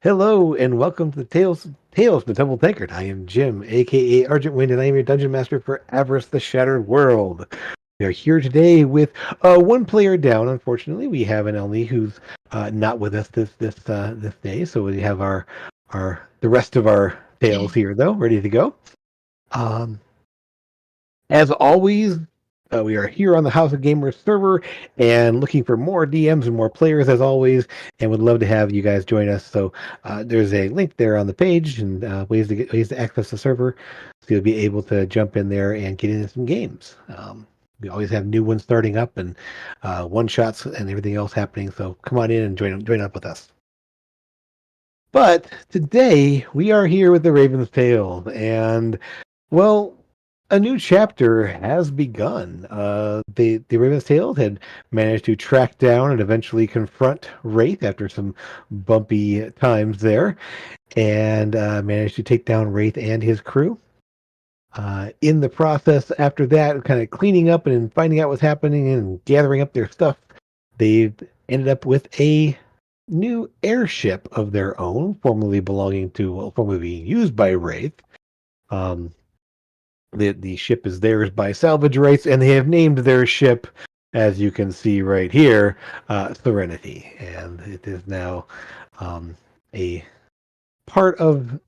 Hello and welcome to the Tales of the Temple Tankard. I am Jim, aka Argent Wind, and I am your dungeon master for Avress the Shattered World. We are here today with one player down. Unfortunately, we have an Elney who's not with us this day, so we have our the rest of our tales here though, ready to go. Um, as always, we are here on the House of Gamers server and looking for more DMs and more players as always, and would love to have you guys join us. So there's a link there on the page and ways to access the server, so you'll be able to jump in there and get into some games. We always have new ones starting up and one shots and everything else happening. So come on in and join up with us. But today we are here with the Raven's Tale, and well, a new chapter has begun. The Raven's Tale had managed to track down and eventually confront Wraith after some bumpy times there, and managed to take down Wraith and his crew. In the process, after that, kind of cleaning up and finding out what's happening and gathering up their stuff, they've ended up with a new airship of their own, formerly being used by Wraith. Um, the ship is theirs by salvage rights, and they have named their ship, as you can see right here, Serenity, and it is now a part of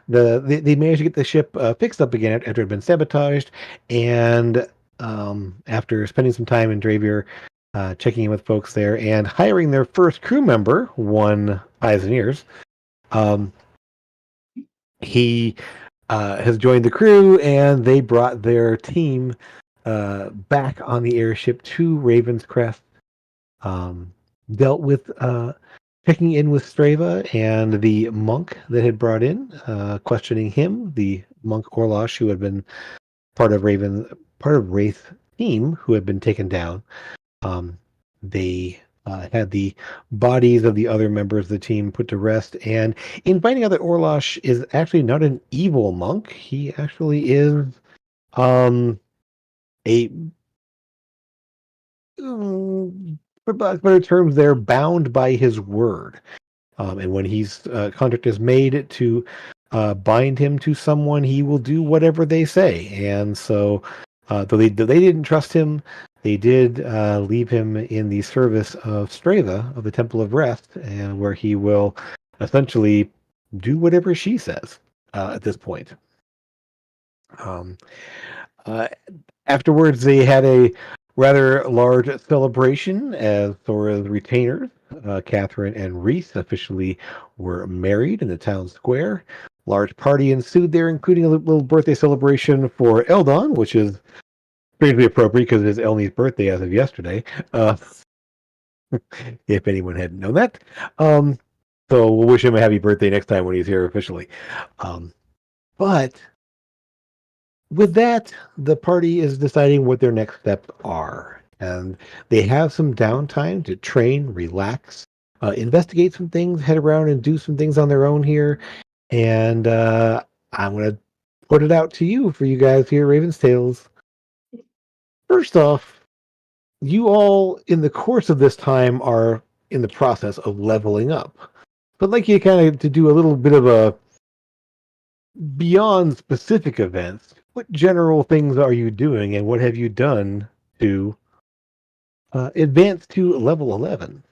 they managed to get the ship fixed up again after it had been sabotaged, and after spending some time in Dravier, checking in with folks there and hiring their first crew member, one Eyes and Ears. He has joined the crew, and they brought their team back on the airship to Raven's Crest. Dealt with checking in with Strava and the monk that had brought in, questioning him, the monk Orlosh, who had been part of Wraith's team, who had been taken down. They had the bodies of the other members of the team put to rest, and in finding out that Orlosh is actually not an evil monk, he actually is a for better terms, they're bound by his word. And when he's contract is made to bind him to someone, he will do whatever they say. And so, though they didn't trust him, they did leave him in the service of Strava of the Temple of Rest, and where he will essentially do whatever she says at this point. Um, uh, Afterwards, they had a rather large celebration as Thora's retainers, Catherine and Reese, officially were married in the town square. Large party ensued there, including a little birthday celebration for Eldon, which is strangely appropriate because it is Elney's birthday as of yesterday, if anyone hadn't known that. So we'll wish him a happy birthday next time when he's here officially. But with that, the party is deciding what their next steps are. And they have some downtime to train, relax, investigate some things, head around and do some things on their own here. And I'm going to put it out to you for you guys here, Raven's Tales. First off, you all, in the course of this time, are in the process of leveling up. But I'd like you kind of to do a little bit of a beyond specific events. What general things are you doing, and what have you done to advance to level 11?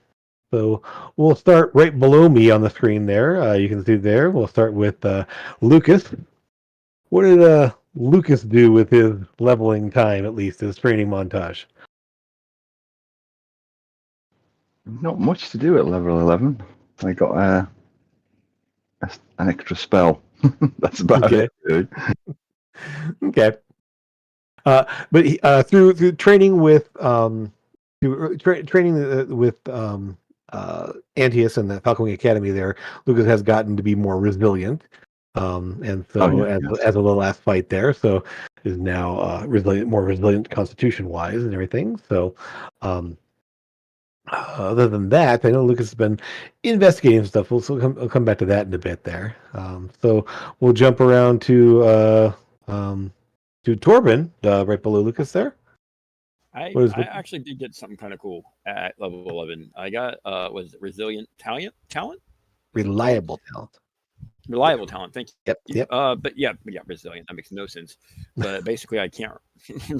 So we'll start right below me on the screen there. You can see there. We'll start with Lucas. What did Lucas do with his leveling time, at least his training montage? Not much to do at level 11. I got an extra spell. That's about it, really. Okay. But through training with training with Antius and the Falcon Academy, there, Lucas has gotten to be more resilient, and so as of the last fight there, so is now more resilient constitution wise and everything. So, other than that, I know Lucas has been investigating stuff. We'll come back to that in a bit there. So we'll jump around to Torben, right below Lucas there. I actually did get something kind of cool at level 11. I got was it resilient talent? Reliable talent. Reliable talent. Thank you. Yep. But yeah, resilient. That makes no sense. But basically, I can't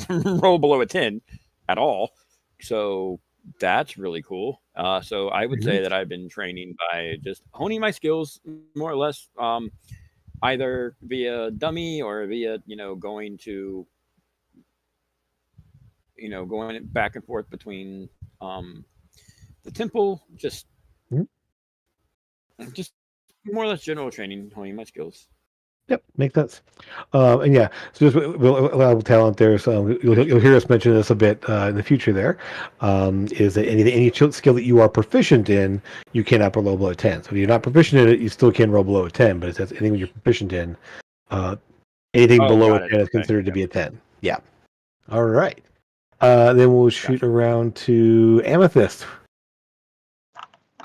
roll below a 10 at all. So that's really cool. So I would say that I've been training by just honing my skills more or less, either via dummy or via going back and forth between the temple, just more or less general training, honing my skills. Yep, makes sense. And yeah, so just reliable talent there. So you'll hear us mention this a bit in the future. There is that any skill that you are proficient in, you cannot roll below a 10. So if you're not proficient in it, you still can roll below a 10. But it says anything you're proficient in, anything below a 10 is considered to be a 10. Yeah. All right. Then we'll shoot around to Amethyst.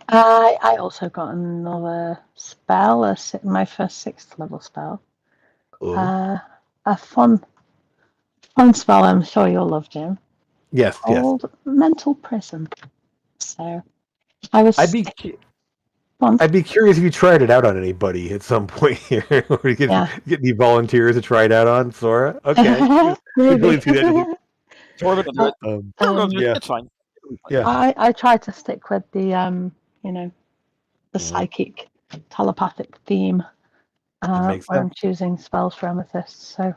I also got another spell, my first 6th level spell. A fun spell. I'm sure you'll love, Jim. Yes. Called Mental Prison. So I was. I'd be curious if you tried it out on anybody at some point here. Or get any volunteers to try it out on Sora. Okay. Maybe. Sora can do it. Yeah. It's fine. Yeah. I try to stick with the the psychic telepathic theme when I'm choosing spells for Amethyst. So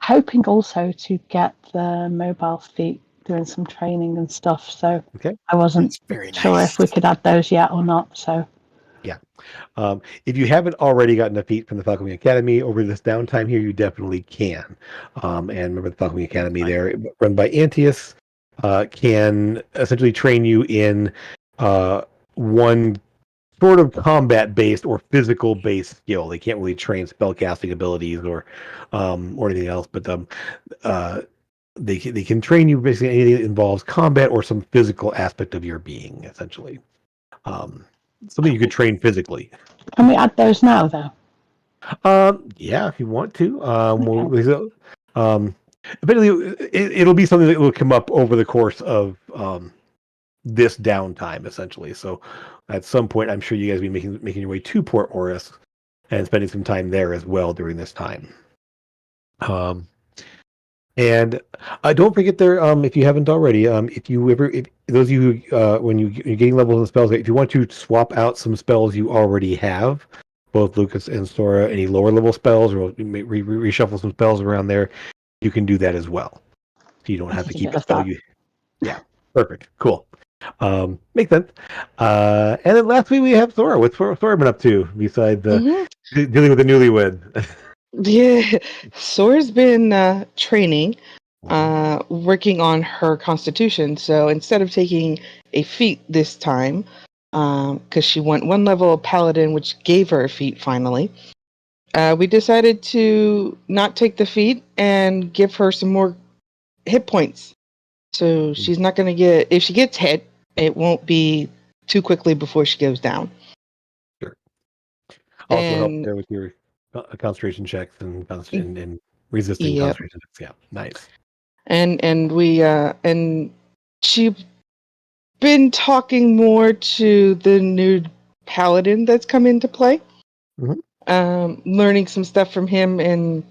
hoping also to get the mobile feat doing some training and stuff. So I wasn't sure if we could add those yet or not. So yeah. If you haven't already gotten a feat from the Falcon Academy over this downtime here, you definitely can. And remember the Falcon Academy there, run by Antius, can essentially train you in one sort of combat-based or physical-based skill. They can't really train spellcasting abilities or anything else, but they can train you basically anything that involves combat or some physical aspect of your being, essentially. Something you could train physically. Can we add those now, though? Yeah, if you want to. It'll be something that will come up over the course of this downtime, essentially. So at some point, I'm sure you guys will be making your way to Port Oris and spending some time there as well during this time. And don't forget there, if you haven't already, if those of you who, when you're getting levels and spells, if you want to swap out some spells you already have, both Lucas and Sora, any lower level spells, or reshuffle some spells around there, you can do that as well. So you don't have to keep a spell you. Yeah, perfect, cool. Makes sense. And then lastly, we have Sora. What's Sora been up to besides dealing with the newlywed? Yeah, Sora's been training, working on her constitution. So instead of taking a feat this time, because she went one level paladin, which gave her a feat finally, we decided to not take the feat and give her some more hit points. So she's not going to get, if she gets hit, it won't be too quickly before she goes down. Sure. Also help there with your concentration checks and resisting concentration checks. Yeah, nice. And we and she's been talking more to the new paladin that's come into play. Learning some stuff from him and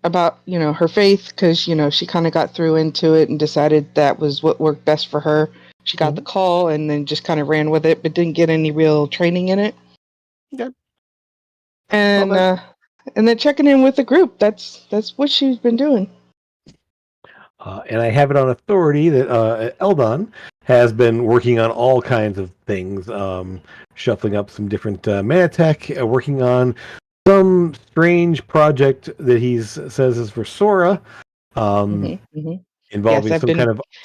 about her faith, because she kind of got through into it and decided that was what worked best for her. She got the call and then just kind of ran with it, but didn't get any real training in it. Okay. And then checking in with the group. That's what she's been doing. And I have it on authority that Eldon has been working on all kinds of things, shuffling up some different mana tech, working on some strange project that he says is for Sora, involving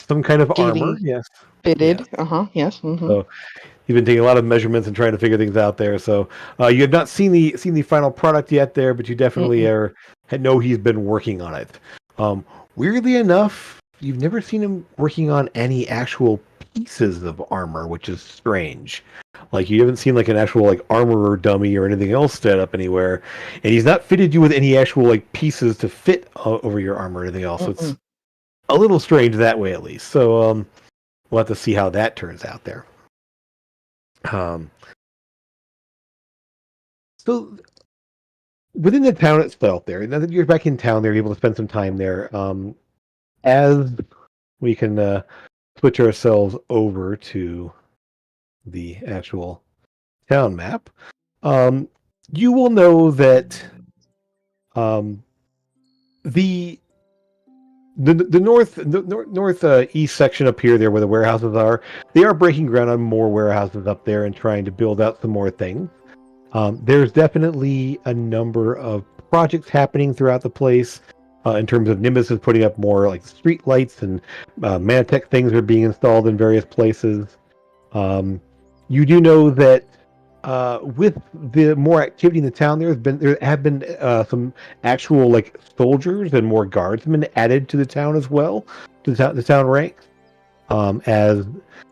some kind of armor. Yes, fitted. Yes. Yes. So he's been taking a lot of measurements and trying to figure things out there. So you have not seen the final product yet there, but you definitely know he's been working on it. Weirdly enough, you've never seen him working on any actual pieces of armor, which is strange. Like, you haven't seen like an actual like armorer dummy or anything else set up anywhere, and he's not fitted you with any actual like pieces to fit over your armor or anything else. So it's a little strange that way, at least. So we'll have to see how that turns out there. Um, so within the town itself, there, now that you're back in town, they're able to spend some time there. As we can switch ourselves over to the actual town map, you will know that um, the north east section up here, there where the warehouses are, they are breaking ground on more warehouses up there and trying to build out some more things. There's definitely a number of projects happening throughout the place. In terms of Nimbus is putting up more like street lights and Manatech things are being installed in various places. You do know that with the more activity in the town, there have been some actual like soldiers and more guardsmen added to the town as well, to the town ranks, as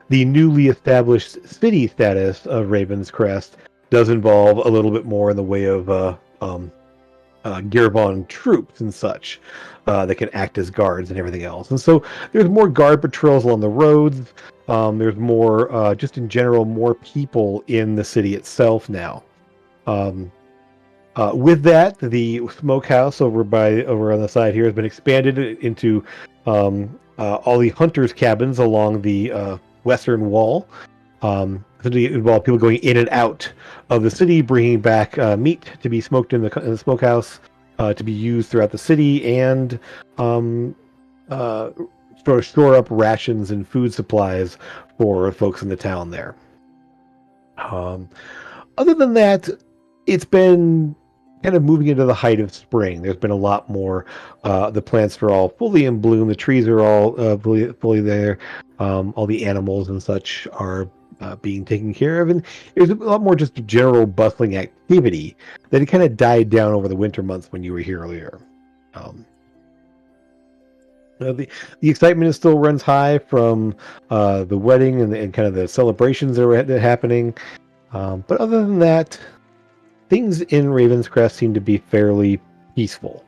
the newly established city status of Raven's Crest does involve a little bit more in the way of Girvon troops and such that can act as guards and everything else. And so there's more guard patrols along the roads. There's more, just in general, more people in the city itself now. With that, the smokehouse over on the side here has been expanded into all the hunters' cabins along the western wall. Essentially involve people going in and out of the city, bringing back meat to be smoked in the smokehouse, to be used throughout the city, and store up rations and food supplies for folks in the town there. Other than that, it's been kind of moving into the height of spring. There's been a lot more. The plants are all fully in bloom. The trees are all fully there. All the animals and such are being taken care of, and there's a lot more just general bustling activity that it kind of died down over the winter months when you were here earlier. The excitement still runs high from the wedding and kind of the celebrations that were happening, but other than that, things in Raven's Crest seem to be fairly peaceful.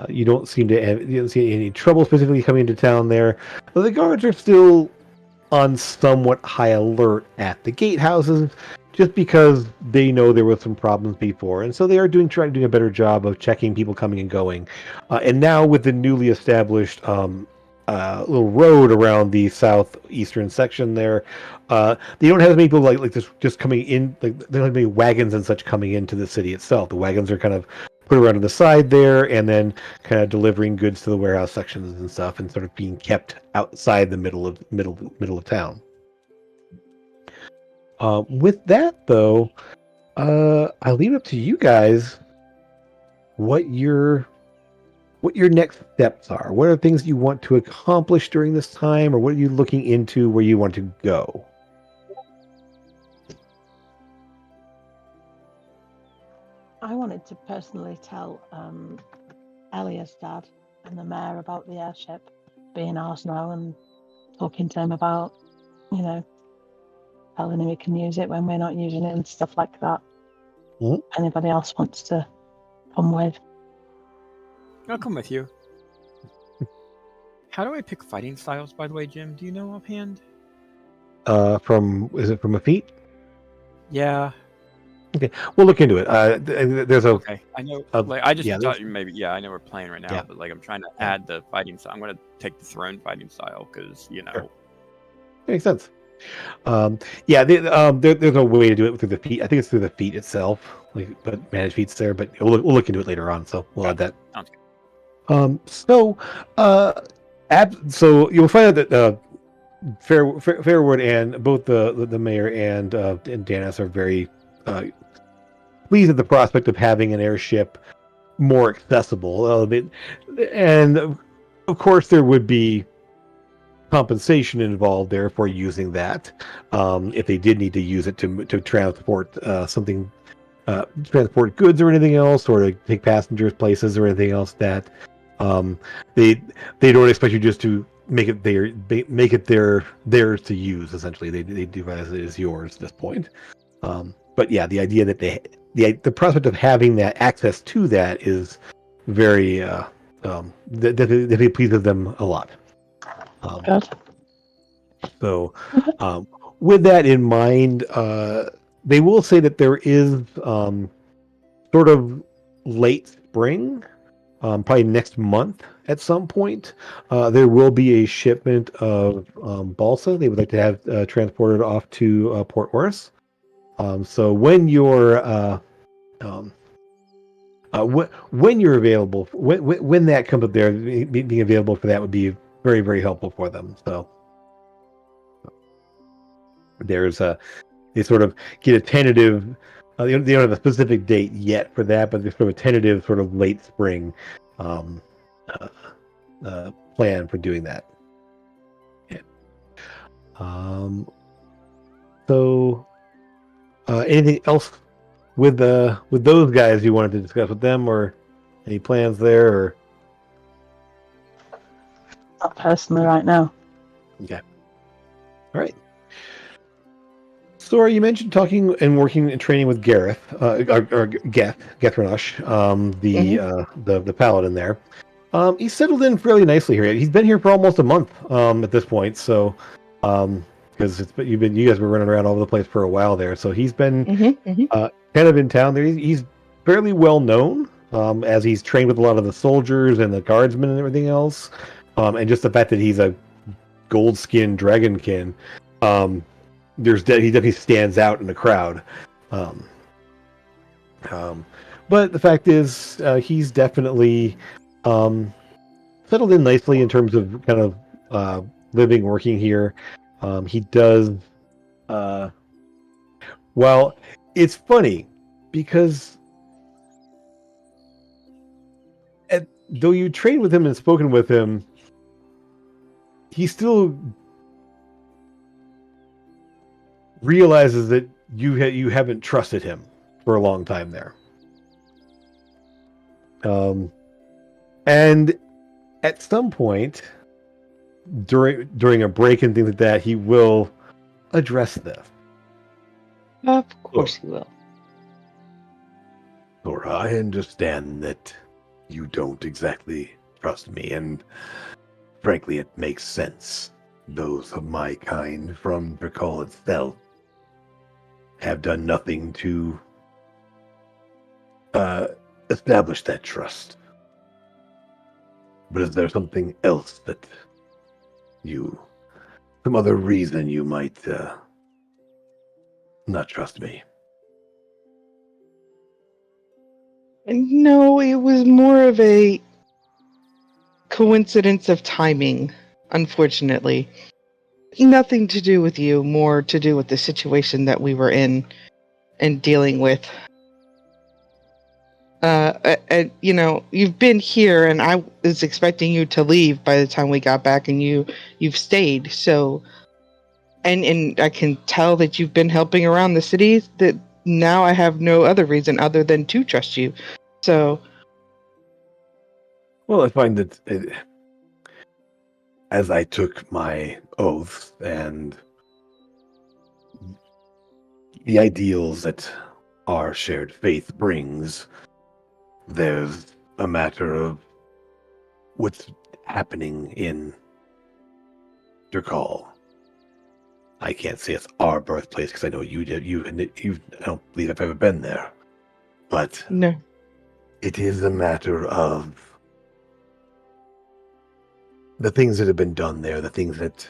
You don't see any trouble specifically coming into town there. But the guards are still on somewhat high alert at the gatehouses, just because they know there were some problems before, and so they are trying to do a better job of checking people coming and going. And now with the newly established little road around the southeastern section there, they don't have as many people like this just coming in. Like they don't have many wagons and such coming into the city itself. The wagons are kind of put around to the side there, and then kind of delivering goods to the warehouse sections and stuff, and sort of being kept outside the middle of town. With that, though, I leave it up to you guys what your next steps are. What are things you want to accomplish during this time, or what are you looking into where you want to go? I wanted to personally tell Elia's dad and the mayor about the airship being ours now, and talking to him about, telling him he can use it when we're not using it and stuff like that. Mm-hmm. Anybody else wants to come with? I'll come with you. How do I pick fighting styles, by the way, Jim? Do you know offhand? Is it from a feat? Yeah. Okay, we'll look into it. There's a Okay. I know. I just thought maybe. Yeah, I know we're playing right now, but I'm trying to add the fighting style. I'm going to take the throne fighting style because Sure. Makes sense. There's a way to do it through the feat. I think it's through the feat itself, but manage feats there. But we'll look into it later on. So we'll add that. Sounds good. So you'll find out that Fairwood and both the mayor and Danis are very pleased at the prospect of having an airship more accessible. And of course, there would be compensation involved there for using that if they did need to use it to transport something, transport goods or anything else, or to take passengers places or anything else that they don't expect you just to make it theirs to use. Essentially, they do it as yours at this point. But yeah, the idea that the prospect of having that access to that is very that pleases them a lot. Good. So, with that in mind, they will say that there is sort of late spring, probably next month at some point. There will be a shipment of balsa they would like to have transported off to Port Horace. So um, when you're available, when that comes up there, being available for that would be very, very helpful for them. So there's they sort of get a tentative. They don't have a specific date yet for that, but there's sort of a tentative, sort of late spring um, uh, plan for doing that. Yeah. So, anything else with those guys you wanted to discuss with them, or any plans there, or Not personally right now. okay, all right. Sora, you mentioned talking and working and training with Gareth, or Gethrush, the paladin there. He's settled in fairly nicely here. He's been here for almost a month at this point. So, because you guys were running around all over the place for a while there. So he's been kind of in town there. He's fairly well known as he's trained with a lot of the soldiers and the guardsmen and everything else. And just the fact that he's a gold skinned dragonkin. He definitely stands out in the crowd. But the fact is, he's definitely settled in nicely in terms of kind of living, working here. He does. Well, it's funny because though you trained with him and spoken with him, he still realizes that you haven't trusted him for a long time there. And at some point during a break and things like that, he will address this. Of course he will. Laura, I understand that you don't exactly trust me, and frankly, it makes sense. Those of my kind from Drakal itself have done nothing to establish that trust. But is there something else that some other reason you might not trust me? No, it was more of a coincidence of timing, unfortunately. Nothing to do with you, more to do with the situation that we were in and dealing with. You've been here, and I was expecting you to leave by the time we got back, and you've stayed. So, and I can tell that you've been helping around the cities. That now I have no other reason other than to trust you. So, Well, I find that as I took my oath and the ideals that our shared faith brings, there's a matter of what's happening in Drakal. I can't say it's our birthplace because I know you did. I don't believe I've ever been there, but no. it is a matter of the things that have been done there, the things that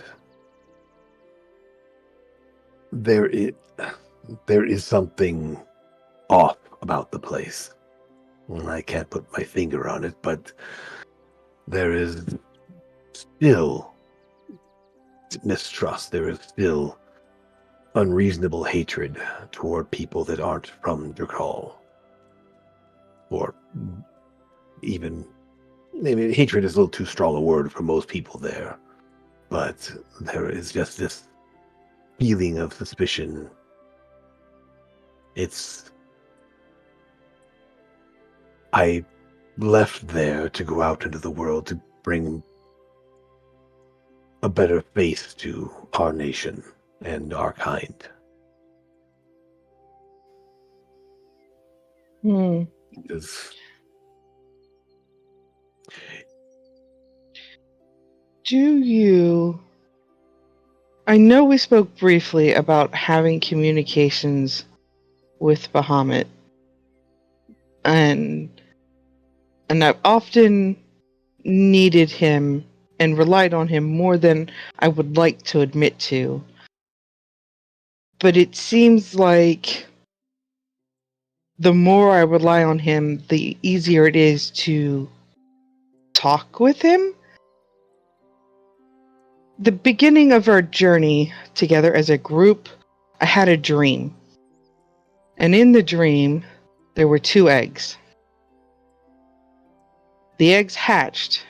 there is something off about the place. I can't put my finger on it, but there is still mistrust. There is still unreasonable hatred toward people that aren't from Drakal. Or even, maybe hatred is a little too strong a word for most people there, but there is just this feeling of suspicion. I left there to go out into the world to bring a better face to our nation and our kind. Because I know we spoke briefly about having communications with Bahamut, and I've often needed him and relied on him more than I would like to admit to. But it seems like the more I rely on him, the easier it is to talk with him. The beginning of our journey together as a group, I had a dream. And in the dream, there were 2 eggs. The eggs hatched,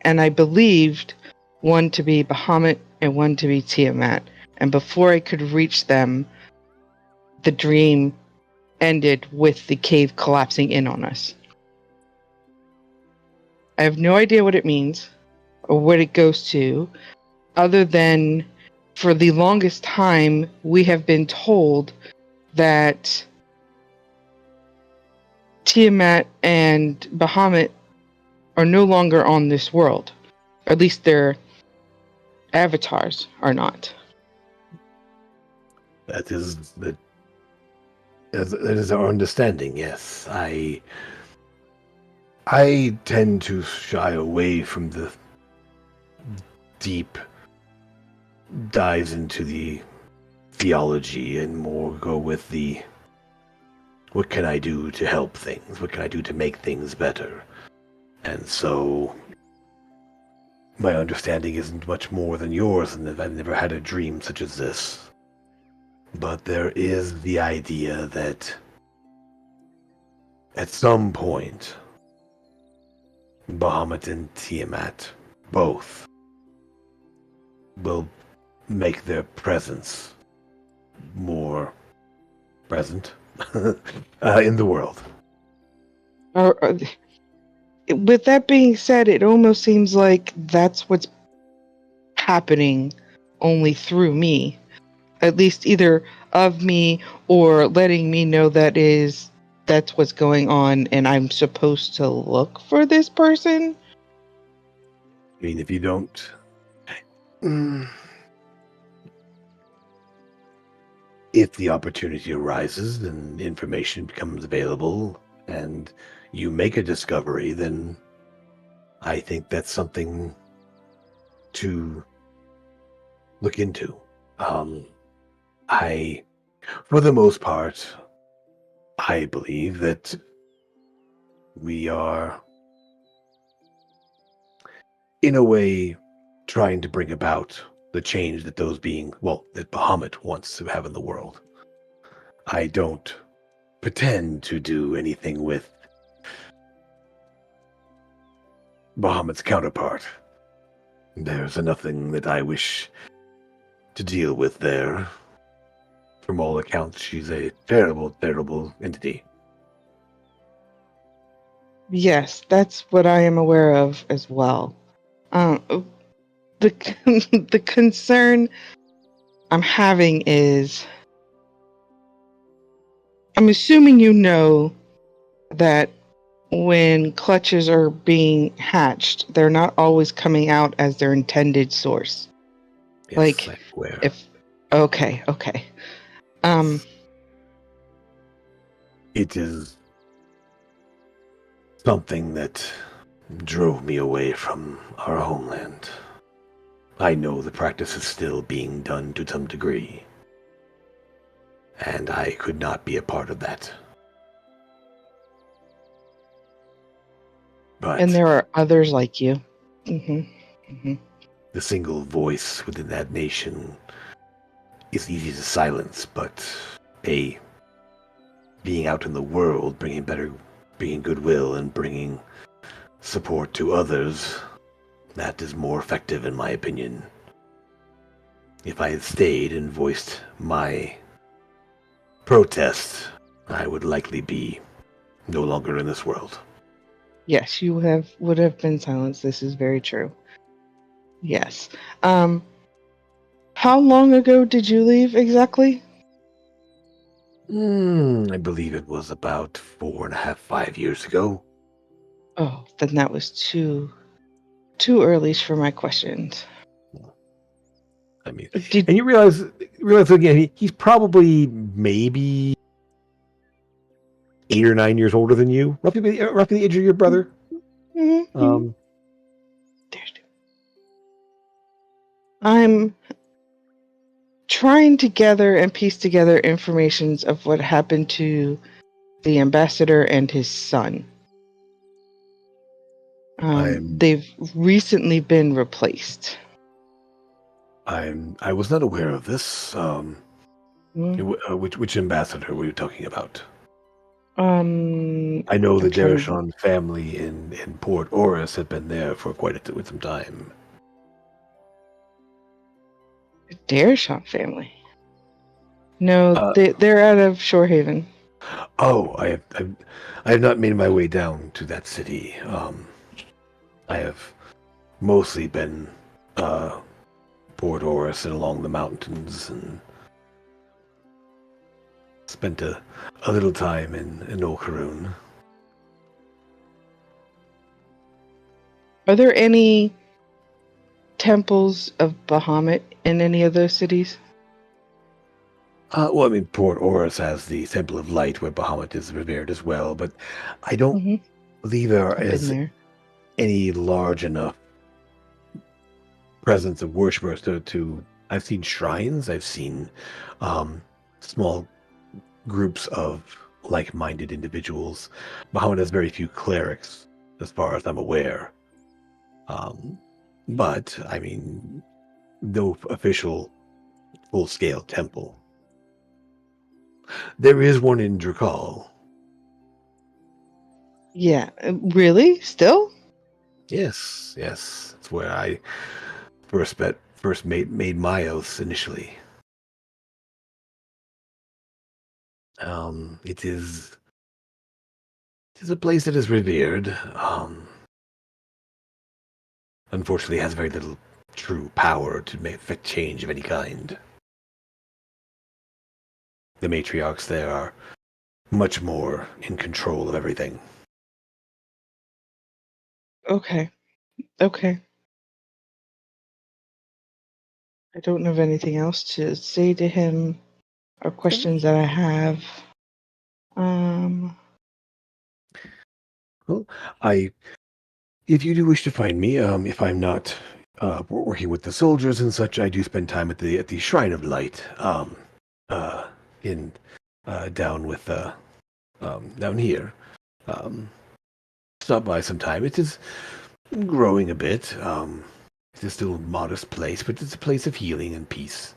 and I believed one to be Bahamut and one to be Tiamat. And before I could reach them, the dream ended with the cave collapsing in on us. I have no idea what it means or what it goes to, other than for the longest time we have been told that Tiamat and Bahamut are no longer on this world. Or at least their avatars are not. That is our understanding. Yes, I tend to shy away from the deep dives into the theology and more go with the what can I do to help things? What can I do to make things better? And so my understanding isn't much more than yours, and I've never had a dream such as this. But there is the idea that at some point, Bahamut and Tiamat both will make their presence more present in the world. With that being said, it almost seems like that's what's happening only through me. At least either of me or letting me know that's what's going on and I'm supposed to look for this person. I mean, if you don't... If the opportunity arises and information becomes available and you make a discovery, then I think that's something to look into. For the most part, I believe that we are, in a way, trying to bring about the change that that Bahamut wants to have in the world. I don't pretend to do anything with Bahamut's counterpart. There's nothing that I wish to deal with there. From all accounts, she's a terrible, terrible entity. Yes, that's what I am aware of as well. The the concern I'm having is, I'm assuming you know that when clutches are being hatched, they're not always coming out as their intended source. Yes, Like, I'm aware. Okay. It is something that drove me away from our homeland. I know the practice is still being done to some degree, and I could not be a part of that. But And there are others like you. the single voice within that nation is easy to silence, but being out in the world, bringing goodwill and bringing support to others, that is more effective in my opinion. If I had stayed and voiced my protest, I would likely be no longer in this world. Yes, you would have been silenced. This is very true. Yes. How long ago did you leave exactly? I believe it was about 4.5, 5 years ago. Oh, then that was too early for my questions. I mean, Did and you realize again, he's probably maybe 8 or 9 years older than you, roughly the age of your brother. Mhm. I'm trying to gather and piece together informations of what happened to the ambassador and his son. They've recently been replaced. I was not aware of this. Which ambassador were you talking about? I know the I'm trying to. Dereshon family in Port Oris had been there for quite some time. The Dereshon family. No, they're out of Shorehaven. Oh, I have not made my way down to that city. I have mostly been Port Oris and along the mountains, and spent a little time in Okarun. Are there any temples of Bahamut in any of those cities? Well, I mean, Port Oris has the Temple of Light, where Bahamut is revered as well, but I don't believe there I've been is there. any large enough presence of worshippers to. I've seen shrines, I've seen small groups of like-minded individuals. Bahamut has very few clerics, as far as I'm aware. But, I mean, no official full-scale temple. There is one in Drakal. Yeah, really? Still? Yes. It's where I first made my oaths initially. It is a place that is revered. Unfortunately, has very little true power to affect change of any kind. The matriarchs there are much more in control of everything. Okay. I don't have anything else to say to him or questions that I have. Well, if you do wish to find me, if I'm not working with the soldiers and such, I do spend time at the Shrine of Light, in down with down here. Stop by sometime. It is growing a bit. It's a still modest place, but it's a place of healing and peace.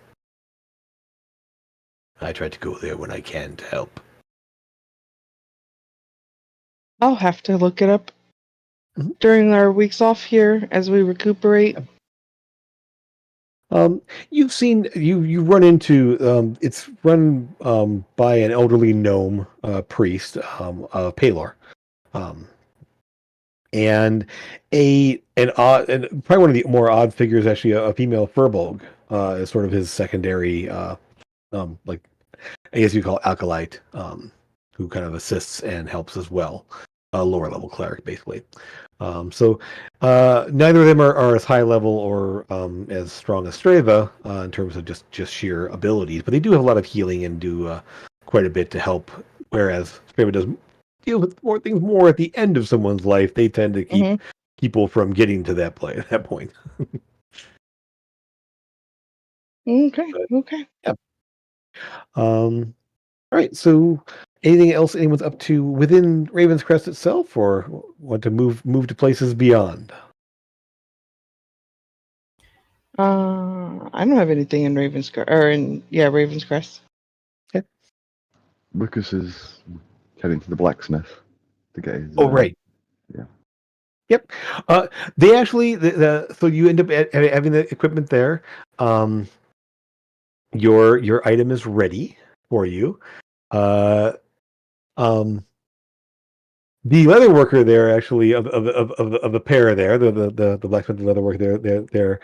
I try to go there when I can to help. I'll have to look it up Mhm. during our weeks off here as we recuperate. You've seen you run into it's run by an elderly gnome priest, Palor, and an odd and probably one of the more odd figures, actually, a female Furbolg, is sort of his secondary, like, I guess you call it acolyte, who kind of assists and helps as well, a lower level cleric basically. So neither of them are as high level or as strong as Strava in terms of just sheer abilities, but they do have a lot of healing and do quite a bit to help. Whereas Strava does deal with more things more at the end of someone's life. They tend to keep people from getting to that point. Okay. But, Okay. yeah. All right. So, anything else anyone's up to within Raven's Crest itself, or want to move to places beyond? I don't have anything in Raven's Crest Raven's Crest. Okay. Lucas is heading to the blacksmith to get his. Oh, right. Yeah. Yep. They actually so you end up having the equipment there. Your item is ready for you. Um, the leather worker there, actually, of the pair there, the blacksmith, the leather worker there,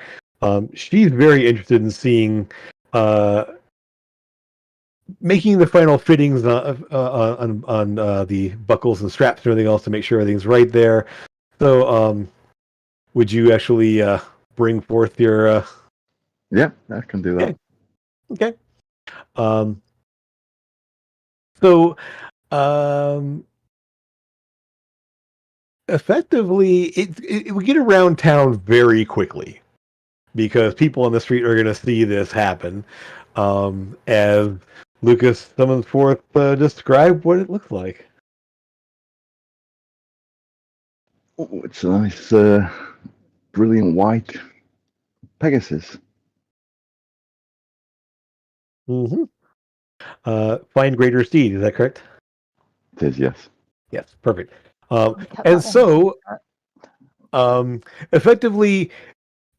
she's very interested in seeing making the final fittings on the buckles and straps and everything else to make sure everything's right there. So, would you actually bring forth your Yeah, I can do that. Okay. Um, so, um, effectively, we get around town very quickly because people on the street are going to see this happen. As Lucas summons forth, describe what it looks like. Oh, it's a nice, brilliant white Pegasus. Mm-hmm. Find greater steed. Is that correct? It is, yes. Yes. Perfect. Kept And that one. so, effectively,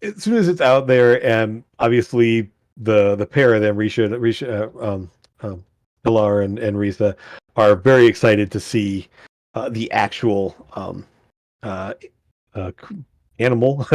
as soon as it's out there, and obviously the pair of them, Pilar and Risa, are very excited to see the actual uh, uh, animal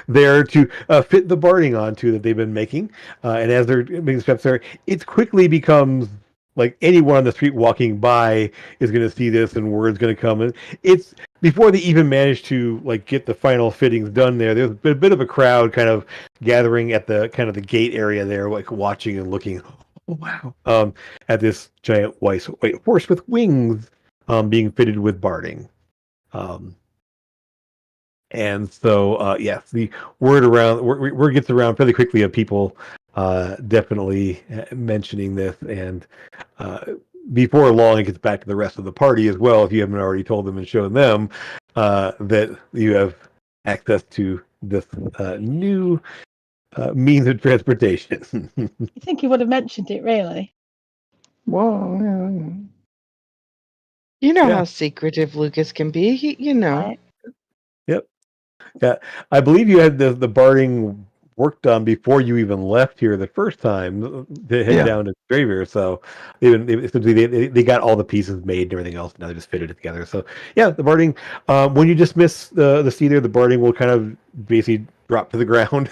there to fit the barding onto that they've been making. And as they're making steps there, it quickly becomes like anyone on the street walking by is going to see this, and word's going to come. And it's before they even manage to like get the final fittings done there. There's a bit of a crowd kind of gathering at the kind of the gate area there, like watching and looking. Oh, wow! At this giant white horse with wings, being fitted with barding. Um, and so, yes, the word gets around fairly quickly of people definitely mentioning this, and before long, it gets back to the rest of the party as well. If you haven't already told them and shown them that you have access to this new means of transportation. You think he would have mentioned it, really? Well, yeah. You know Yeah. how secretive Lucas can be. You know. Right. Yep. Yeah, I believe you had the barding work done before you even left here the first time to head Yeah. down to Gravier. So they got all the pieces made and everything else. Now they just fitted it together. So yeah, the barding. When you dismiss the cedar, the barding will kind of basically drop to the ground,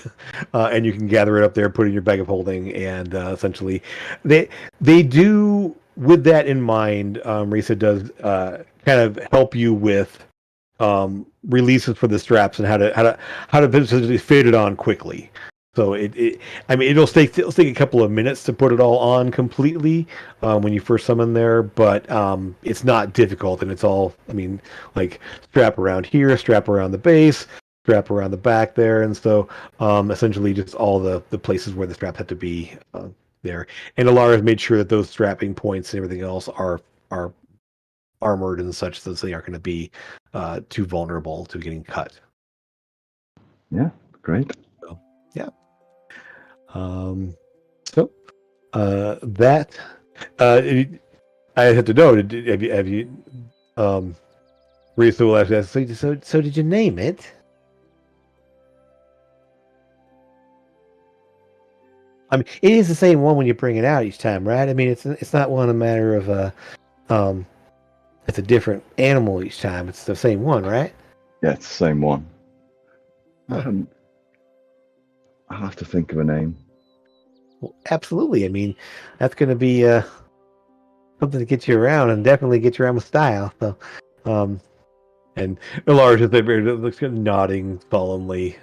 and you can gather it up there, put it in your bag of holding, and essentially, they do with that in mind. Risa does kind of help you with releases for the straps and how to basically fit it on quickly. So I mean, it'll take a couple of minutes to put it all on completely when you first summon there, but it's not difficult, and it's all, I mean, like strap around here, strap around the base, strap around the back there, and so essentially just all the places where the straps have to be there. And Alara has made sure that those strapping points and everything else are armored and such that they aren't going to be too vulnerable to getting cut. Yeah, great. So, yeah. So that I have to know. Have you Risa will ask that. So did you name it? I mean, it is the same one when you bring it out each time, right? I mean, it's not one a matter of um, it's a different animal each time. It's the same one, right? Yeah, it's the same one. Huh. I'll have to think of a name. Well, absolutely. I mean, that's going to be something to get you around, and definitely get you around with style. So, and Lars is there, looks kind of nodding solemnly.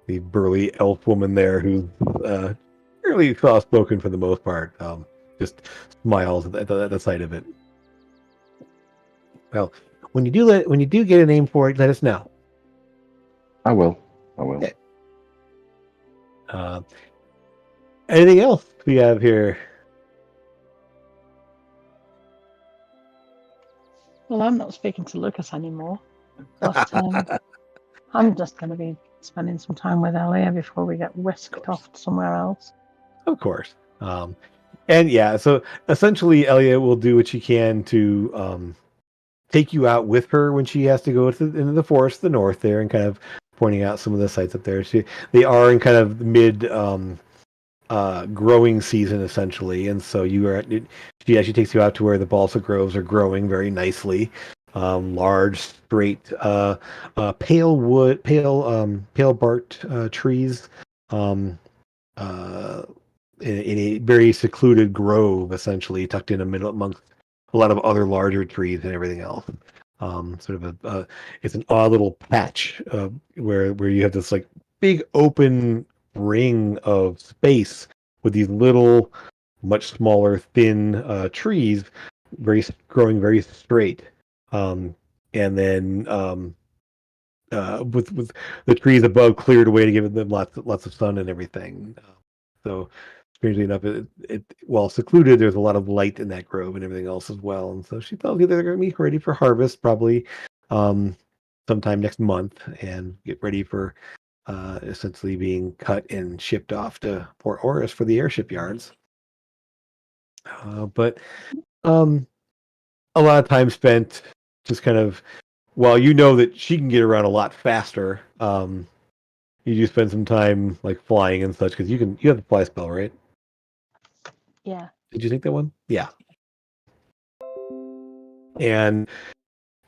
The burly elf woman there, who's fairly soft spoken for the most part, just smiles at the sight of it. Well, when you do get a name for it, let us know. I will. Okay. Anything else we have here? Well, I'm not speaking to Lucas anymore. But I'm just going to be spending some time with Elia before we get whisked off somewhere else. Of course. And yeah, so essentially, Elia will do what she can to take you out with her when she has to go into the forest, to the north there, and kind of pointing out some of the sites up there. They are in kind of mid growing season essentially, and so she actually takes you out to where the balsa groves are growing very nicely. Large, straight, pale wood, pale barked trees. In a very secluded grove, essentially tucked in the middle amongst a lot of other larger trees and everything else. Sort of it's an odd little patch where you have this like big open ring of space with these little, much smaller, thin trees, growing very straight, and then with the trees above cleared away to give them lots of sun and everything. So strangely enough, it while secluded, there's a lot of light in that grove and everything else as well. And so she felt they're going to be ready for harvest probably sometime next month and get ready for essentially being cut and shipped off to Port Oris for the airship yards. But a lot of time spent just kind of, while you know that she can get around a lot faster, you do spend some time like flying and such because you have the fly spell, right? Yeah. Did you take that one? Yeah. And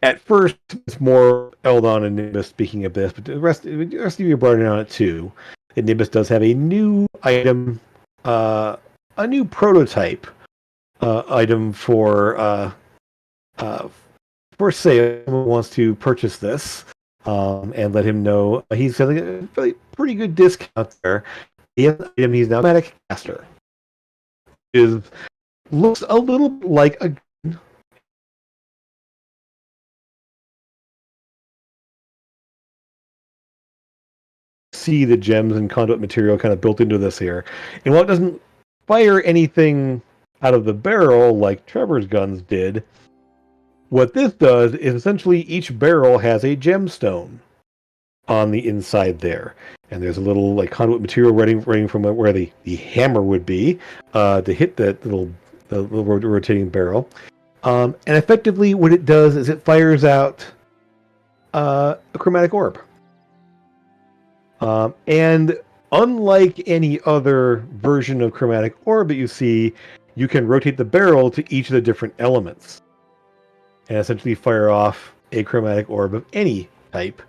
at first, it's more Eldon and Nimbus speaking of this, but the rest of you are burning on it too. And Nimbus does have a new item, a new prototype item for sale. Someone wants to purchase this, and let him know he's selling a pretty good discount there. The item he's now Automatic Caster looks a little like a see the gems and conduit material kind of built into this here. And while it doesn't fire anything out of the barrel like Trevor's guns did, what this does is essentially each barrel has a gemstone on the inside there. And there's a little like conduit material running from where the hammer would be to hit the little rotating barrel. And effectively what it does is it fires out a chromatic orb. And unlike any other version of chromatic orb that you see, you can rotate the barrel to each of the different elements and essentially fire off a chromatic orb of any type,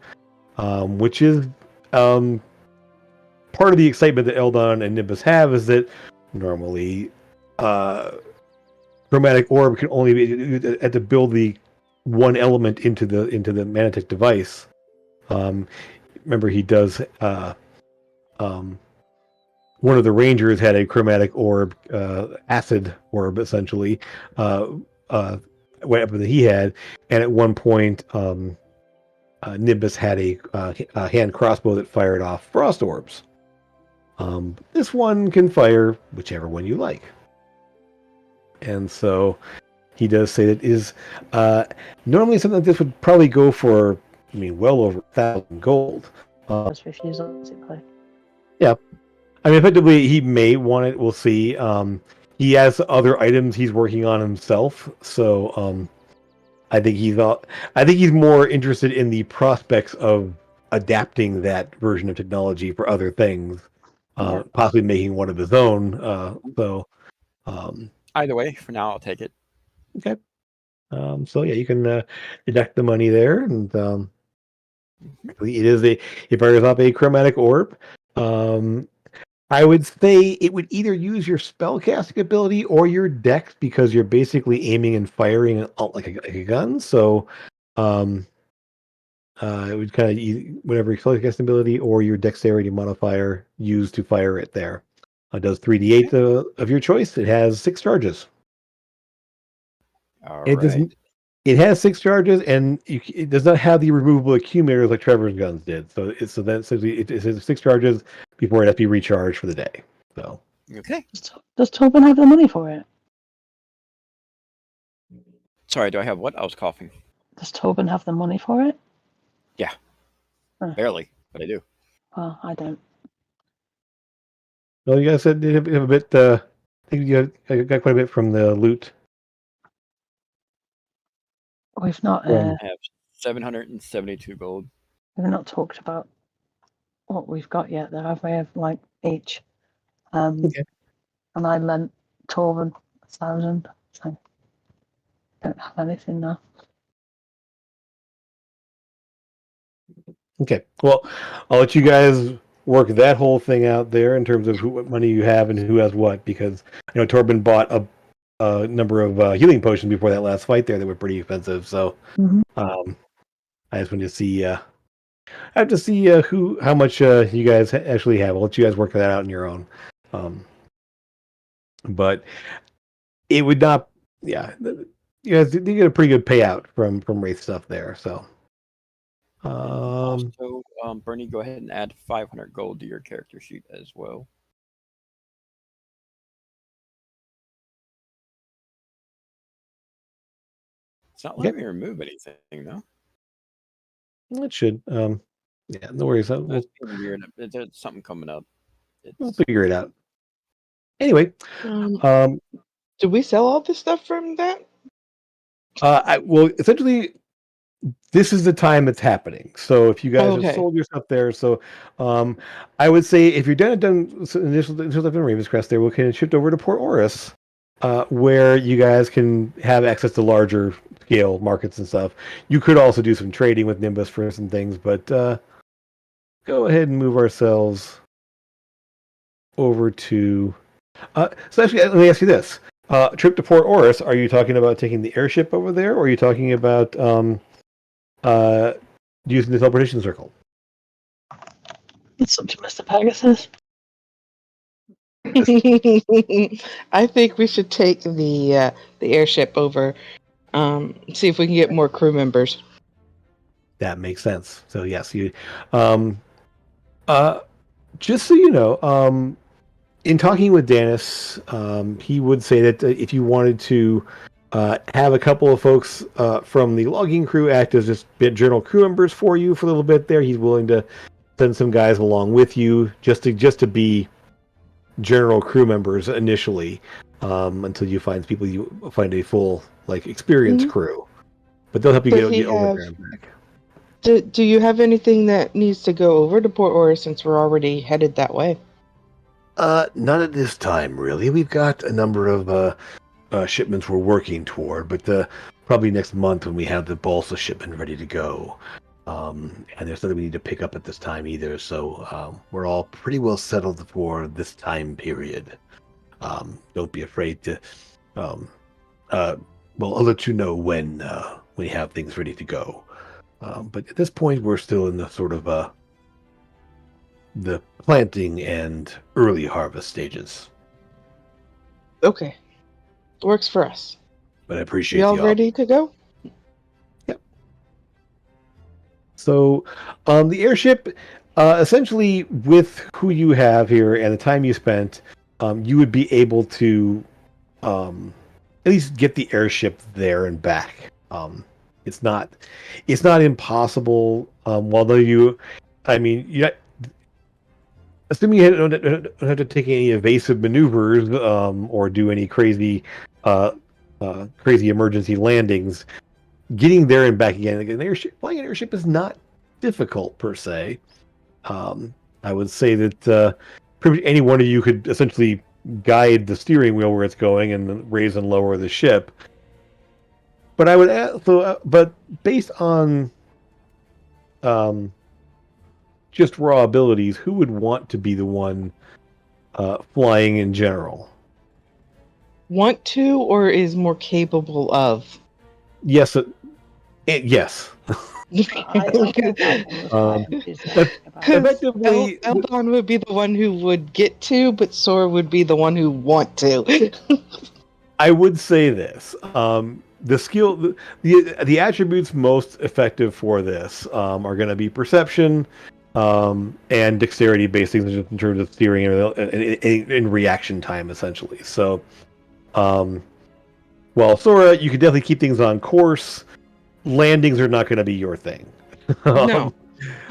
which is part of the excitement that Eldon and Nimbus have, is that normally chromatic orb can only be at to build the one element into the Manatech device. Remember, he does. One of the Rangers had a chromatic orb, acid orb, essentially, weapon that he had, and at one point, Nimbus had a hand crossbow that fired off frost orbs. This one can fire whichever one you like, and so he does say that is normally something like this would probably go for, well over 1,000 gold. Just refusal, basically. Yeah. I mean, effectively, he may want it. We'll see. He has other items he's working on himself, so I think he's more interested in the prospects of adapting that version of technology for other things, possibly making one of his own. Either way, for now, I'll take it. Okay. So yeah, you can deduct the money there, and it fires off a chromatic orb. I would say it would either use your spellcasting ability or your dex, because you're basically aiming and firing like a gun. So it would kind of whatever your spellcasting ability or your dexterity modifier used to fire it there. It does 3d8 of your choice. It has 6 charges. It has 6 charges, and it does not have the removable accumulators like Trevor's guns did. So it has 6 charges before it has to be recharged for the day. So okay. Does Tobin have the money for it? Sorry, do I have what? I was coughing. Does Tobin have the money for it? Yeah. Barely, but I do. Well, I don't. Well, you guys said you have a bit. I think you got quite a bit from the loot. We've not. I have 772 gold. We've not talked about what we've got yet. Though, have we? Have like each. Okay. And I lent Torben 1,000. So don't have anything now. Okay. Well, I'll let you guys work that whole thing out there in terms of what money you have and who has what, because Torben bought a number of healing potions before that last fight there that were pretty expensive. So I just wanted to see I have to see how much you guys actually have. I'll let you guys work that out on your own. But it would not. Yeah, you guys, you get a pretty good payout from Wraith stuff there. So, And also, Bernie, go ahead and add 500 gold to your character sheet as well. It's not letting me remove anything, though. It should. Yeah, no worries. That's being weird. There's something coming up. We'll figure it out. Anyway, do we sell all this stuff from that? well, essentially, this is the time it's happening. So if you guys have sold your stuff there, so I would say if you're done initial stuff in Raven's Crest, there we can shift over to Port Oris, where you guys can have access to larger scale markets and stuff. You could also do some trading with Nimbus for some things, but go ahead and move ourselves over to. So actually, let me ask you this: trip to Port Oris. Are you talking about taking the airship over there, or are you talking about using the teleportation circle? It's up to Mr. Pegasus. I think we should take the airship over. See if we can get more crew members. That makes sense. So yes, you. Just so you know, in talking with Dennis, he would say that if you wanted to have a couple of folks from the logging crew act as just general crew members for you for a little bit there, he's willing to send some guys along with you just to be general crew members initially, until you find a full experienced crew. But they'll help you get over there and back. Do you have anything that needs to go over to Port Oris since we're already headed that way? Not at this time, really. We've got a number of shipments we're working toward, but probably next month when we have the balsa shipment ready to go. And there's nothing we need to pick up at this time either, so we're all pretty well settled for this time period. Don't be afraid to. Well, I'll let you know when we have things ready to go. But at this point, we're still in the sort of the planting and early harvest stages. Okay, works for us. But I appreciate y'all ready to go? Yep. So, the airship, essentially, with who you have here and the time you spent, you would be able to at least get the airship there and back. It's not impossible. Although assuming you don't have to take any evasive maneuvers or do any crazy emergency landings, getting there and back again. Flying an airship is not difficult per se. I would say that pretty much any one of you could essentially guide the steering wheel where it's going and raise and lower the ship. But I would add, but based on just raw abilities, who would want to be the one flying in general? Want to, or is more capable of? Yes. Yes. Effectively, Eldon would be the one who would get to, but Sora would be the one who want to. I would say this: the skill, the attributes most effective for this are going to be perception and dexterity-based things in terms of steering and reaction time, essentially. So, well, Sora, you can definitely keep things on course. Landings are not going to be your thing. No.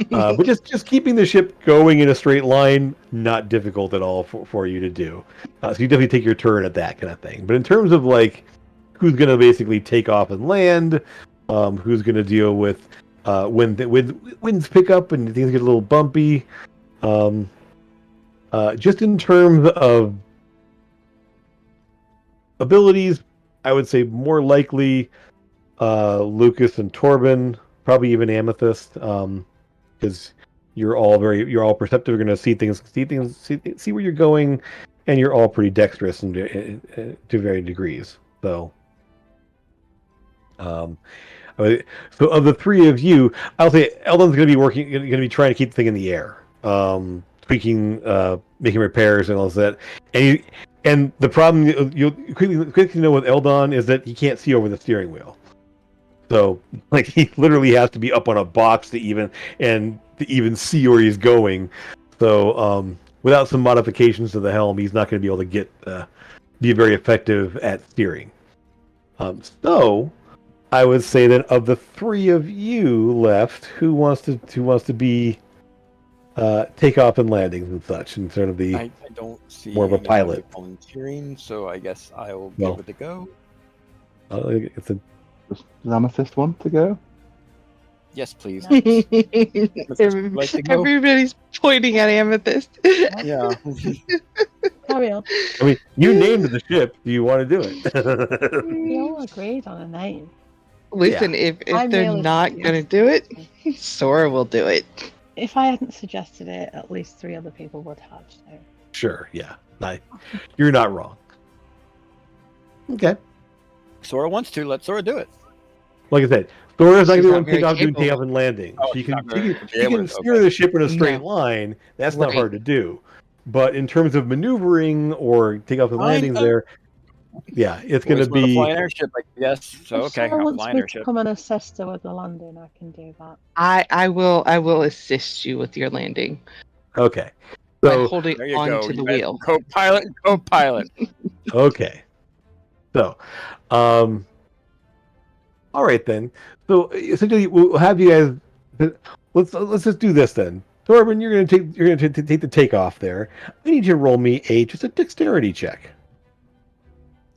But just keeping the ship going in a straight line, not difficult at all for you to do. So you definitely take your turn at that kind of thing. But in terms of who's going to basically take off and land, who's going to deal with when winds pick up and things get a little bumpy, just in terms of abilities, I would say more likely Lucas and Torben, probably even Amethyst, because you're all perceptive. You're going to see things, see where you're going, and you're all pretty dexterous to varying degrees. So, So of the three of you, I'll say Eldon's going to be trying to keep the thing in the air, tweaking, making repairs and all that. And the problem you'll quickly know with Eldon is that he can't see over the steering wheel. So like he literally has to be up on a box to even see where he's going. So without some modifications to the helm, he's not going to be able to be very effective at steering. So I would say that of the three of you left, who wants to be takeoff and landings and such, and sort of the I don't see more of a anybody pilot. volunteering, so I guess I'll Well, give it a go. It's a Does Amethyst want to go? Yes, please. Nice. Like to go? Everybody's pointing at Amethyst. Yeah. Carry on. I mean, you named the ship. Do you want to do it? We all agreed on a name. Listen, if I'm they're really not confused. gonna do it, Sora will do it. If I hadn't suggested it, at least 3 other people would have. So. Sure. Yeah. You're not wrong. Okay. Sora wants to. Let Sora do it. Like I said, Sora's not She's going not to take very off doing capable. takeoff and landing. Oh, She she's can not very she can able to- steer the ship in a straight No. line. That's not Right. hard to do. But in terms of maneuvering or takeoff and landings, there, yeah, it's going to Always wanna fly be an airship, I guess. So If okay, Sarah I'll wants fly an me to airship. come and assist her with the landing, I can do that. I will assist you with your landing okay. by So holding There you on go. to the You wheel. Co-pilot, co-pilot. okay. So, all right then. So essentially, we'll have you guys. Let's just do this then. Torben, you're going to take the takeoff there. I need you to roll me just a dexterity check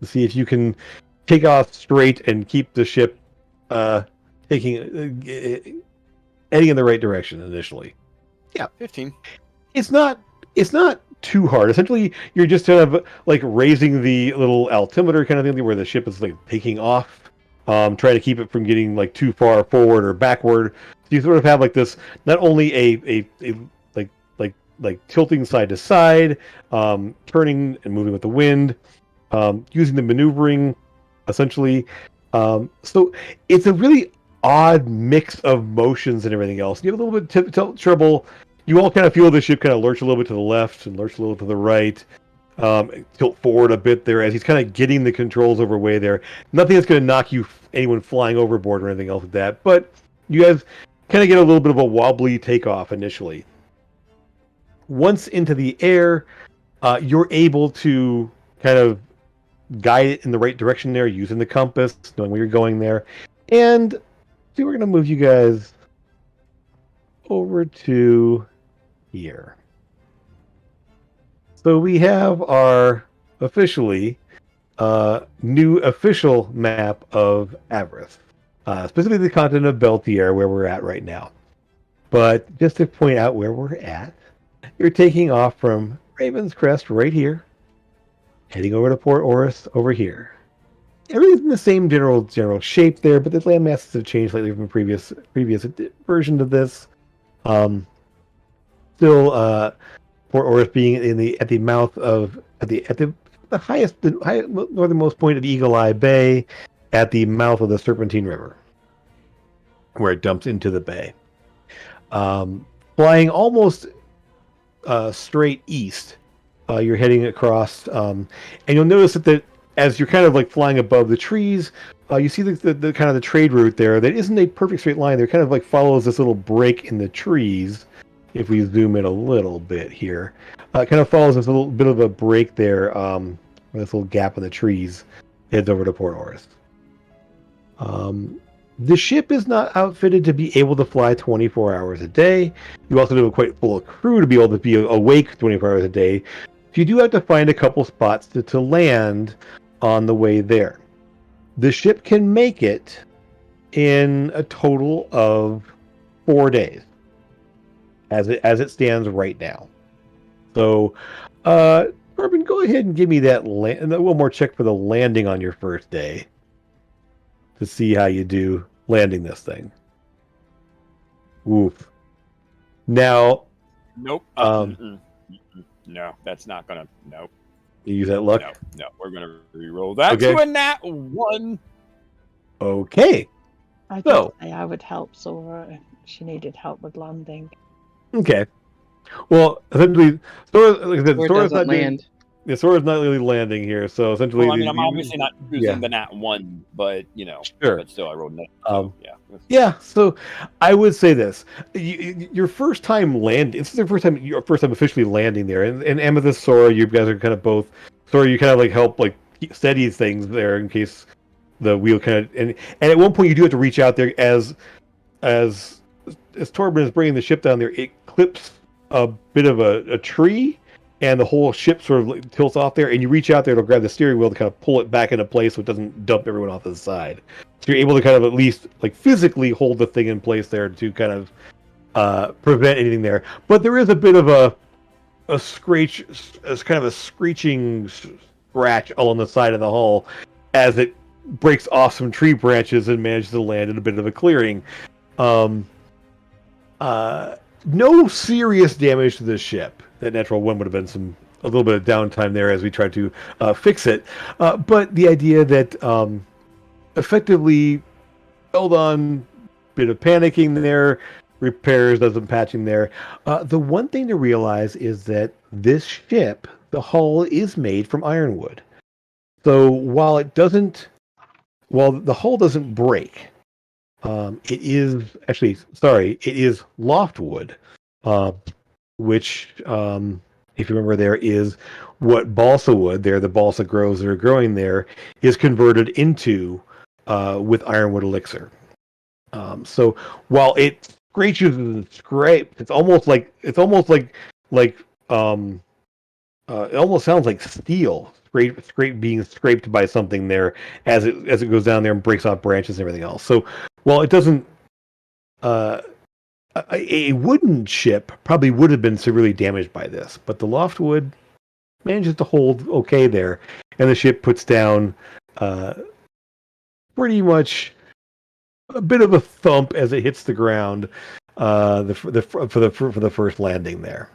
to see if you can take off straight and keep the ship heading in the right direction initially. 15. It's not too hard. Essentially, you're just kind of like raising the little altimeter kind of thing where the ship is like taking off, trying to keep it from getting like too far forward or backward. So you sort of have like this, not only a like tilting side to side, turning and moving with the wind, using the maneuvering, essentially. So it's a really odd mix of motions and everything else. You have a little bit of trouble. You all kind of feel the ship kind of lurch a little bit to the left and lurch a little to the right, tilt forward a bit there as he's kind of getting the controls over way there. Nothing that's going to knock anyone flying overboard or anything else like that, but you guys kind of get a little bit of a wobbly takeoff initially. Once into the air, you're able to kind of guide it in the right direction there using the compass, knowing where you're going there. And so we're going to move you guys over to here. So we have our officially new official map of Avress, specifically the continent of Beltier, where we're at right now. But just to point out where we're at, you're taking off from Raven's Crest right here, heading over to Port Oris over here. Everything's in the same general shape there, but the land masses have changed slightly from previous version of this. Still, Port Oris being at the mouth of the highest northernmost point of Eagle Eye Bay, at the mouth of the Serpentine River, where it dumps into the bay. Flying almost straight east, you're heading across, and you'll notice that as you're kind of like flying above the trees, you see the kind of the trade route there that isn't a perfect straight line. There kind of like follows this little break in the trees. If we zoom in a little bit here, it kind of follows this little bit of a break there, where this little gap in the trees heads over to Port Oris. The ship is not outfitted to be able to fly 24 hours a day. You also have a quite full crew to be able to be awake 24 hours a day. You do have to find a couple spots to land on the way there. The ship can make it in a total of 4 days, as it stands right now. So, Corbin, go ahead and give me that one more check for the landing on your first day to see how you do landing this thing. Oof. Now, Nope. No, that's not gonna. Nope. you use that luck. No. We're gonna re-roll that Okay. to a nat 1. Okay. I did So, say I would help Sora if she needed help with landing. okay. Well, essentially, Sora, like I said, Or Sora's doesn't not doing. land. Yeah, Sora's not really landing here. So essentially, Well, I mean, I'm obviously not choosing yeah. the nat 1, but Sure. but still, I rolled net. So yeah. Yeah, so I would say this: your first time land. This is your first time officially landing there, and Amethyst, Sora, you guys are kind of both. Sora, you kind of like help like steady things there in case the wheel kind of and at one point you do have to reach out there as Torben is bringing the ship down there. It clips a bit of a tree, and the whole ship sort of like tilts off there. And you reach out there to grab the steering wheel to kind of pull it back into place so it doesn't dump everyone off to the side. So you're able to kind of at least like physically hold the thing in place there to kind of prevent anything there. But there is a bit of a screech, as kind of a screeching scratch along the side of the hull as it breaks off some tree branches and manages to land in a bit of a clearing. No serious damage to the ship. That natural one would have been a little bit of downtime there as we tried to fix it. But the idea that effectively held on, bit of panicking there, repairs, does some patching there. The one thing to realize is that this ship, the hull, is made from ironwood. So while the hull doesn't break, it is loftwood, which, if you remember, there is what balsa wood there, the balsa grows that are growing there, is converted into with ironwood elixir. So while it scratches and scrapes, it almost sounds like steel being scraped by something there as it goes down there and breaks off branches and everything else. So while it doesn't, a wooden ship probably would have been severely damaged by this, but the loftwood manages to hold okay there, and the ship puts down pretty much a bit of a thump as it hits the ground for the first landing there.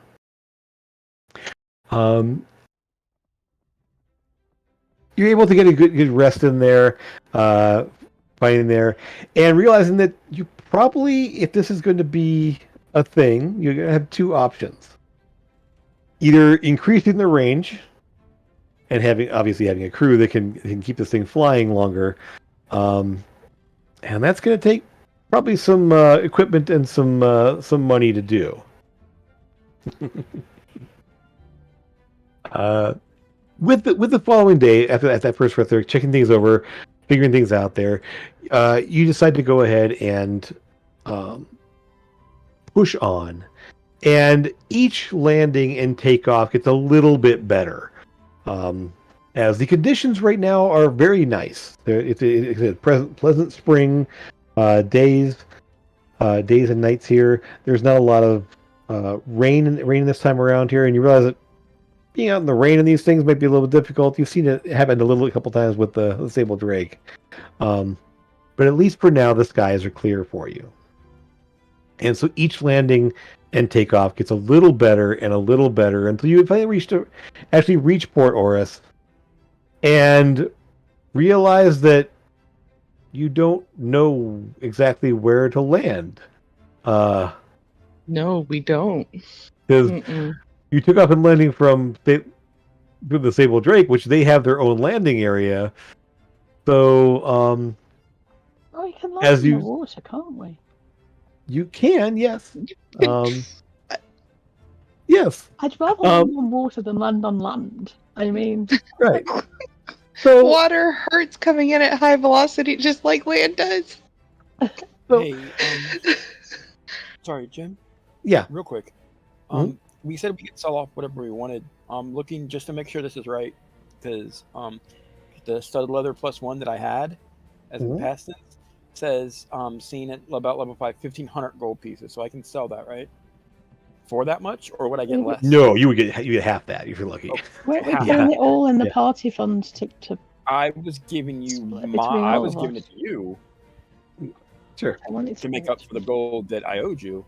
You're able to get a good rest in there, fighting there, and realizing that you probably, if this is going to be a thing, you're going to have two options. Either increasing the range and having a crew that can keep this thing flying longer, and that's going to take probably some equipment and some money to do. With the following day, after that first rest, they're checking things over, figuring things out there. You decide to go ahead and push on, and each landing and takeoff gets a little bit better. As the conditions right now are very nice. It's a pleasant spring days and nights here. There's not a lot of rain this time around here, and you realize that being out in the rain in these things might be a little difficult. You've seen it happen a couple times with the Sable Drake. But at least for now, the skies are clear for you. And so each landing and takeoff gets a little better and a little better until you finally reach Port Oris and realize that you don't know exactly where to land. No, we don't. Because you took off and landing from the Sable Drake, which they have their own landing area. So, we can land in the water, can't we? You can, yes. Yes. I'd rather land on water than land on land. I mean, right. So water hurts coming in at high velocity, just like land does. Hey, sorry, Jim. Yeah. Real quick. Mm-hmm. We said we could sell off whatever we wanted. Looking just to make sure this is right, because the studded leather +1 that I had as a past tense says seen at about level 5, 1,500 gold pieces. So I can sell that, right? For that much, or would I get less? No, you would get half that if you're lucky. Okay. We're doing it all in the party funds to. I was giving you it to you. Sure. To make up for the gold that I owed you,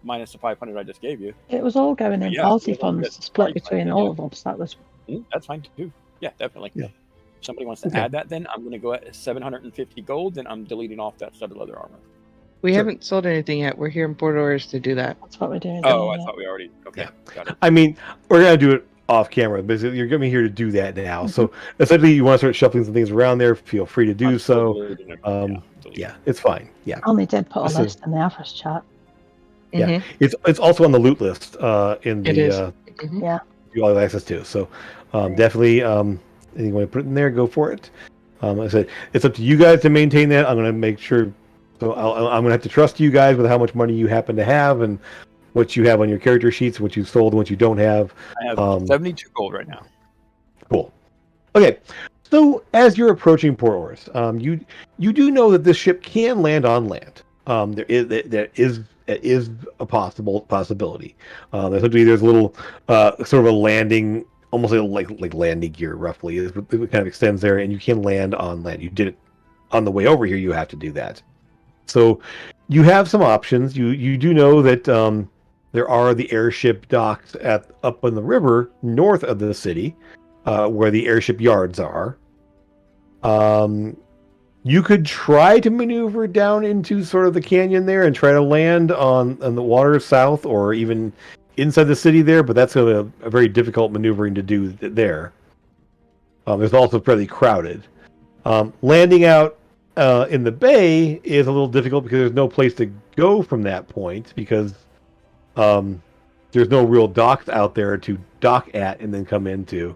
minus the 500 I just gave you. It was all going in party funds to split between all of us. That was. That's fine too. Yeah, definitely. Yeah. somebody wants to Okay. add that, then I'm going to go at 750 gold. Then I'm deleting off that studded leather armor. We Sure. haven't sold anything yet. We're here in Port Oris to do that. That's what we're doing. Oh, I yeah. thought we already. Okay, Yeah. got it. I mean, we're gonna do it off camera, but you're coming here to do that now. So essentially, you want to start shuffling some things around there. Feel free to do I'm still so. deleting everything, delete. Yeah, it's fine. Yeah, Only did put a Listen. list in the Avress chat. yeah. Mhm. It's also on the loot list in It the is. Mhm. Yeah. you all have access to. So definitely, anything you want to put in there, go for it. Like I said, it's up to you guys to maintain that. I'm going to make sure. So I'm going to have to trust you guys with how much money you happen to have and what you have on your character sheets, what you sold, and what you don't have. I have 72 gold right now. Cool. Okay. So as you're approaching Port Oris, you do know that this ship can land on land. There is a possibility. Essentially, there's a little sort of a landing, almost like landing gear, roughly. It kind of extends there, and you can land on land. You did it on the way over here. You have to do that. So you have some options. You do know that there are the airship docks up on the river north of the city, where the airship yards are. You could try to maneuver down into sort of the canyon there and try to land on the water south or even inside the city there, but that's a very difficult maneuvering to do there. It's also fairly crowded. Landing out in the bay is a little difficult because there's no place to go from that point because there's no real docks out there to dock at and then come into.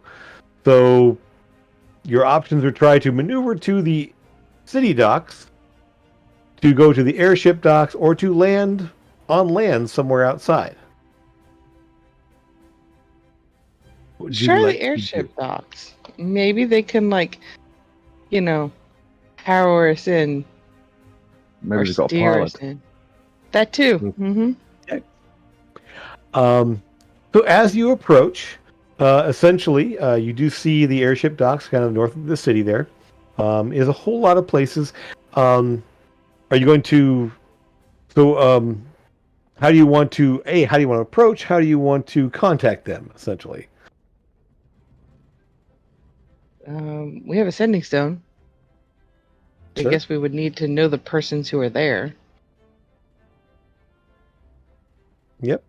So your options are try to maneuver to the city docks, to go to the airship docks, or to land on land somewhere outside. What would you Try like the to airship do? docks. Maybe they can, power us in Maybe or they've got a steer us pilot. in. That too. Mm. Mm-hmm. So as you approach, essentially, you do see the airship docks kind of north of the city there. Is a whole lot of places. Are you going to... So, how do you want to... how do you want to approach? How do you want to contact them, essentially? We have a sending stone. Sure. I guess we would need to know the persons who are there. Yep.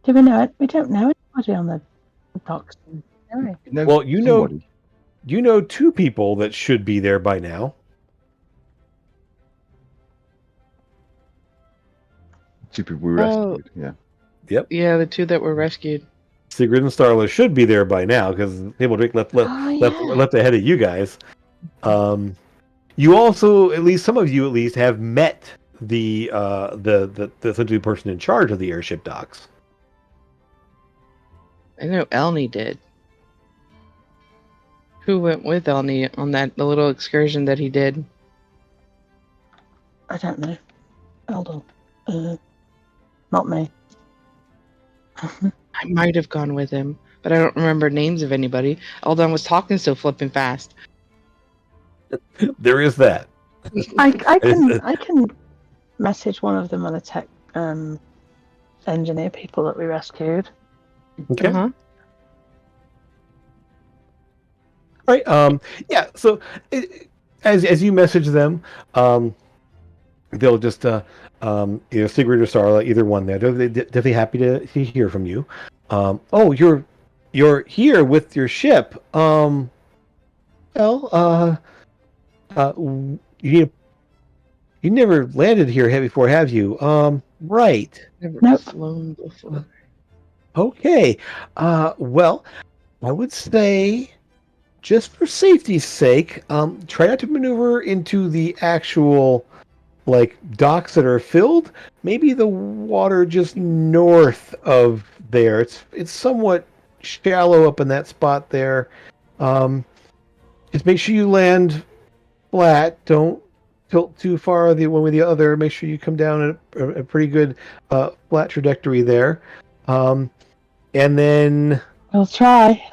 Do we know it? We don't know anybody on the docks, do we? No, Well, you know- somebody. You know two people that should be there by now. Two people we Oh. rescued. Yeah. Yep. Yeah, the two that were rescued. Sigrid and Starla should be there by now because Table Drake left ahead of you guys. You also, at least some of you, at least, have met the essentially person in charge of the airship docks. I know Elney did. Who went with Elney on the little excursion that he did? I don't know. Hold on. Not me. I might have gone with him, but I don't remember names of anybody. Eldon was talking so flipping fast. There is that. I can message one of them on the tech engineer people that we rescued. Okay. Uh-huh. All right. Yeah. So, as you message them, they'll just either Sigrid or Starla, either one. They're definitely happy to hear from you. Oh, you're here with your ship. You never landed here before, have you? Right. Never Nope. flown before. Okay. Well, I would say, just for safety's sake, try not to maneuver into the actual, docks that are filled. Maybe the water just north of there. It's somewhat shallow up in that spot there. Just make sure you land flat. Don't tilt too far one way or the other. Make sure you come down at a pretty good flat trajectory there. And then We'll try.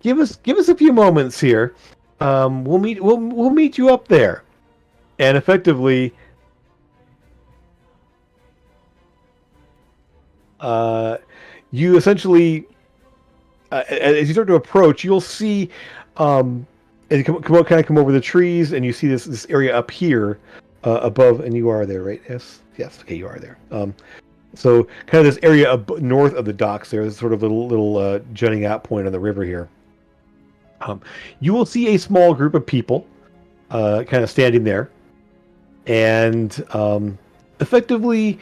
give us a few moments here. We'll meet you up there. And effectively you essentially as you start to approach, you'll see, and you come over the trees, and you see this area up here above, and you are there, right? Yes. Okay, you are there. So kind of this area north of the docks, there's sort of a little jutting out point on the river here. You will see a small group of people, kind of standing there, and effectively,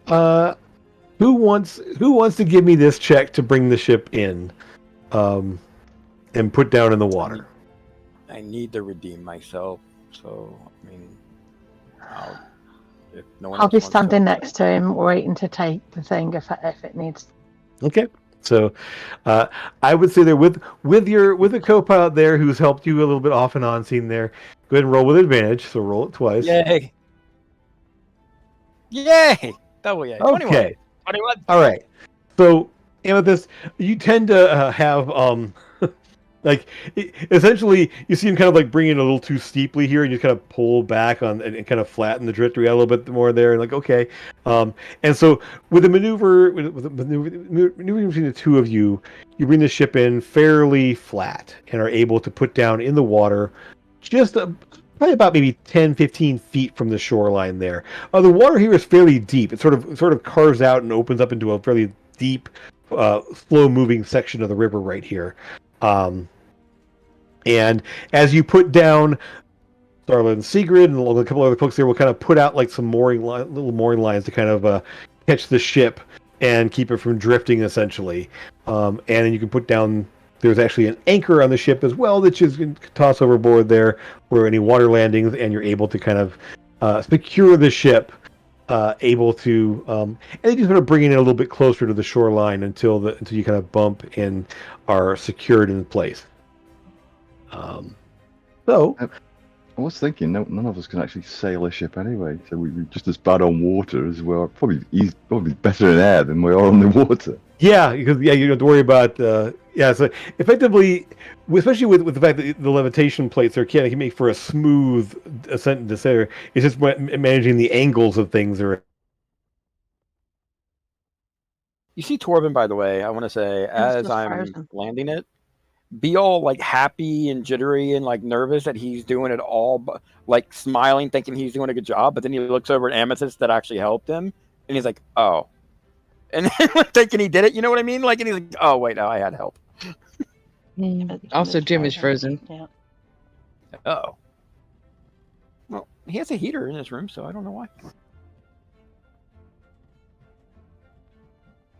who wants to give me this check to bring the ship in, and put down in the water? I need to redeem myself, so I mean, if no one I'll else be wants standing to- next to him, waiting to take the thing if it needs. Okay. So, I would say that with a co-pilot there who's helped you a little bit off and on scene there, go ahead and roll with advantage. So roll it twice. Yay! Yay! Double yay! 21. Okay. 21. All right. So, Amethyst, you tend to have like essentially you see him kind of like bring it a little too steeply here, and you kind of pull back on and kind of flatten the drift a little bit more there, and like okay, and so with the maneuver between the two of you, you bring the ship in fairly flat and are able to put down in the water just probably about maybe 10-15 feet from the shoreline there. The water here is fairly deep. It sort of carves out and opens up into a fairly deep, slow moving section of the river right here. And as you put down, Starla and Sigrid and a couple other folks there will kind of put out like some little mooring lines to kind of catch the ship and keep it from drifting, essentially. And then you can put down. There's actually an anchor on the ship as well that you can toss overboard there for any water landings, and you're able to kind of secure the ship, able to, and then just sort of bring it in a little bit closer to the shoreline until you kind of bump and are secured in place. So I was thinking, none of us can actually sail a ship anyway, so we're just as bad on water as well. Probably better in air than we are on the water. yeah, because you don't have to worry about so effectively, especially with the fact that the levitation plates can make for a smooth ascent and descent. It's just managing the angles of things. You see Torben, by the way, I want to say, as I'm landing it, be all like happy and jittery and like nervous that he's doing it all, like smiling, thinking he's doing a good job. But then he looks over at Amethyst that actually helped him, and he's like, "Oh," and then thinking he did it. You know what I mean? Like, and he's like, "Oh wait, no, I had help." Also, Jim is frozen. Yeah. Oh. Well, he has a heater in his room, so I don't know why.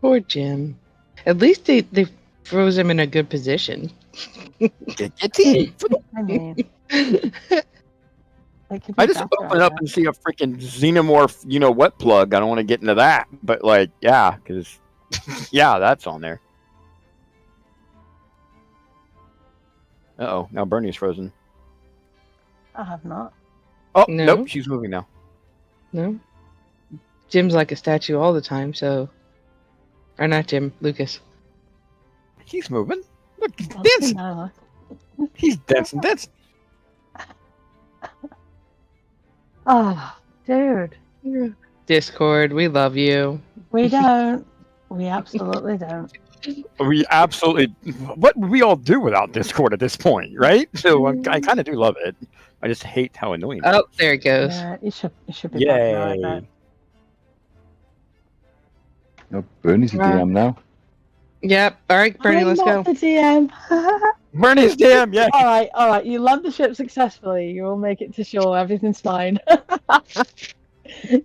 Poor Jim. At least they froze him in a good position. I mean, I just open up and see a freaking xenomorph, what plug. I don't want to get into that, but like, yeah, because yeah, that's on there. Uh-oh, now Bernie's frozen. I have not. Oh, No. nope, she's moving now. No? Jim's like a statue all the time, so... Or not Jim, Lucas. He's moving. Look, he's Well, dancing. no. He's dancing. Oh, dude. Discord, we love you. We don't. We absolutely don't. We absolutely. What would we all do without Discord at this point, right? So I kind of do love it. I just hate how annoying. Oh, there it goes. Yeah, you should be back now, I bet. No, Bernie's a DM now. Yep. All right, Bernie, I'm let's not go. the DM. Bernie's damn, yeah. all right. You land the ship successfully. You will make it to shore. Everything's fine.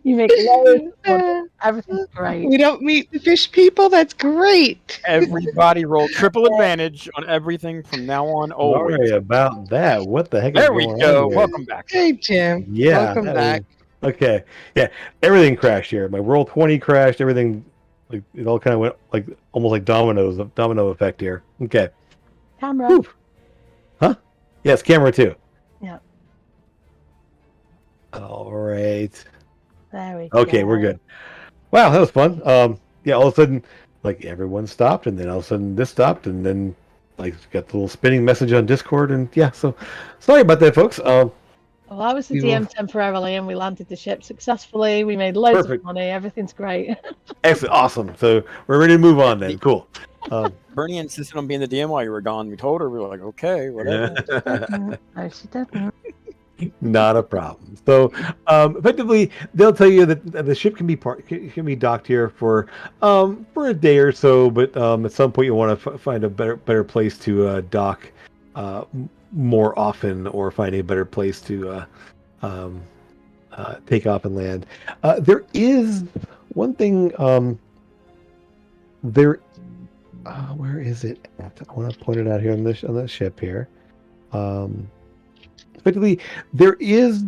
You make loads of money. Everything's great. We don't meet the fish people. That's great. Everybody roll triple advantage on everything from now on. Always. Sorry about that. What the heck? There is we going go. on here? Welcome back. Hey, Jim. Yeah. Welcome back. Okay. Yeah. Everything crashed here. My roll 20 crashed. Everything, like it all kind of went like almost like domino effect here. Okay. Camera. Whew. Huh? Yes, camera too. Yeah. All right. There we go. Okay, we're good. Wow, that was fun. Yeah, all of a sudden, like everyone stopped, and then all of a sudden this stopped, and then like got the little spinning message on Discord, and yeah. So sorry about that, folks. Well, I was the We DM will- temporarily, and we landed the ship successfully. We made loads Perfect. of money. Everything's great. Excellent, awesome. So we're ready to move on then. Cool. Bernie insisted on being the DM while you were gone. We told her, we were like, okay, whatever. No, she didn't. Not a problem. So, effectively, they'll tell you that the ship can be docked here for a day or so, but at some point you want to find a better place to dock more often, or find a better place to take off and land. There is one thing. There, where is it at? I want to point it out here on the ship here. Effectively, there is,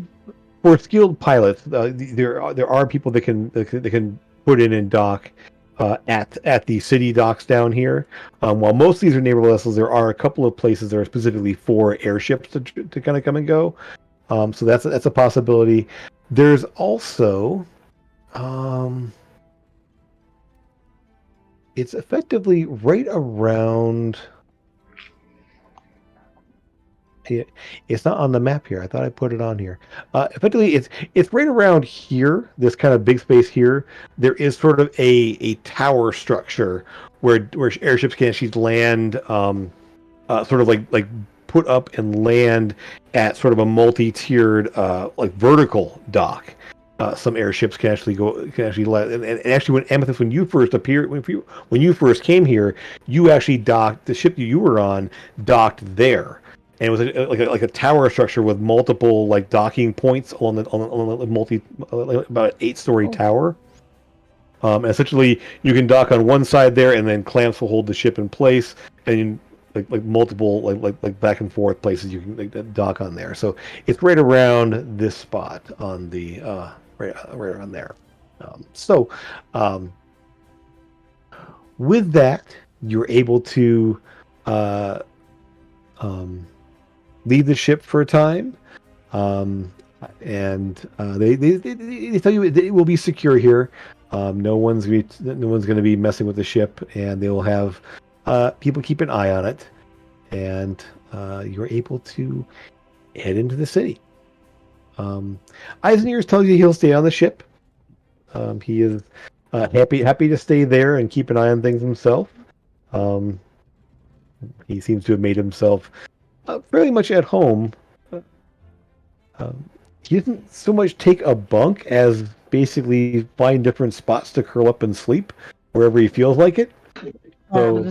for skilled pilots, there are people that can put in and dock at the city docks down here. While most of these are naval vessels, there are a couple of places that are specifically for airships to kind of come and go. So that's a possibility. There's also, it's effectively right around. It's not on the map here. I thought I put it on here. Effectively, it's right around here. This kind of big space here. There is sort of a tower structure where airships can actually land, sort of like put up and land at sort of a multi-tiered, like vertical dock. Some airships can actually land. And actually, when Amethyst, when you first appeared, when you first came here, you actually docked. The ship you were on docked there. And it was like a tower structure with multiple like docking points on the about an 8-story tower. And essentially, you can dock on one side there, and then clamps will hold the ship in place, and like multiple like back and forth places you can dock on there. So it's right around this spot on the right around there. With that, you're able to leave the ship for a time, and they tell you it will be secure here. No one's going to be messing with the ship, and they will have people keep an eye on it, and you're able to head into the city. Eisenears tells you he'll stay on the ship. He is happy to stay there and keep an eye on things himself. He seems to have made himself fairly much at home. He doesn't so much take a bunk as basically find different spots to curl up and sleep wherever he feels like it. So,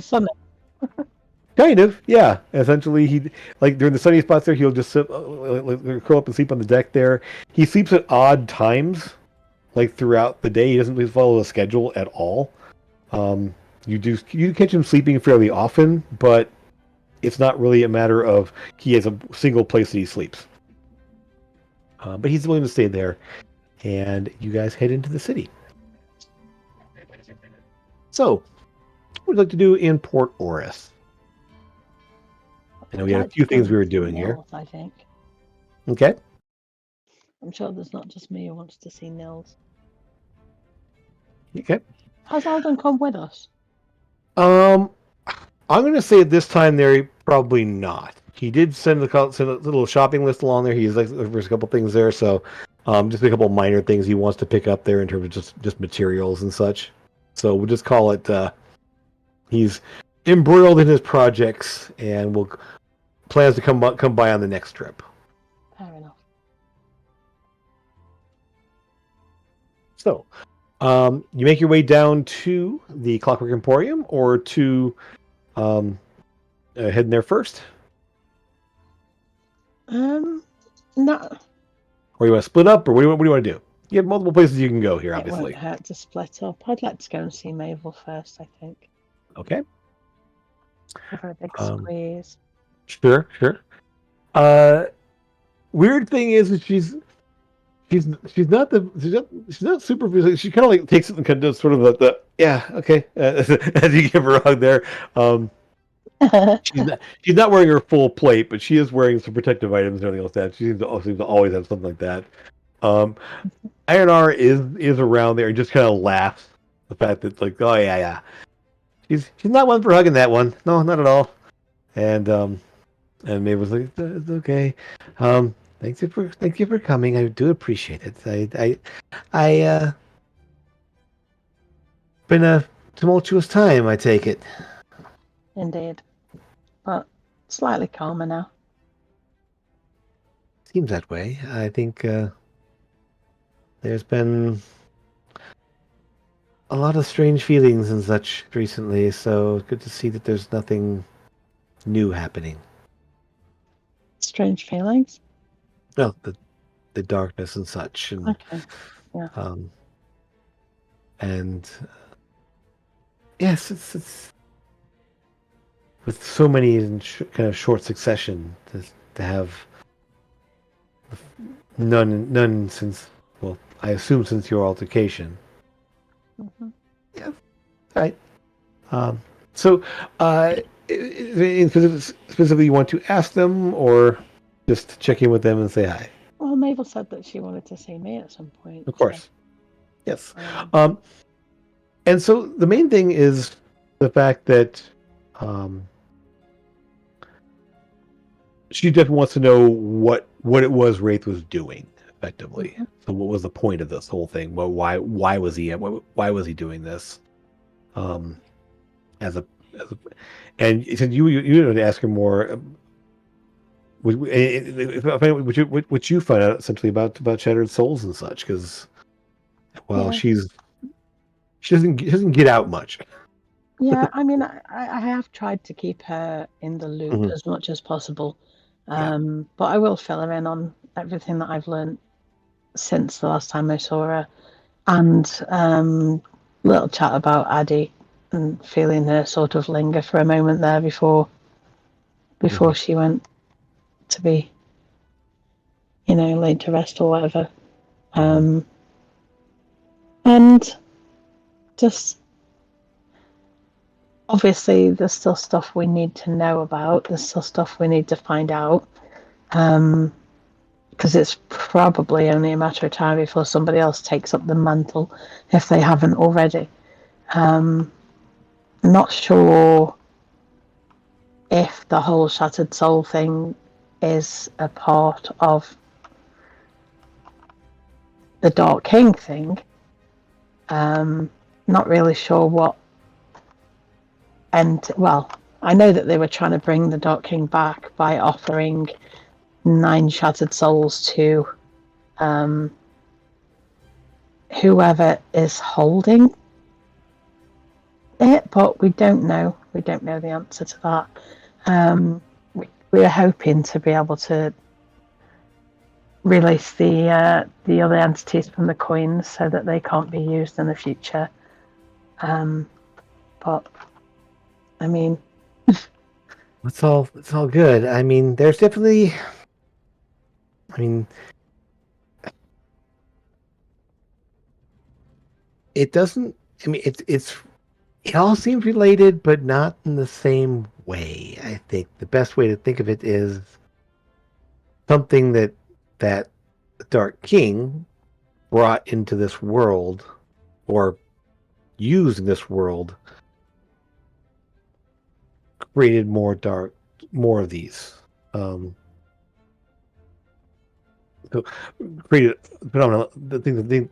kind of, yeah. Essentially, he like during the sunny spots there, he'll just sit, curl up and sleep on the deck there. He sleeps at odd times, like throughout the day. He doesn't really follow a schedule at all. You catch him sleeping fairly often, but it's not really a matter of he has a single place that he sleeps. But he's willing to stay there, and you guys head into the city. So, what would you like to do in Port Oris? I know we had a few things we were doing here. I think. Okay. I'm sure there's not just me who wants to see Nils. Okay. Has Alden come with us? I'm going to say at this time there, probably not. He did send a little shopping list along there. He's like, there's a couple things there, so just a couple minor things he wants to pick up there in terms of just materials and such. So we'll just call it he's embroiled in his projects, and plans to come by on the next trip. Fair enough. So, you make your way down to the Clockwork Emporium, or to heading there first? No. Or you want to split up, or what do you want to do? You have multiple places you can go here, obviously. It won't hurt to split up. I'd like to go and see Mabel first, I think. Okay. Give her a big squeeze. Sure. Weird thing is that she's not super. She kind of like takes it and kind of does sort of the yeah, okay, as you give her a hug there. She's not wearing her full plate, but she is wearing some protective items and everything else. That she seems to always have something like that. INR is around there and just kind of laughs the fact that like, oh yeah. She's not one for hugging that one. No, not at all. And Maeve was like, it's okay. Thank you for coming. I do appreciate it. Been a tumultuous time, I take it. indeed. But slightly calmer now. Seems that way. I think there's been a lot of strange feelings and such recently, so good to see that there's nothing new happening. Strange feelings. Well, the darkness and such, and Okay. Yeah. And yes, it's with so many in kind of short succession to have none since, well, I assume since your altercation. Mm-hmm. Yeah, right. So, specifically, you want to ask them, or just check in with them and say hi? Well, Mabel said that she wanted to see me at some point. Of course. Yes. So, And so the main thing is the fact that she definitely wants to know what it was Wraith was doing effectively. Mm-hmm. So what was the point of this whole thing? Well, why was he doing this? And since you didn't ask her more, would you find out essentially about Shattered Souls and such? Because she doesn't get out much. yeah, I mean, I have tried to keep her in the loop Mhm. as much as possible. Yeah. But I will fill her in on everything that I've learned since the last time I saw her. And little chat about Addie and feeling her sort of linger for a moment there before she went to be, laid to rest or whatever. And just obviously there's still stuff we need to know about. There's still stuff we need to find out. Because it's probably only a matter of time before somebody else takes up the mantle if they haven't already. Not sure if the whole Shattered Soul thing is a part of the Dark King thing. Not really sure what. And, well, I know that they were trying to bring the Dark King back by offering 9 Shattered Souls to whoever is holding it, but we don't know. We don't know the answer to that. We are hoping to be able to release the other entities from the coins so that they can't be used in the future. But I mean, It's all good. I mean, there's definitely. I mean, it doesn't. I mean, it all seems related, but not in the same way. I think the best way to think of it is something that the Dark King brought into this world, or used in this world, created more of these. So created phenomenal. The thing that they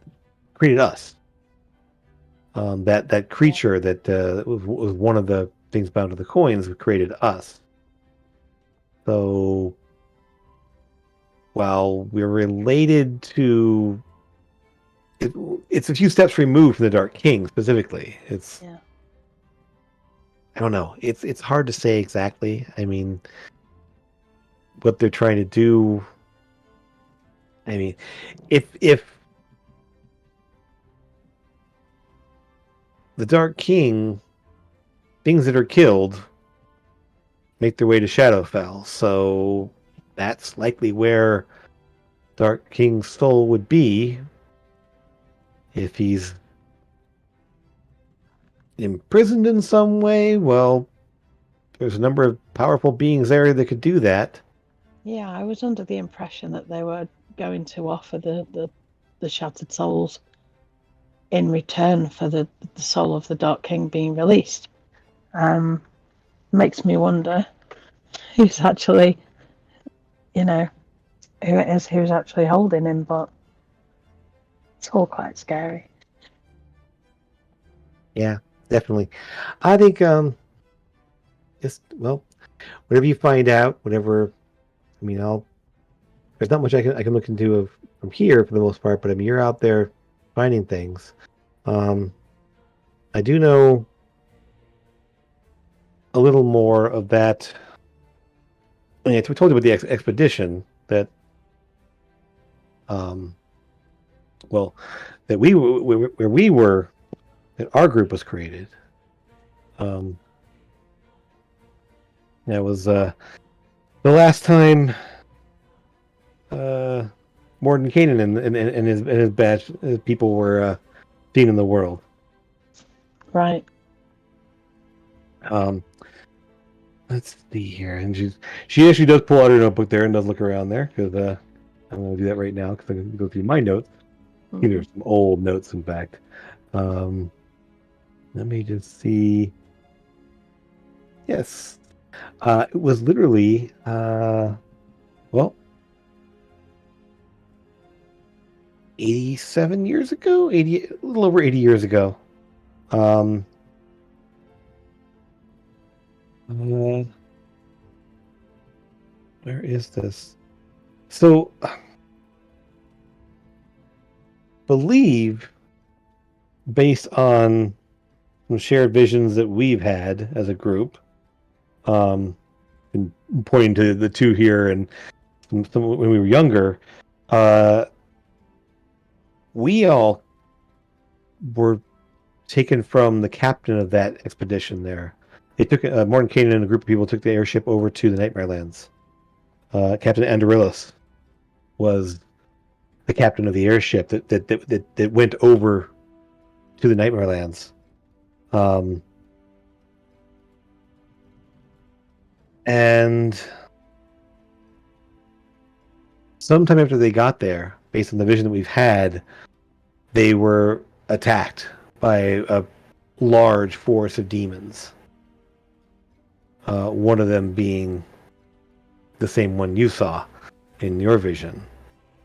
created us. That creature that was one of the things bound to the coins created us. So while we're related to, it's a few steps removed from the Dark King specifically. It's I don't know. It's hard to say exactly. I mean, what they're trying to do. I mean, if the Dark King, things that are killed make their way to Shadowfell, so that's likely where Dark King's soul would be if he's imprisoned in some way. Well, there's a number of powerful beings there that could do that. Yeah, I was under the impression that they were going to offer the Shattered Souls in return for the soul of the Dark King being released. Makes me wonder who's actually, who it is who's actually holding him, but it's all quite scary. Yeah, definitely. I think just whatever you find out, whatever. I mean, there's not much I can look into from here for the most part, but I mean, you're out there finding things. I do know a little more of that. I mean, we told you about the expedition that, that where we were, that our group was created. That was the last time Morton Kanan and his batch people were seen in the world. Right. Let's see here, and she actually does pull out her notebook there and does look around there because I'm going to do that right now because I'm going to go through my notes. Mhm. There's some old notes, in fact. Let me just see. Yes, it was literally 87 years ago, a little over 80 years ago. Where is this? So, believe, based on some shared visions that we've had as a group, and pointing to the two here and some when we were younger, we all were taken from the captain of that expedition there. They took Morton Kanan and a group of people took the airship over to the Nightmare Lands. Captain Andarillos was the captain of the airship that went over to the Nightmare Lands. And sometime after they got there, based on the vision that we've had, they were attacked by a large force of demons. One of them being the same one you saw in your vision.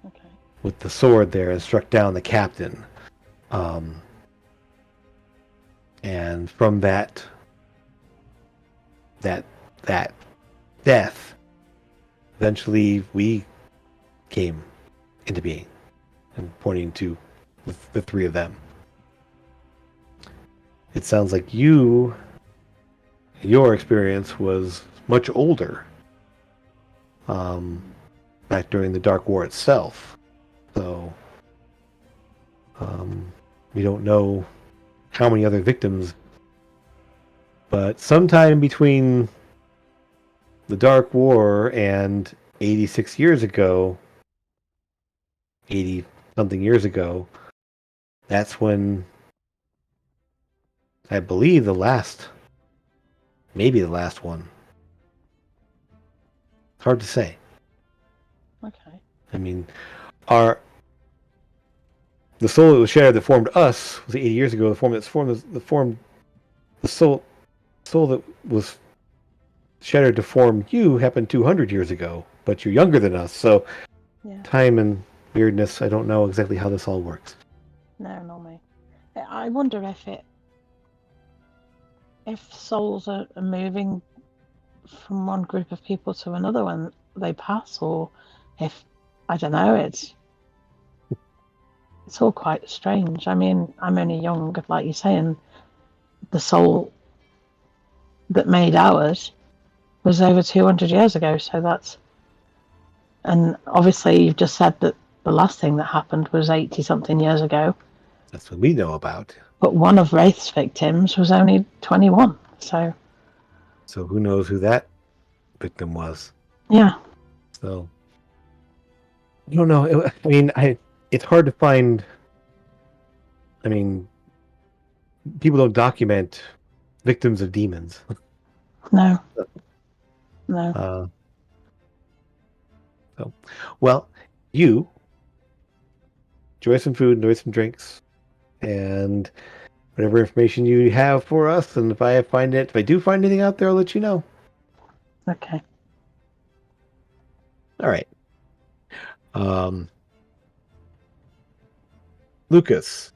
Okay. With the sword there and struck down the captain. And from that death, eventually we came into being. And pointing to the three of them. It sounds like your experience was much older. Back during the Dark War itself. So, we don't know how many other victims, but sometime between the Dark War and 86 years ago, 80 something years ago, that's when I believe maybe the last one. It's hard to say. Okay. I mean, the soul that was shattered that formed us was 80 years ago. The soul that was shattered to form you happened 200 years ago, but you're younger than us, so Yeah. time and weirdness, I don't know exactly how this all works. No, not me. I wonder if souls are moving from one group of people to another when they pass, or if, I don't know, it's all quite strange. I mean, I'm only young, like you say, and the soul that made ours was over 200 years ago, so that's, and obviously you've just said that the last thing that happened was 80 something years ago, That's what we know about. but one of Wraith's victims was only 21, so who knows who that victim was? yeah. So I don't know. I mean, it's hard to find. I mean, people don't document victims of demons. No. So, well, you enjoy some food, enjoy some drinks, and whatever information you have for us. And if I do find anything out there, I'll let you know. Okay. All right. Lucas,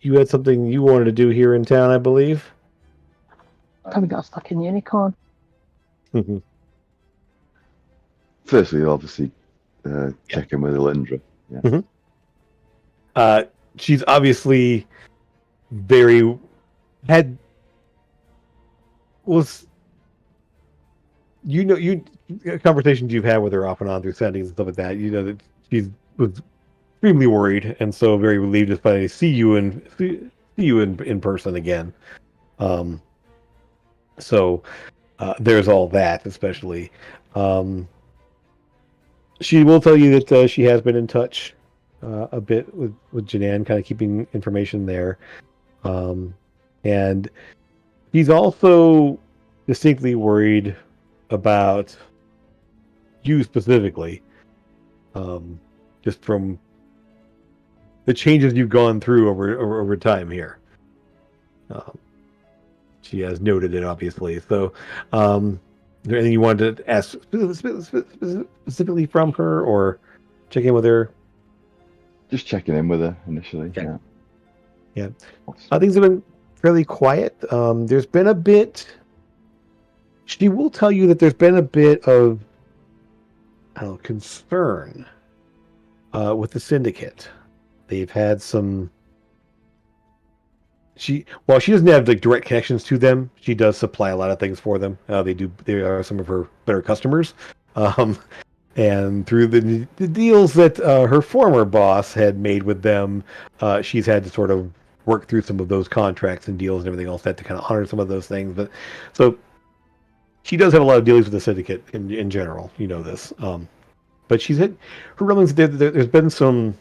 you had something you wanted to do here in town, I believe. Probably got a fucking unicorn. Firstly, obviously, check in with Alindra. Yeah. She's obviously very had was you conversations you've had with her off and on through sendings and stuff like that. You know that she's was extremely worried and so very relieved to finally see you in person again. So there's all that, especially. She will tell you that she has been in touch a bit with Janan, kind of keeping information there. And she's also distinctly worried about you specifically, just from the changes you've gone through over time here. She has noted it, obviously. So, is there anything you wanted to ask specifically from her, or check in with her? Just checking in with her initially. Okay. Yeah. Things have been fairly quiet. There's been a bit. She will tell you that there's been a bit of, I don't know, concern with the syndicate. They've had some. While she doesn't have like direct connections to them, she does supply a lot of things for them. They are some of her better customers. And through the deals that her former boss had made with them, she's had to sort of work through some of those contracts and deals and everything else that to kind of honor some of those things. But so she does have a lot of dealings with the syndicate in general. You know this. But she's had her rumblings. There's been some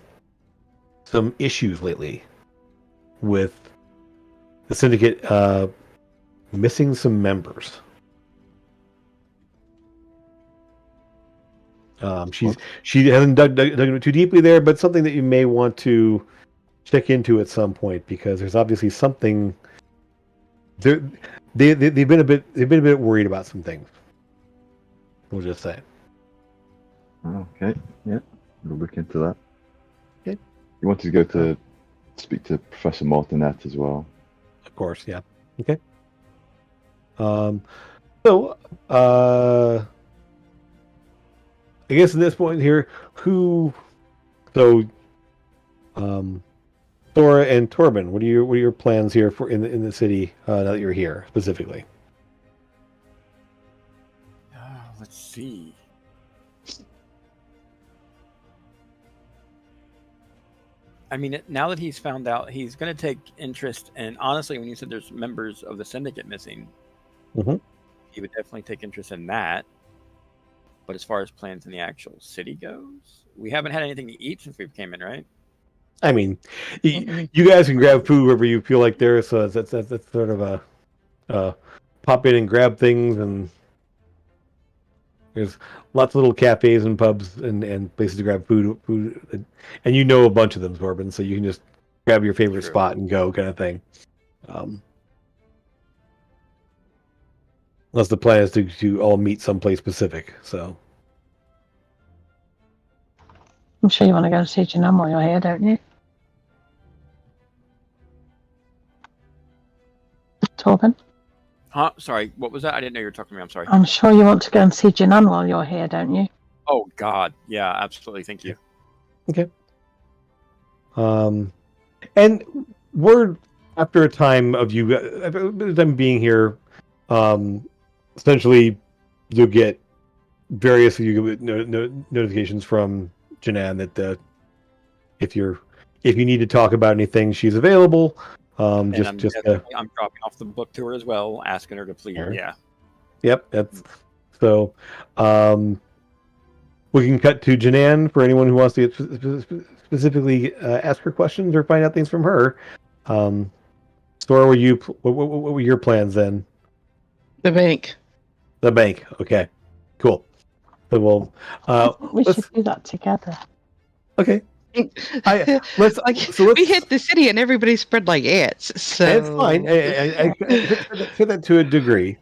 issues lately with the syndicate missing some members. She hasn't dug too deeply there, but something that you may want to check into at some point, because there's obviously something. They've been a bit worried about some things. We'll just say. Okay. Yeah. We'll look into that. Okay. You wanted to go to speak to Professor Martinet as well. Of course, yeah. Okay. I guess at this point here, Thora and Torben, what are your plans here for in the city now that you're here specifically? Let's see. I mean, now that he's found out, he's going to take interest. And honestly, when you said there's members of the syndicate missing, he would definitely take interest in that. But as far as plans in the actual city goes, we haven't had anything to eat since we came in, right? I mean, you guys can grab food wherever you feel like there. So that's sort of a pop in and grab things, and there's lots of little cafes and pubs and places to grab food, and you know a bunch of them, Torben, so you can just grab your favorite spot and go, kind of thing. Unless the plan is to all meet someplace specific. So I'm sure you want to go and see Janam while you're here, don't you? Torben? Huh? Sorry, what was that? I didn't know you were talking to me. I'm sorry. I'm sure you want to go and see Janan while you're here, don't you? Oh, God. Yeah, absolutely. Thank you. Okay. And we're after a time of you them being here, essentially you'll get various notifications from Janan that if you need to talk about anything, she's available. I'm dropping off the book to her as well, asking her to please. Sure. Yeah. Yep. That's so. We can cut to Janan for anyone who wants to specifically ask her questions or find out things from her. Sora, what were your plans then? The bank. The bank. Okay. Cool. So we should do that together. Okay. We hit the city and everybody spread like ants. So it's fine. I say that to a degree.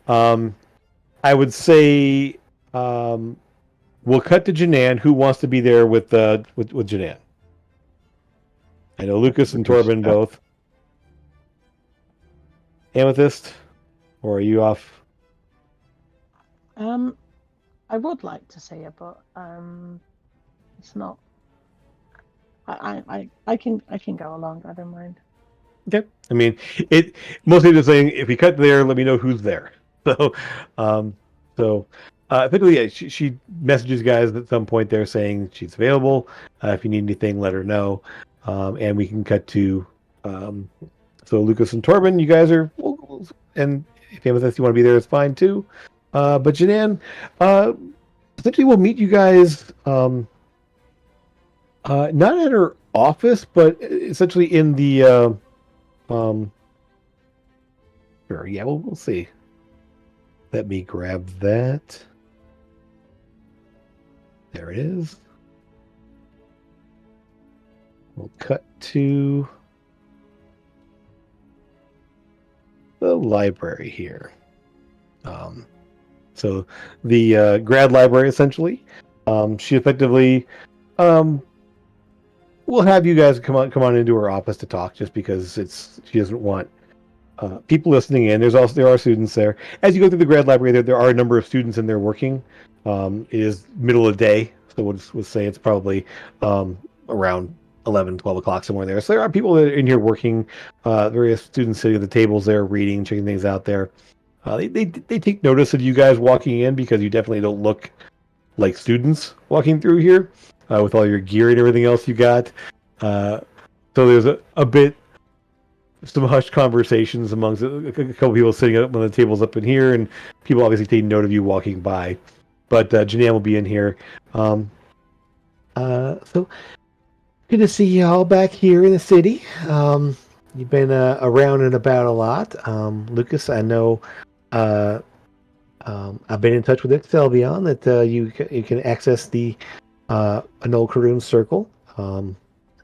I would say we'll cut to Janan. Who wants to be there with Janan? I know Lucas and Torben both. Amethyst, or are you off? I would like to see her, but it's not. I can go along. I don't mind. Okay. I mean, it mostly just saying if we cut there, let me know who's there. So, um, effectively, yeah, she messages guys at some point there saying she's available. If you need anything, let her know. And we can cut to, so Lucas and Torben, you guys are, and if Amethyst, you want to be there, it's fine too. But Janan, essentially, we'll meet you guys, not at her office, but essentially in the, sure, yeah, we'll see. Let me grab that. There it is. We'll cut to the library here. So the grad library, essentially. She effectively will have you guys come on into her office to talk, just because she doesn't want people listening in. There are students there. As you go through the grad library, there are a number of students in there working. It is middle of the day, so we'll say it's probably around 11, 12 o'clock, somewhere there. So there are people that are in here working, various students sitting at the tables there, reading, checking things out there. They take notice of you guys walking in, because you definitely don't look like students walking through here with all your gear and everything else you got. So there's a bit, some hushed conversations amongst a couple people sitting up on the tables up in here, and people obviously taking note of you walking by. But Janan will be in here. So good to see you all back here in the city. You've been around and about a lot. Lucas, I know I've been in touch with Excelvion that you can access the Anol Karoon Circle.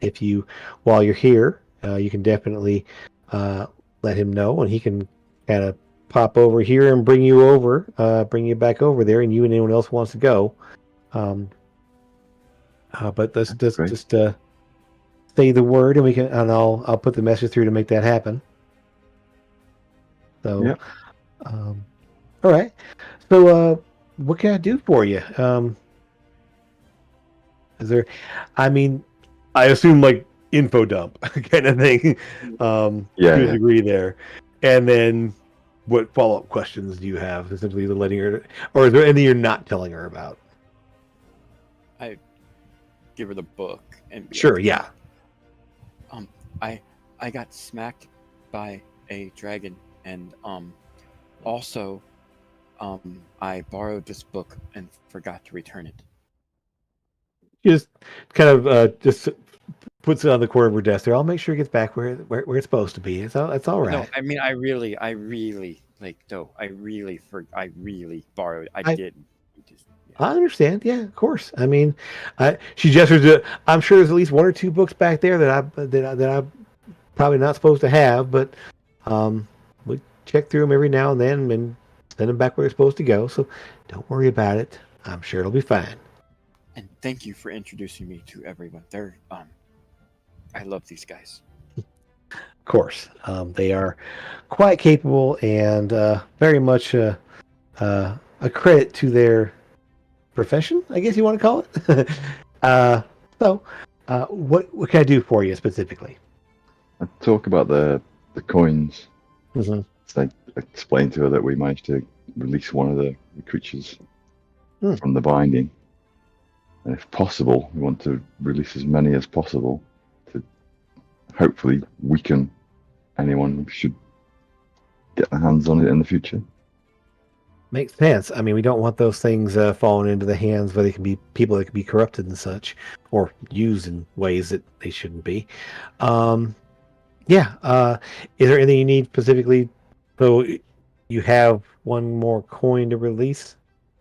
If you, while you're here, you can definitely let him know, and he can kind of pop over here and bring you back over there, and you and anyone else who wants to go. But let's just say the word, and I'll put the message through to make that happen. So, Yep. All right. So, what can I do for you? Is there? I mean, I assume like info dump kind of thing. To a degree there, and then what follow-up questions do you have? Essentially, the letting her, or is there anything you're not telling her about? I give her the book and be Sure. like, Yeah. I got smacked by a dragon, and also I borrowed this book and forgot to return it. Just kind of just puts it on the corner of her desk there. I'll make sure it gets back where it's supposed to be. It's all right. No, I mean I really borrowed. I didn't. I understand. Yeah, of course. I mean, she gestures to. I'm sure there's at least one or two books back there that I'm probably not supposed to have, but we check through them every now and then and send them back where they're supposed to go. So don't worry about it. I'm sure it'll be fine. And thank you for introducing me to everyone. They're I love these guys. Of course, they are quite capable and very much a credit to their profession, I guess you want to call it. What can I do for you specifically? I talk about the coins. Mm-hmm. So I explained to her that we managed to release one of the creatures from the binding, and if possible, we want to release as many as possible to hopefully weaken anyone who should get their hands on it in the future. Makes sense. I mean, we don't want those things falling into the hands where they can be people that can be corrupted and such, or used in ways that they shouldn't be. Is there anything you need specifically? So you have one more coin to release?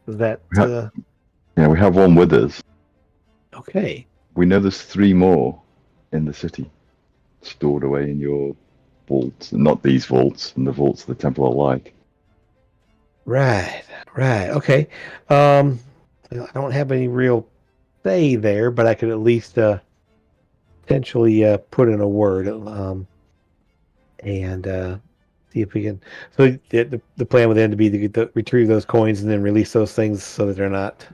Is that... Yeah, we have one with us. Okay. We know there's 3 more in the city, stored away in your vaults, not these vaults, and the vaults of the Temple of Light. Right. Okay. I don't have any real say there, but I could at least potentially put in a word. See if we can. So the plan would then to be to retrieve those coins and then release those things so that they're not.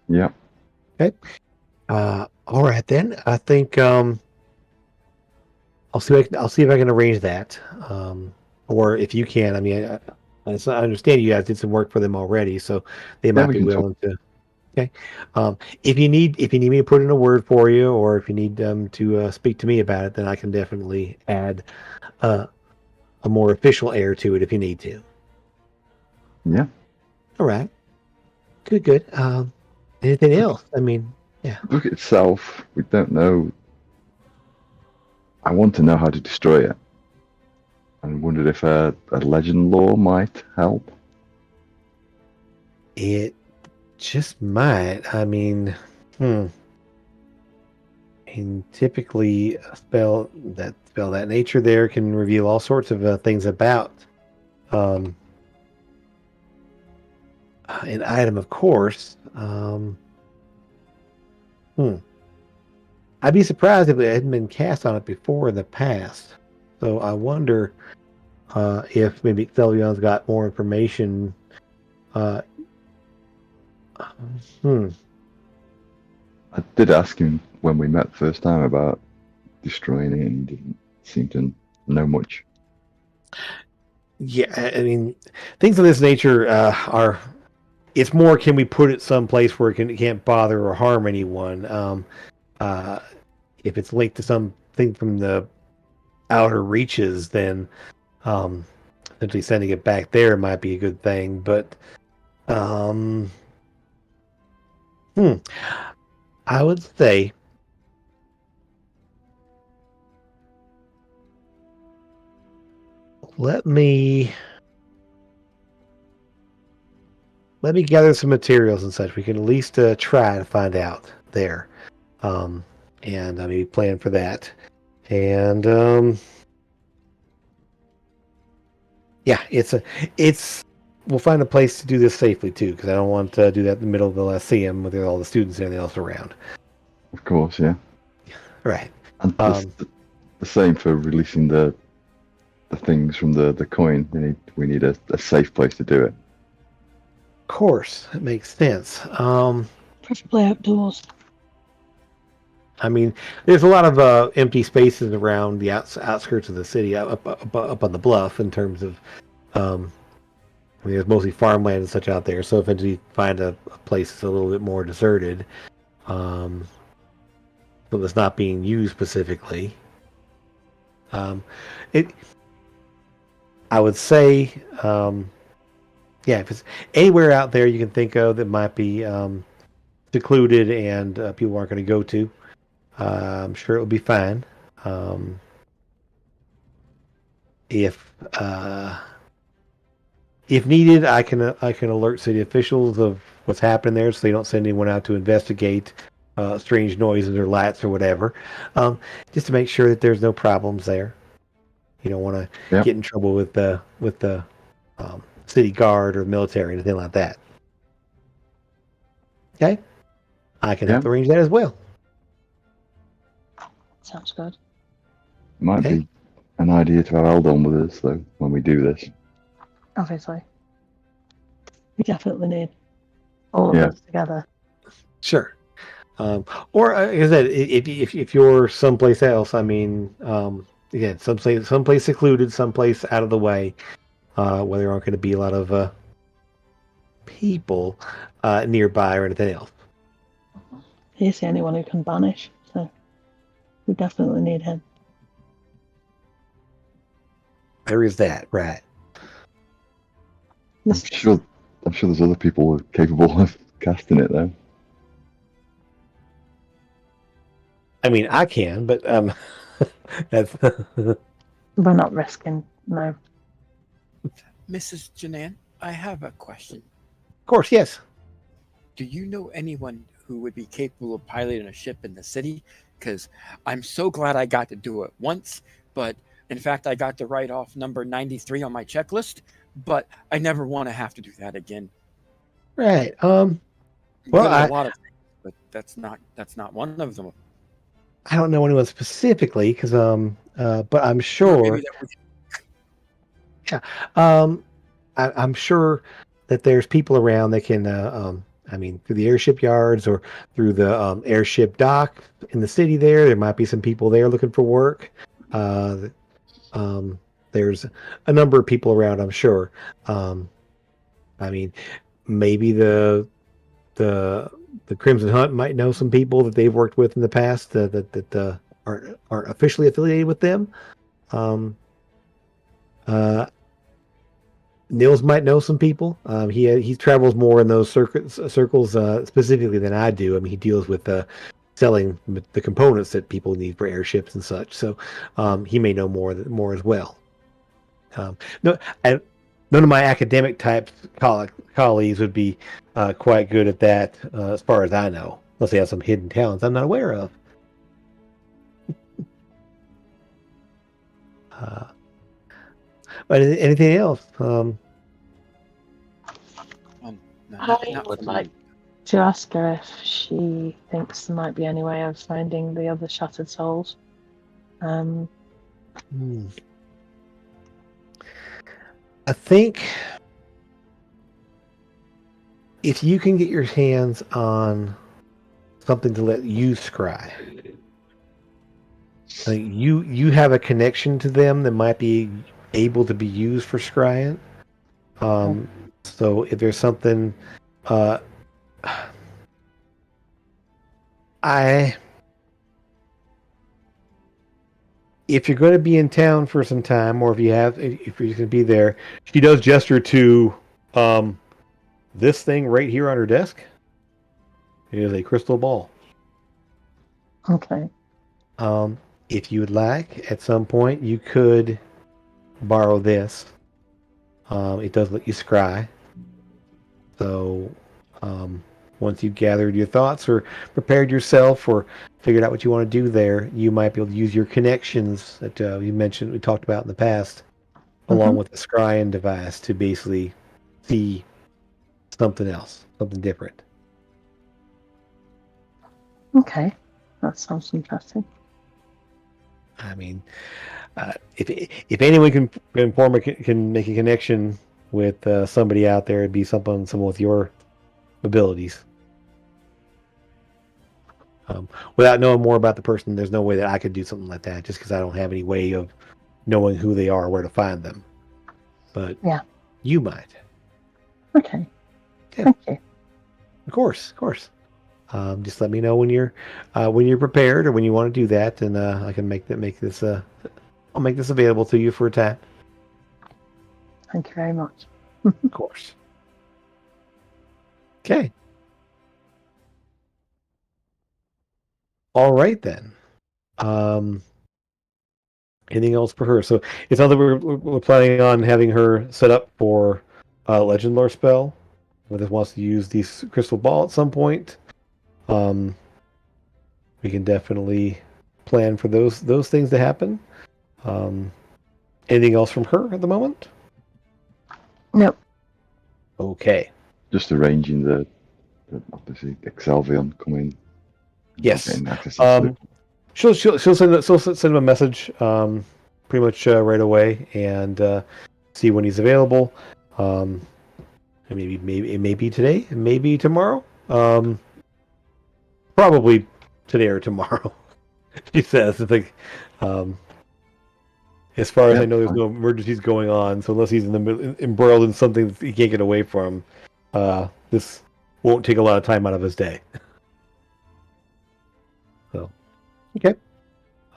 Yeah. Okay. All right then. I think I'll see. I'll see if I can arrange that. Or if you can. I mean, I understand you guys did some work for them already, so they might we be can talk. willing to. Okay. If you need me to put in a word for you, or if you need to speak to me about it, then I can definitely add a more official air to it if you need to. Yeah. All right. Good. Anything else? I mean, yeah. The book itself, we don't know. I want to know how to destroy it. And wondered if a legend lore might help. It just might. I mean, And typically, a spell that nature there can reveal all sorts of things about an item, of course. I'd be surprised if it hadn't been cast on it before in the past. So I wonder if maybe Thelion's got more information. Uh, I did ask him when we met the first time about destroying it, and he didn't seem to know much. Yeah, I mean, things of this nature are. It's more, can we put it someplace where it can't bother or harm anyone? If it's linked to something from the outer reaches, then essentially sending it back there might be a good thing. But I would say let me gather some materials and such. We can at least try to find out there, and maybe plan for that. And yeah, we'll find a place to do this safely too, because I don't want to do that in the middle of the Lyceum with all the students and everything else around. Of course, yeah. Right. And the same for releasing the things from the coin. We need a safe place to do it. Of course, it makes sense. Preferably outdoors. I mean, there's a lot of empty spaces around the outskirts of the city, up on the bluff, in terms of, I mean, there's mostly farmland and such out there. So if you find a place that's a little bit more deserted, but that's not being used specifically, I would say, yeah, if it's anywhere out there you can think of that might be secluded and people aren't going to go to, I'm sure it will be fine. If needed, I can alert city officials of what's happening there, so they don't send anyone out to investigate strange noises or lights or whatever, just to make sure that there's no problems there. You don't want to get in trouble with the city guard or military or anything like that. Okay, I can help arrange that as well. Sounds good. Might be an idea to have Eldon with us, though, when we do this. Obviously. We definitely need all of us together. Sure. Or like I said, if you're someplace else, I mean, again, someplace secluded, someplace out of the way, where there aren't going to be a lot of people nearby or anything else. He's the only one who can banish, so we definitely need him. There is that, right? I'm sure there's other people who are capable of casting it, though. I mean, I can, but that's we're not risking. No. Mrs. Janan, I have a question. Of course, yes. Do you know anyone who would be capable of piloting a ship in the city? Because I'm so glad I got to do it once, but in fact, I got to write off number 93 on my checklist, but I never want to have to do that again. Right. Well, a lot of things, but that's not one of them. I don't know anyone specifically, because but I'm sure. Yeah. I'm sure that there's people around that can, I mean, through the airship yards or through the airship dock in the city there might be some people there looking for work. Uh, there's a number of people around, I'm sure. I mean, maybe the the Crimson Hunt might know some people that they've worked with in the past that aren't officially affiliated with them. Uh, Nils might know some people. He travels more in those circles specifically than I do. I mean, he deals with selling the components that people need for airships and such. So he may know more as well. No, and none of my academic type colleagues would be quite good at that, as far as I know, unless they have some hidden talents I'm not aware of. But anything else? I would like to ask her if she thinks there might be any way of finding the other shattered souls. I think if you can get your hands on something to let you scry, like you have a connection to them that might be able to be used for scrying. So if there's something, if you're going to be in town for some time, or if you're going to be there, she does gesture to this thing right here on her desk. It is a crystal ball. Okay. If you would like, at some point, you could borrow this. It does let you scry. So, once you've gathered your thoughts or prepared yourself or figured out what you want to do there, you might be able to use your connections that we talked about in the past, along with the scrying device to basically see something else, something different. Okay. That sounds interesting. I mean, if anyone can make a connection with somebody out there, it'd be someone with your abilities. Without knowing more about the person, there's no way that I could do something like that, just because I don't have any way of knowing who they are, where to find them. But yeah, you might. Okay. Yeah. Thank you. Of course. Just let me know when you're prepared or when you want to do that, and I can make this. I'll make this available to you for a time. Thank you very much. Of course. Okay. All right then. Anything else for her? So it's not that we're planning on having her set up for a legend lore spell. Whether wants to use these crystal ball at some point. We can definitely plan for those things to happen. Anything else from her at the moment? Nope. Okay. Just arranging the obviously Excelvion coming. Yes. She'll send him a message pretty much right away and see when he's available. Maybe it may be today, it may be tomorrow. Probably today or tomorrow. She says. I think, as far as I know, there's no emergencies going on. So unless he's embroiled in something that he can't get away from, this won't take a lot of time out of his day. So, okay.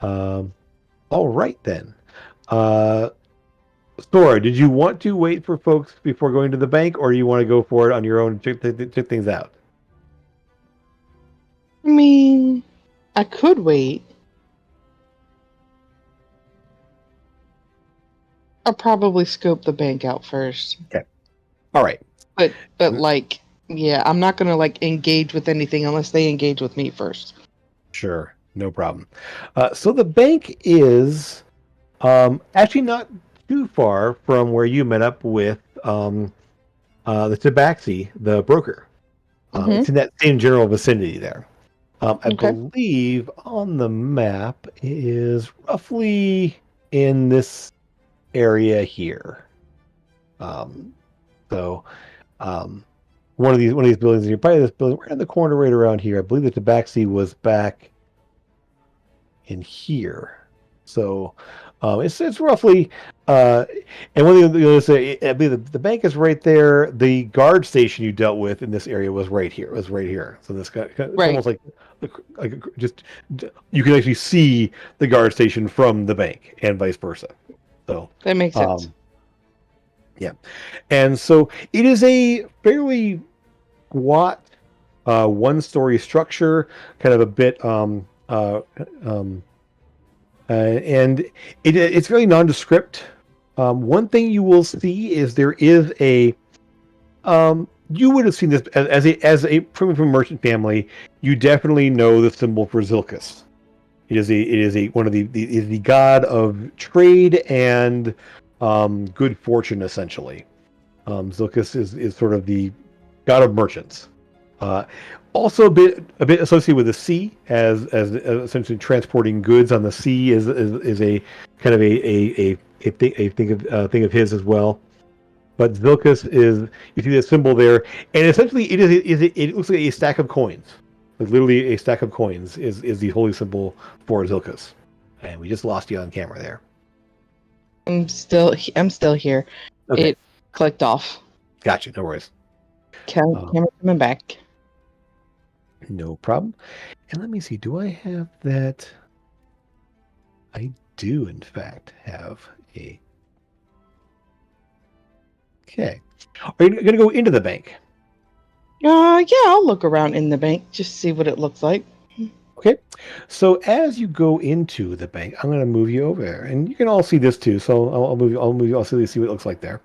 All right then. Sora, did you want to wait for folks before going to the bank, or you want to go for it on your own and check things out? I mean, I could wait. I'll probably scope the bank out first. Okay. All right. But like, yeah, I'm not gonna like engage with anything unless they engage with me first. Sure, no problem. So the bank is actually not too far from where you met up with the Tabaxi, the broker. It's in that same general vicinity there. I believe on the map is roughly in this area here. So one of these buildings, you're probably this building, we're in the corner right around here. I believe the tabaxi was back in here. So it's roughly and one thing you say, I believe the bank is right there. The guard station you dealt with in this area was right here. Was right here. So this guy, it's Right. almost like just you can actually see the guard station from the bank and vice versa. So That makes sense. yeah, and so it is a fairly squat, one-story structure, kind of a bit and it's very nondescript. One thing you will see is there is a you would have seen this as a primitive merchant family. You definitely know the symbol for Zilkus. It is a one of is the god of trade and good fortune, essentially. Zilkus is sort of the god of merchants. Also a bit associated with the sea, as essentially transporting goods on the sea is a kind of a thing of his as well. But Zilkus is, you see the symbol there, and essentially it looks like a stack of coins. Like literally a stack of coins is the holy symbol for Zilkus. And we just lost you on camera there. I'm still here. Okay. It clicked off. Gotcha. No worries. Camera coming back. No problem. And let me see. Do I have that? I do, in fact, have a. Okay. Are you going to go into the bank? Yeah, I'll look around in the bank, just see what it looks like. Okay. So as you go into the bank, I'm going to move you over there, and you can all see this too. So I'll move you. I'll move you. I'll see what it looks like there.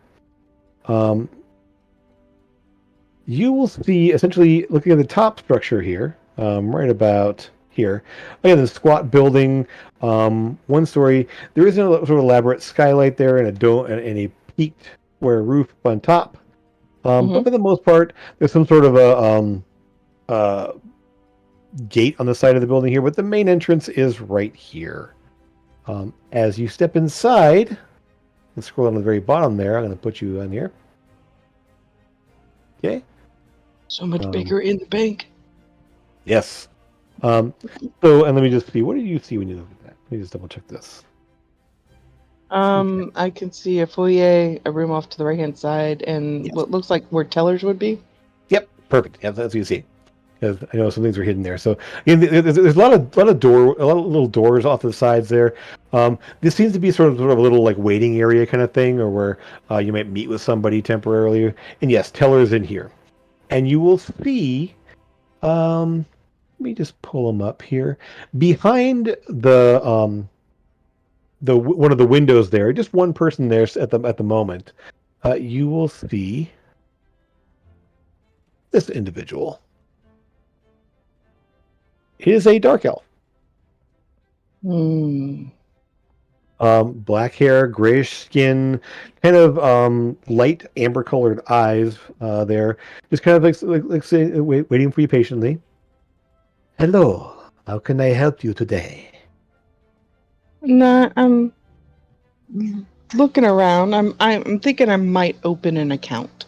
You will see, essentially, looking at the top structure here, right about here. Again, the squat building, one story. There is a sort of elaborate skylight there and a dome and a peaked square roof on top. But for the most part, there's some sort of a gate on the side of the building here, but the main entrance is right here. As you step inside, and scroll down to the very bottom there, I'm going to put you on here. Okay. So much bigger in the bank. Yes. So, and let me just see. What did you see when you look at that? Let me just double check this. I can see a foyer, a room off to the right-hand side, and what looks like where tellers would be. Yep, perfect. Yeah, that's what you see. Because I know some things were hidden there. So again, there's a lot of little doors off to the sides there. This seems to be sort of a little like waiting area kind of thing, or where you might meet with somebody temporarily. And yes, tellers in here, and you will see. Let me just pull them up here behind the one of the windows there. Just one person there at the moment. You will see this individual. He is a dark elf. Black hair, grayish skin, kind of light amber-colored eyes. There, just kind of like saying, waiting for you patiently. Hello, how can I help you today? Nah, I'm looking around. I'm thinking I might open an account.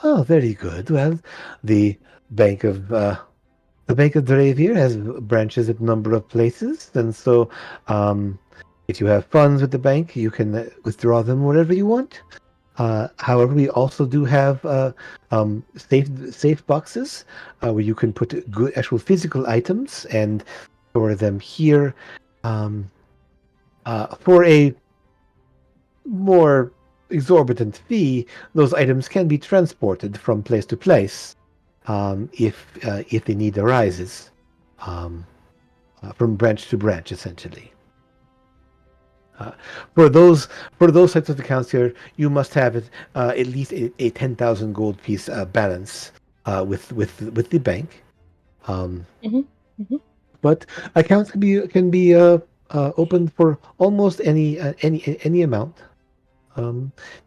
Oh, very good. Well, the Bank of Dravir has branches at a number of places, and so if you have funds with the bank, you can withdraw them wherever you want. However, we also do have safe boxes where you can put good actual physical items and store them here for a more exorbitant fee. Those items can be transported from place to place if the need arises, from branch to branch, essentially. For those types of accounts here, you must have at least a 10,000 gold piece balance with the bank. But accounts can be opened for almost any amount.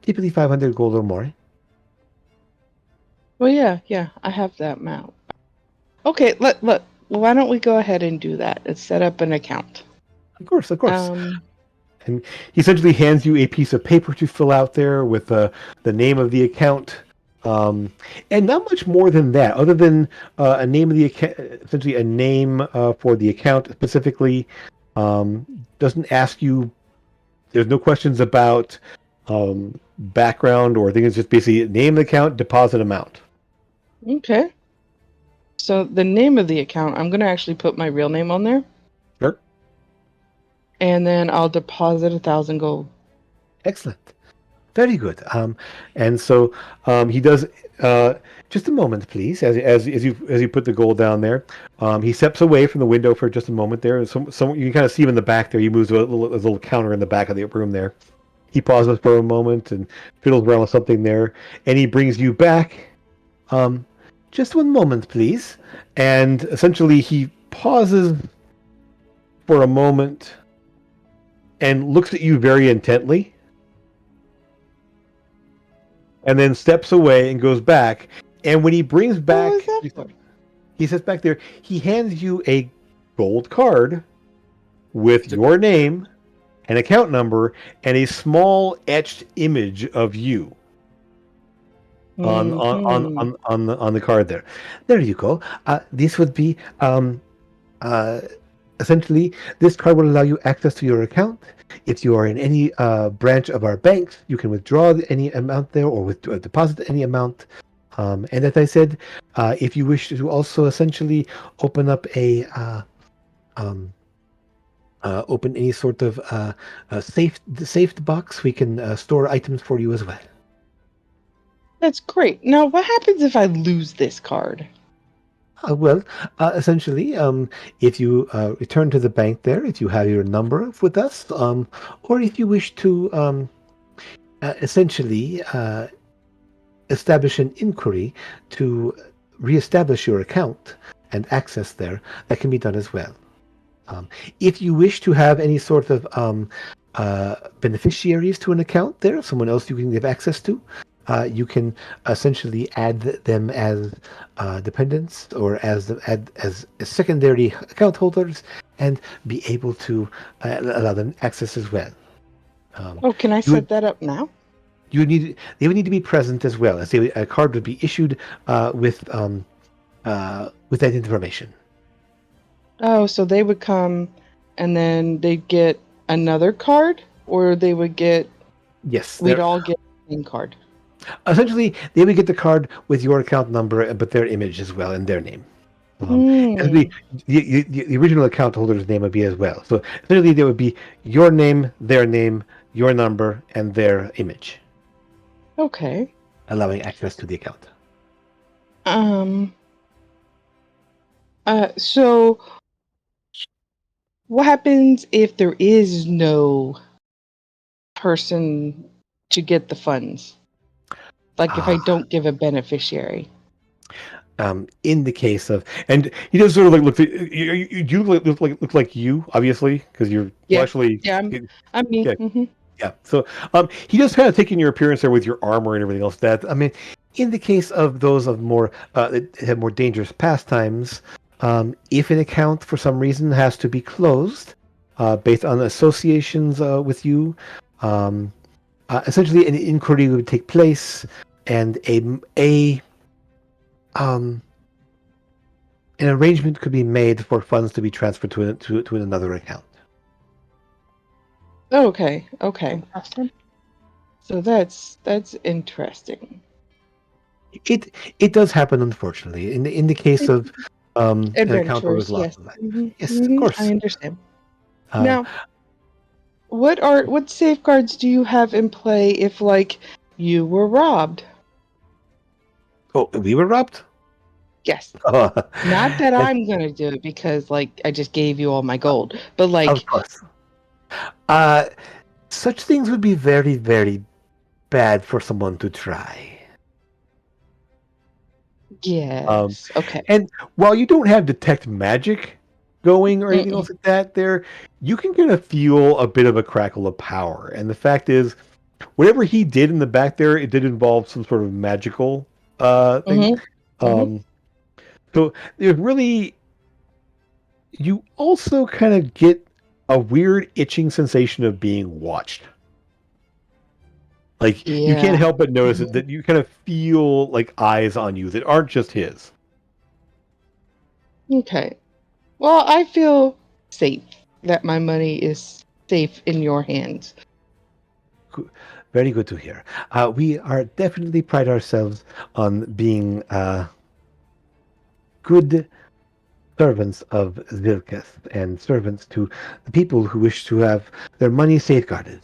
Typically 500 gold or more. Well, yeah, I have that amount. Okay, why don't we go ahead and do that? Let's set up an account. Of course. And he essentially hands you a piece of paper to fill out there with the name of the account, and not much more than that, other than a name of the account, essentially a name for the account specifically. Doesn't ask you. There's no questions about background or things. It's just basically name of the account, deposit amount. Okay. So the name of the account, I'm going to actually put my real name on there. Sure. And then I'll deposit 1,000 gold. Excellent. Very good. And so he does. Just a moment, please. As you put the gold down there, he steps away from the window for just a moment there. So you can kind of see him in the back there. He moves to a little counter in the back of the room there. He pauses for a moment and fiddles around with something there, and he brings you back. Just one moment, please. And essentially, he pauses for a moment and looks at you very intently, and then steps away and goes back. And when he brings back, he sits back there. He hands you a gold card with your name, an account number, and a small etched image of you on the card there. There you go. This would be essentially, this card will allow you access to your account. If you are in any branch of our banks, you can withdraw any amount there or deposit any amount. And as I said, if you wish to also essentially open up open any sort of safe box, we can store items for you as well. That's great. Now, what happens if I lose this card? Essentially, if you return to the bank there, if you have your number with us, or if you wish to essentially establish an inquiry to reestablish your account and access there, that can be done as well. If you wish to have any sort of beneficiaries to an account there, someone else you can give access to, you can essentially add them as dependents or as secondary account holders and be able to allow them access as well. Can I set that up now? They would need to be present as well. As a card would be issued with that information. Oh, so they would come and then they'd get another card, or they would get... Yes. We'd all get the same card. Essentially, they would get the card with your account number, but their image as well and their name. The original account holder's name would be as well. So essentially, there would be your name, your number, and their image. Okay. Allowing access to the account. So what happens if there is no person to get the funds? Like if I don't give a beneficiary? In the case of, and he does sort of like look. You look like you, obviously, because you're fleshly. Yeah, I'm me. Yeah. Mm-hmm. Yeah. So he does kind of take in your appearance there with your armor and everything else. That I mean, in the case of those of more that have more dangerous pastimes, if an account for some reason has to be closed, based on associations with you, essentially an inquiry would take place, and an arrangement could be made for funds to be transferred to another account. Okay. So that's interesting. It does happen, unfortunately. In the case of an account where was lost. Yes, of course. I understand. Now, what safeguards do you have in play if, like, you were robbed? Oh, we were robbed? Yes. Not that I'm gonna do it because, like, I just gave you all my gold, but like, of course. Such things would be very, very bad for someone to try. Yes. Okay. And while you don't have detect magic going or anything else like that, there you can kind of feel a bit of a crackle of power. And the fact is, whatever he did in the back there, it did involve some sort of magical thing. So there's really, you also kind of get a weird itching sensation of being watched. Like you can't Yeah. help but notice it, that you kind of feel like eyes on you that aren't just his. Okay. Well, I feel safe that my money is safe in your hands. Very good to hear. We are definitely pride ourselves on being good servants of Zilketh and servants to the people who wish to have their money safeguarded.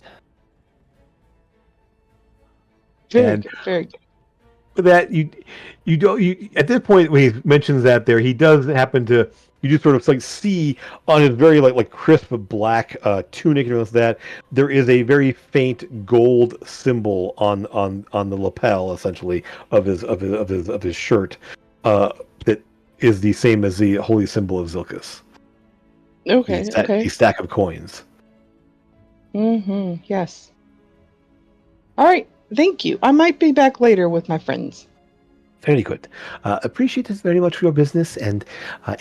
Very And good. Very good. that you don't you at this point when he mentions that there he does happen to you just sort of like see on his very like crisp black tunic and all that there is a very faint gold symbol on the lapel essentially of his shirt that is the same as the holy symbol of Zilkus. Okay. Okay. A stack of coins. Mm-hmm. Yes. All right. Thank you. I might be back later with my friends. Very good. Appreciate this very much for your business, and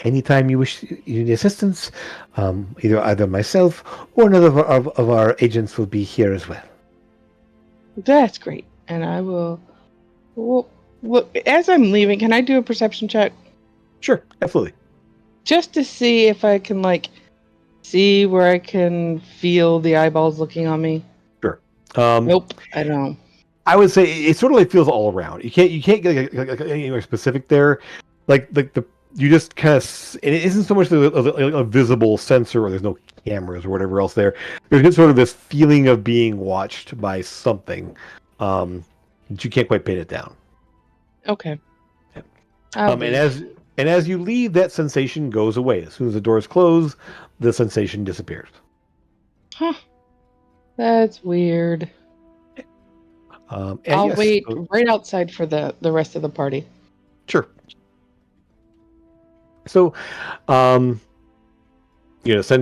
anytime you wish you need assistance, either myself or another of our agents will be here as well. That's great. And I will. Well, as I'm leaving, can I do a perception check Sure, absolutely. just to see if I can see where I can feel the eyeballs looking on me? Sure. Nope, I don't. I would say it sort of like feels all around. You can't get like anywhere specific there. Like you just kind of and it isn't so much a visible sensor or there's no cameras or whatever else there. There's just sort of this feeling of being watched by something, that you can't quite pin it down. Okay. Yeah. I'll And leave. as you leave, that sensation goes away. As soon as the doors close, the sensation disappears. Huh. That's weird. And I'll yes, wait right outside for the rest of the party. Sure. So, send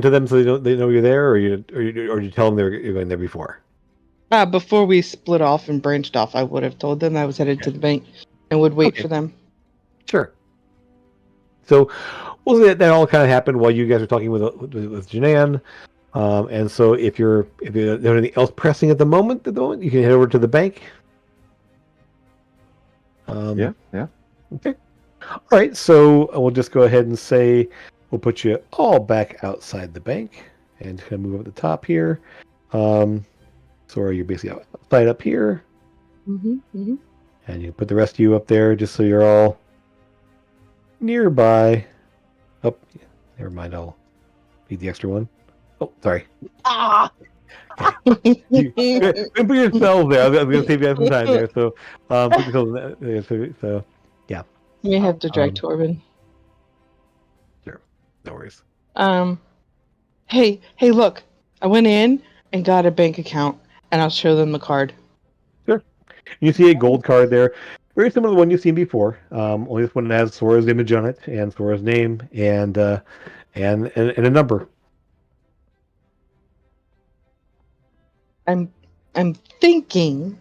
to them so they know you're there, or you tell them you're going there before. Before we split off and branched off, I would have told them I was headed to the bank and would wait for them. Sure. So, we'll say that all kind of happened while you guys are talking with Janan. And so, if there's anything else pressing at the moment, you can head over to the bank. Yeah. Okay. All right. So we'll just go ahead and say we'll put you all back outside the bank and kind of move up the top here. So you're basically outside up here, and you put the rest of you up there just so you're all nearby. Oh, never mind. I'll need the extra one. Oh, sorry. You put yourself there. I was going to save you guys some time there. So, put yourself there. So, yeah. You have to drag Torben. Sure. No worries. Hey, look. I went in and got a bank account, and I'll show them the card. Sure. You see a gold card there. Very similar to the one you've seen before. Only this one has Sora's image on it and Sora's name and a number. I'm thinking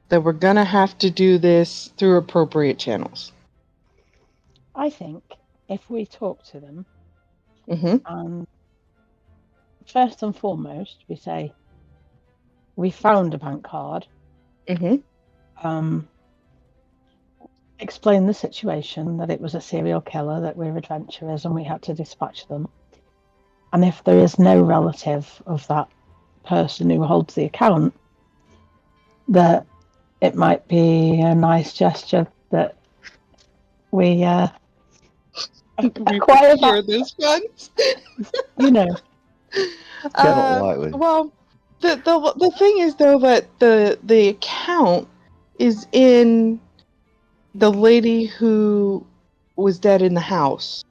that we're gonna have to do this through appropriate channels. I think if we talk to them, first and foremost, we say we found a bank card. Explain the situation, that it was a serial killer, that we're adventurers and we had to dispatch them. And if there is no relative of that person who holds the account, that it might be a nice gesture that we acquire those funds. Lightly. Well, the thing is though that the account is in the lady who was dead in the house,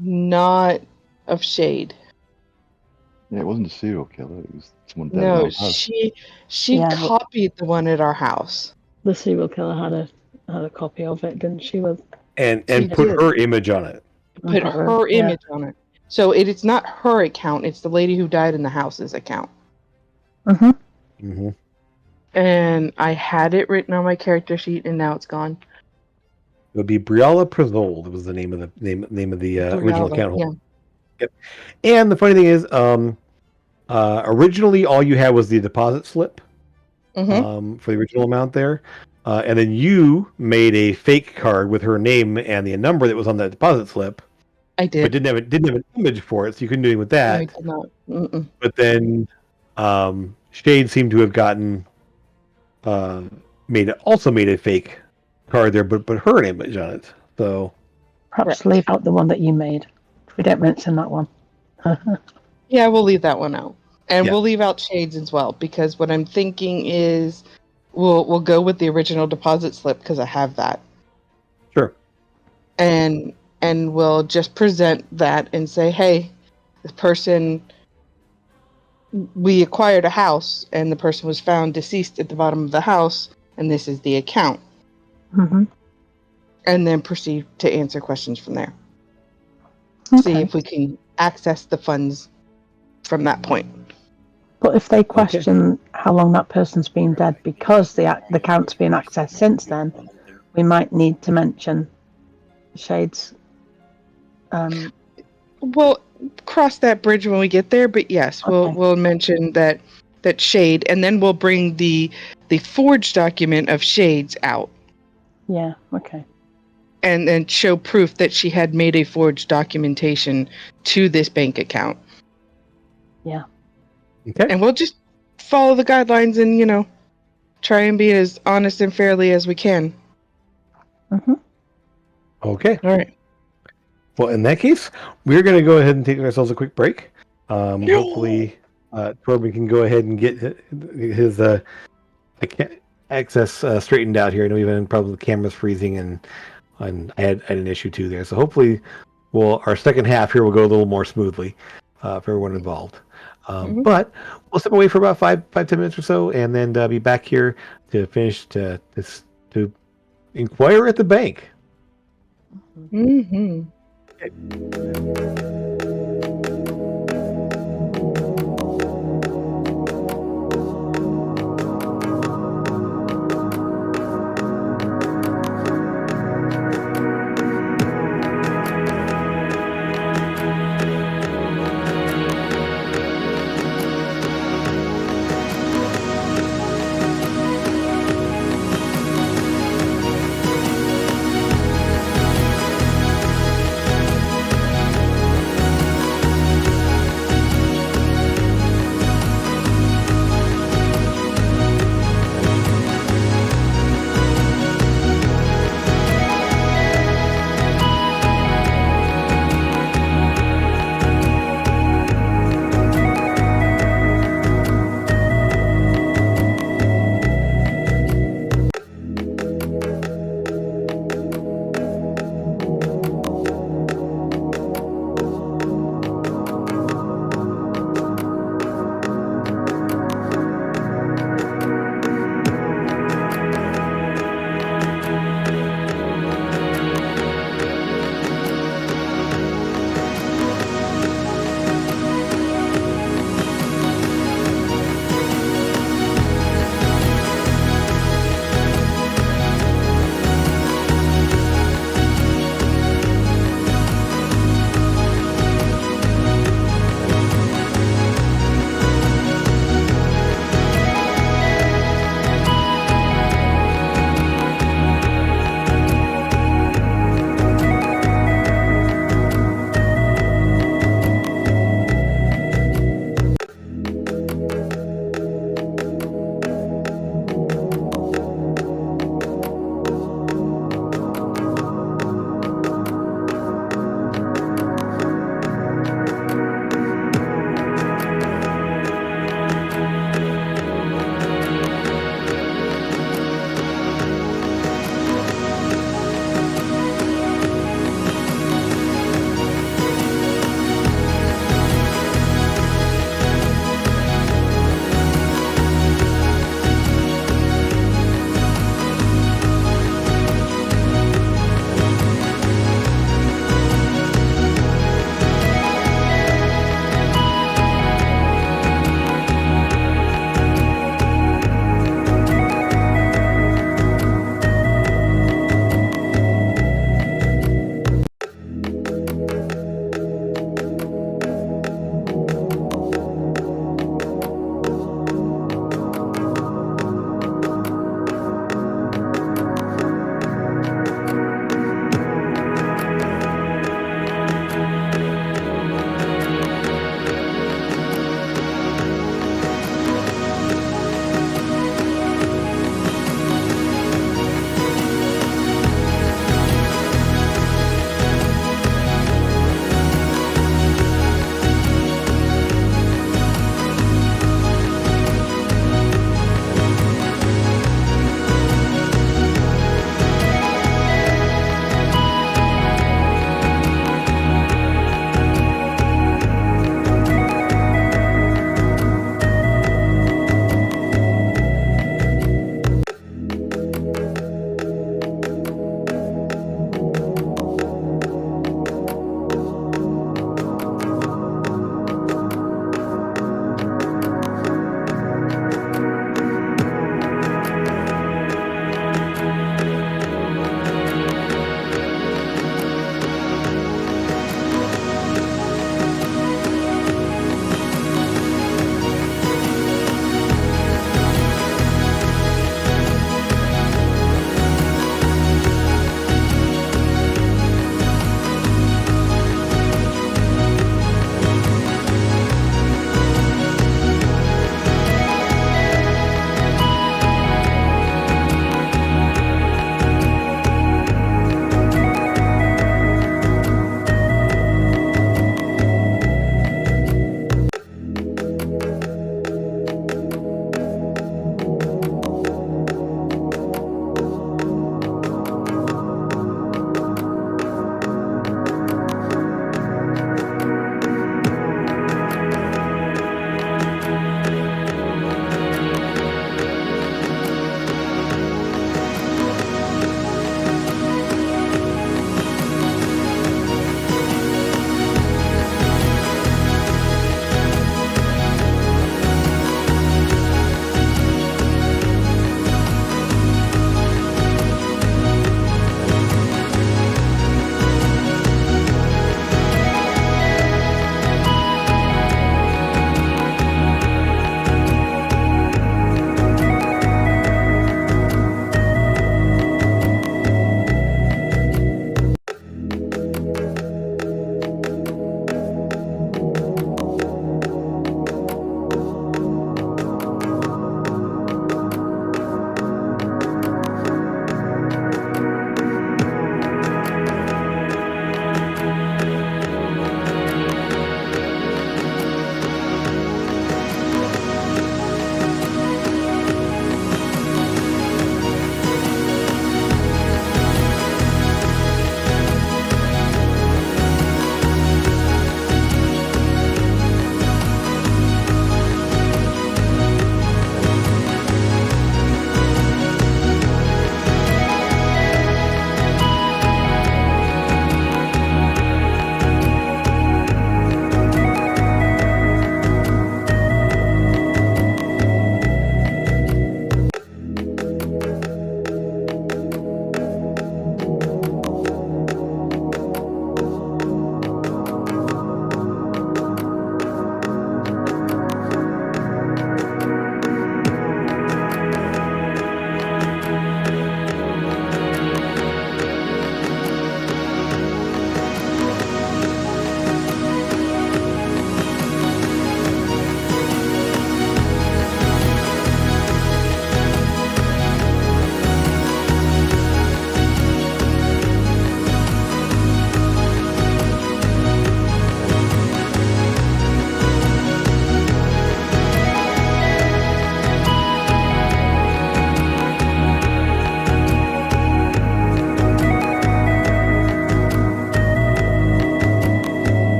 not of Shade. Yeah, it wasn't a serial killer. It was someone dead. No, she copied the one at our house. The serial killer had a copy of it, didn't she? And put her image on it. Put her image on it. So it's not her account. It's the lady who died in the house's account. And I had it written on my character sheet, and now it's gone. It would be Briala Prezold. Was the name of the original account holder. And the funny thing is, originally all you had was the deposit slip for the original amount there. And then you made a fake card with her name and the number that was on that deposit slip. I did. But didn't have an image for it, so you couldn't do anything with No, that. I did not. Mm-mm. But then Shade seemed to have gotten made a fake card there, but her image on it. So Perhaps leave out the one that you made. We don't mention that one. Yeah, we'll leave that one out, and Yeah. we'll leave out Shades as well, because what I'm thinking is we'll go with the original deposit slip because I have that, sure. and we'll just present that and say, hey, this person, we acquired a house and the person was found deceased at the bottom of the house, and this is the account, and then proceed to answer questions from there. See if we can access the funds from that point. But if they question how long that person's been dead because the account's been accessed since then, we might need to mention Shade's. We'll cross that bridge when we get there, but yes, we'll mention that Shade, and then we'll bring the forged document of Shade's out. Yeah. Okay. And then show proof that she had made a forged documentation to this bank account. Yeah. Okay. And we'll just follow the guidelines and, try and be as honest and fairly as we can. Okay. All right. Well, in that case, we're going to go ahead and take ourselves a quick break. Hopefully, Torben can go ahead and get his access straightened out here. I know we've been probably the camera's freezing, and I had an issue too there. So hopefully, our second half here will go a little more smoothly for everyone involved. But we'll step away for about 5-10 minutes or so, and then be back here to finish to inquire at the bank. Mm-hmm.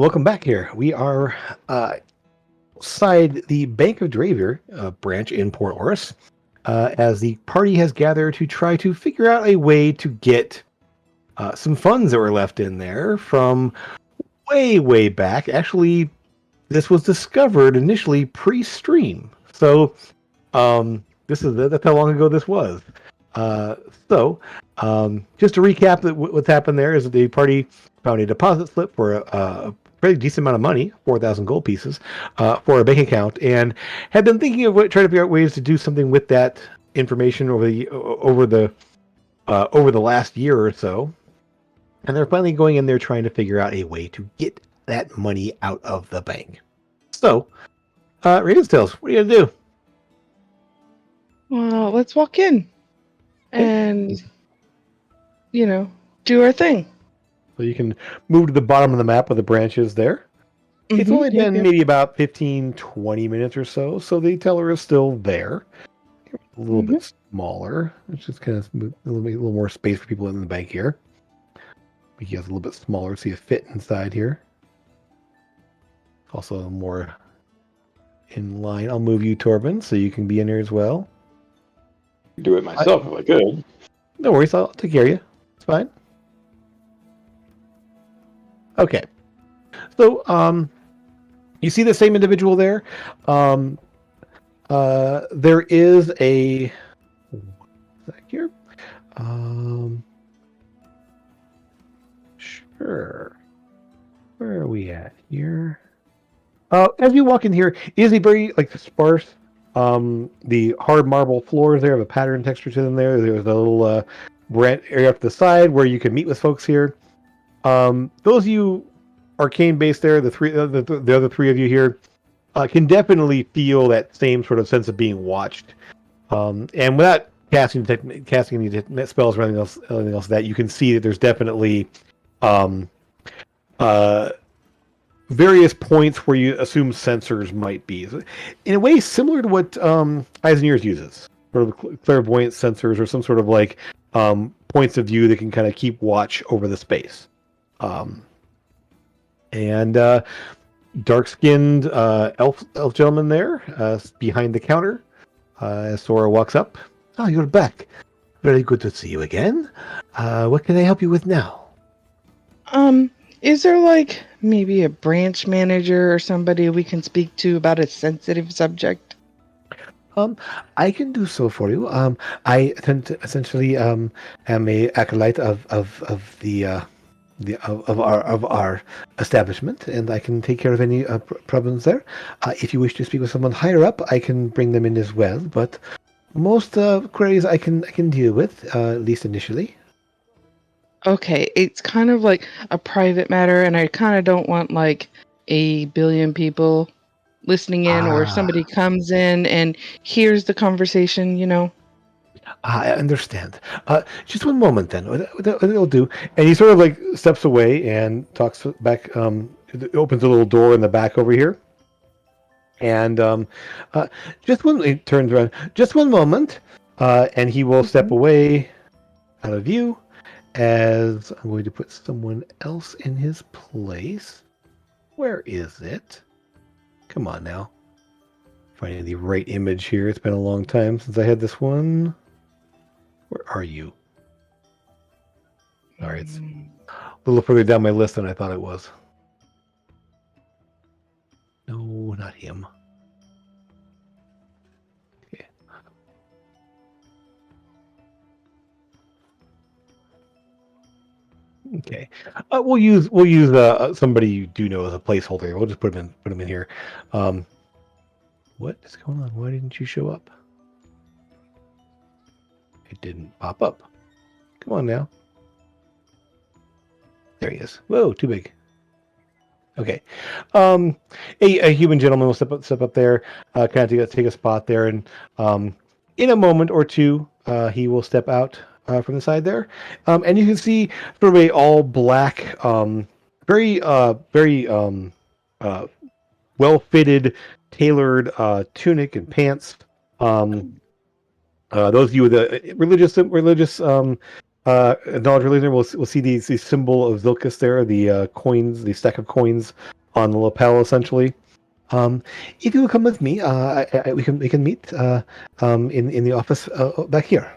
welcome back here. We are outside the Bank of Dravier branch in Port Oris, as the party has gathered to try to figure out a way to get some funds that were left in there from way back. Actually, this was discovered initially pre-stream. So that's how long ago this was. Just to recap, what's happened there is that the party found a deposit slip for a pretty decent amount of money, 4,000 gold pieces, for a bank account, and had been thinking of trying to figure out ways to do something with that information over the last year or so. And they're finally going in there trying to figure out a way to get that money out of the bank. So, Ravenstails, what are you gonna do? Well, let's walk in and, do our thing. So you can move to the bottom of the map of the branches there. It's only been maybe about 15, 20 minutes or so, so the teller is still there. A little bit smaller. It's just kind of a little more space for people in the bank here. He has a little bit smaller, so you fit inside here. Also more in line. I'll move you, Torben, so you can be in there as well. Do it myself if I could. No worries, I'll take care of you. It's fine. Okay. So, you see the same individual there? There is a... Back here. Sure. Where are we at here? As you walk in here, it is a very sparse. The hard marble floors there have a pattern texture to them. There's a little branch area up the side where you can meet with folks here. Those of you arcane based there, the other three of you here, can definitely feel that same sort of sense of being watched. And without casting any spells or anything else that you can see that there's definitely various points where you assume sensors might be. In a way similar to what Eyes and Ears uses. Sort of clairvoyant sensors or some sort of points of view that can kind of keep watch over the space. And dark-skinned elf gentleman there behind the counter as Sora walks up. Oh, you're back. Very good to see you again. What can I help you with now? Is there maybe a branch manager or somebody we can speak to about a sensitive subject? I can do so for you. I essentially am a acolyte of our establishment, and I can take care of any problems there. If you wish to speak with someone higher up, I can bring them in as well. But most queries I can deal with, at least initially. Okay, it's kind of like a private matter, and I kind of don't want a billion people listening in, or somebody comes in and hears the conversation. I understand. Just one moment then. It'll do. And he sort of steps away and talks back. Opens a little door in the back over here. And he turns around. Just one moment. And he will step away out of view as I'm going to put someone else in his place. Where is it? Come on now. Finding the right image here. It's been a long time since I had this one. Where are you? All right, it's a little further down my list than I thought it was. No, not him. Okay. Okay. We'll use somebody you do know as a placeholder. We'll just put him in here. What is going on? Why didn't you show up? It didn't pop up. Come on now. There he is. Whoa, too big. Okay. A human gentleman will step up there, kind of take a spot there, and in a moment or two, he will step out from the side there, and you can see sort of a all black, very well fitted, tailored tunic and pants. Those of you with the religious knowledge religion will see the symbol of Zilkis there, the coins, the stack of coins on the lapel, essentially. If you will come with me, we can meet in the office back here,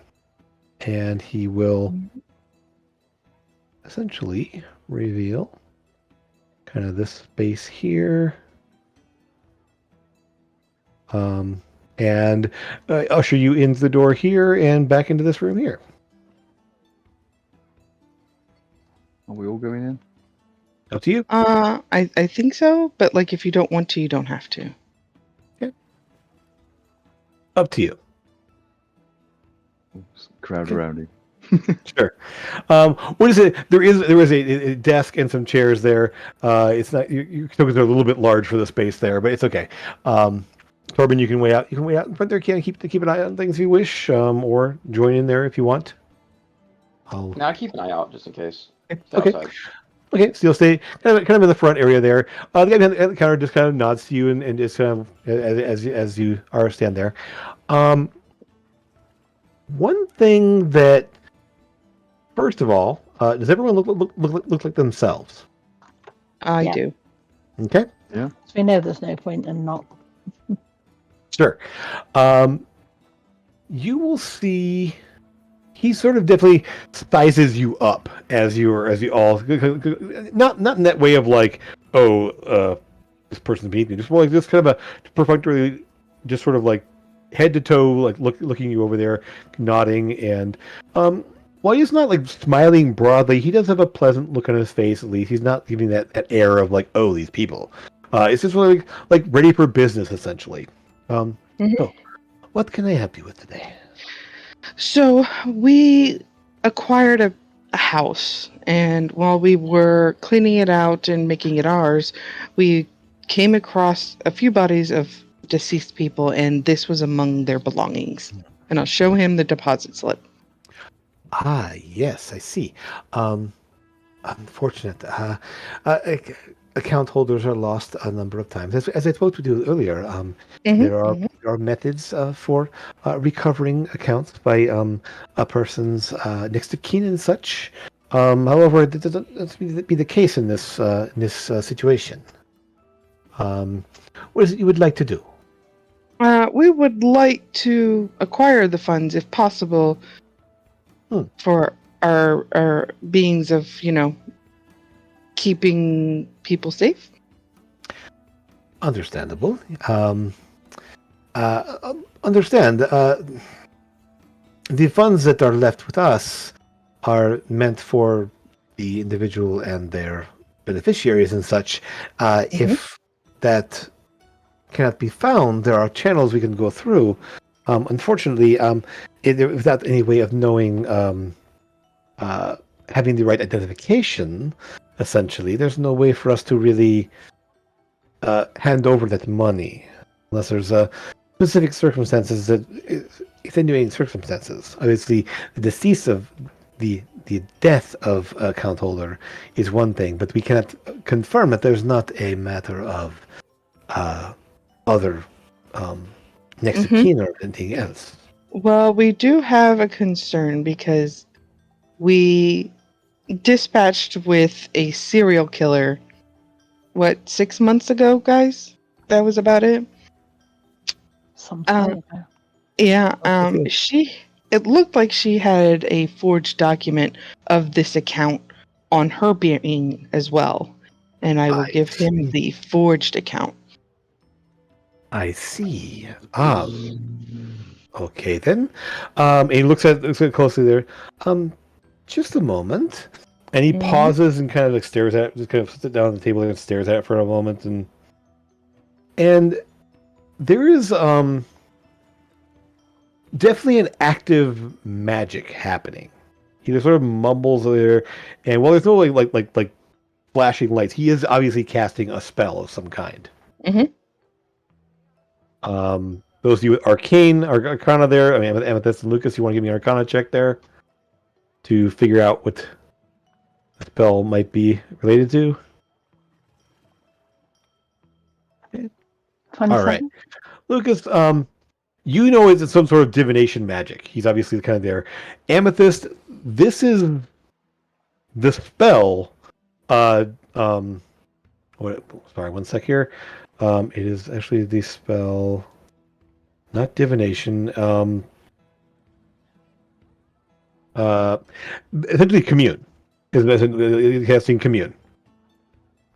and he will essentially reveal kind of this space here, and usher you into the door here and back into this room here. Are we all going in? Up to you. I think so, but like if you don't want to, you don't have to. Up to you. Crowd around him. Sure. What is it? There is a desk and some chairs there. It's not you are a little bit large for the space there, but it's okay. Torben, you can wait out. You can wait out in front there. Can keep an eye on things if you wish, or join in there if you want. Now I'll keep an eye out just in case. Okay. Outside. Okay, so you'll stay kind of in the front area there. The guy behind the counter just kind of nods to you and just kind of as you are stand there. One thing that, first of all, does everyone look like themselves? I Yeah. do. Okay. Yeah. So we know there's no point in not. Sure. You will see. He sort of definitely sizes you up as you all not in that way of like, this person's beneath me. Just more like this kind of a perfunctory, just sort of like head to toe, like looking you over there, nodding, and while he's not like smiling broadly, he does have a pleasant look on his face. At least he's not giving that air of like, oh, these people. It's just really like ready for business, essentially. So, what can I help you with today? So we acquired a house, and while we were cleaning it out and making it ours, we came across a few bodies of deceased people, and this was among their belongings. And I'll show him the deposit slip. Ah, yes, I see. Unfortunate. Account holders are lost a number of times. As I spoke to you earlier, there are methods for recovering accounts by a person's next of kin and such. However, that doesn't be the case in this situation. What is it you would like to do? We would like to acquire the funds, if possible, for our beings of, keeping people safe. Understandable. Understand. The funds that are left with us are meant for the individual and their beneficiaries and such. If that cannot be found, there are channels we can go through. Unfortunately, without any way of knowing, having the right identification, essentially, there's no way for us to really hand over that money unless there's specific circumstances, extenuating circumstances. Obviously, the decease of the death of a account holder is one thing, but we cannot confirm that there's not a matter of other next of kin or anything else. Well, we do have a concern because we dispatched with a serial killer, 6 months ago, guys? That was about it. Something. Yeah, it looked like she had a forged document of this account on her being as well. And I will give him the forged account. I see. Okay then. And he looks at it closely there. Just a moment. And he pauses and kind of like stares at it, just kind of sits down on the table and stares at it for a moment, and there is definitely an active magic happening. He just sort of mumbles there, and while there's no like flashing lights, he is obviously casting a spell of some kind. Those of you with Arcana there, I mean, Amethyst and Lucas, you want to give me an Arcana check there to figure out what the spell might be related to? All right. Lucas, you know it's some sort of divination magic. He's obviously kind of there. Amethyst, this is the spell. Hold Sorry, one sec here. It is actually the spell, not divination. Essentially commune. Is casting commune.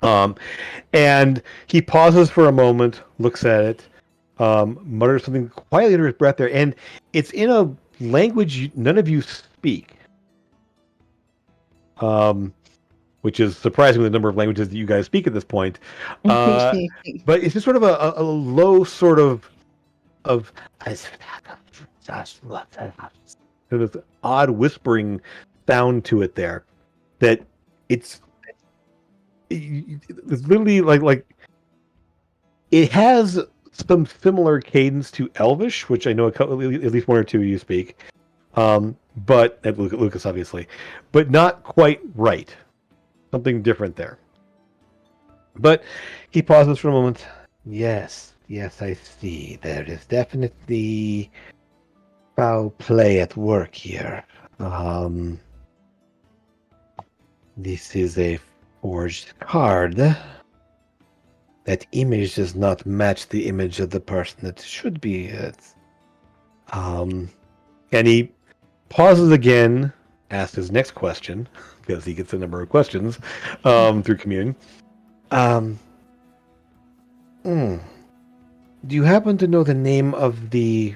And he pauses for a moment, looks at it, mutters something quietly under his breath there, and it's in a language none of you speak. Which is surprising with the number of languages that you guys speak at this point. But it's just sort of a low sort of this odd whispering sound to it there. That it's literally like it has some similar cadence to Elvish, which I know at least one or two of you speak. But Lucas obviously, but not quite right. Something different there. But he pauses for a moment. Yes, I see. There is definitely foul play at work here. This is a forged card. That image does not match the image of the person that should be it. And he pauses again, asks his next question, because he gets a number of questions through commune. Do you happen to know the name of the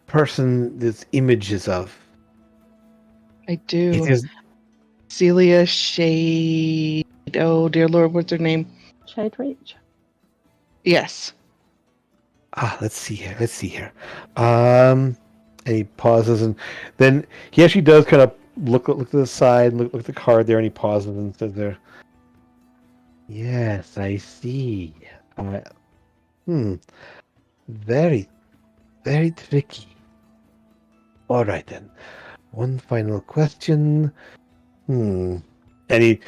person this image is of? I do. It is Celia Shade. Oh, dear Lord, what's her name? Shade Reach. Yes. Let's see here. And he pauses, and then he actually does kind of look to the side, look at the card there, and he pauses and says there, yes, I see. Very, very tricky. All right, then. One final question. And he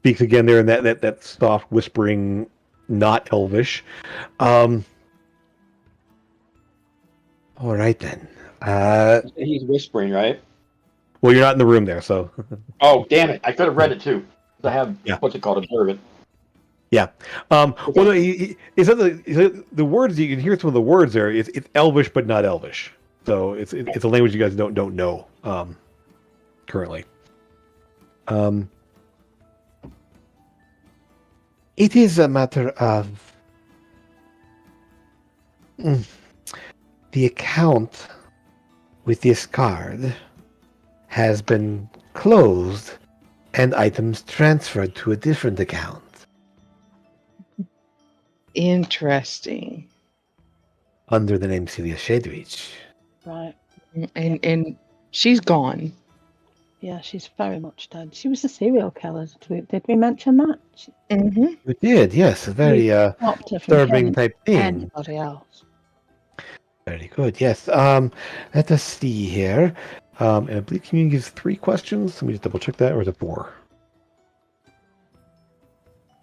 speaks again there in that soft whispering, not Elvish. All right, then. He's whispering, right? Well, you're not in the room there, so. Oh, damn it. I could have read it too. I have, what's it called, observant. Yeah. Well, no, he said the words, you can hear some of the words there. It's Elvish, but not Elvish. So it's a language you guys don't know currently. It is a matter of the account with this card has been closed and items transferred to a different account. Interesting. Under the name Celia Shadereach. Right. And she's gone. Yeah, she's very much dead. She was a serial killer. Did we mention that? Mm-hmm. We did, yes. A very disturbing type thing. Anybody else? Very good, yes. Let us see here. And I believe community gives 3 questions. Let me just double check that, or is it 4?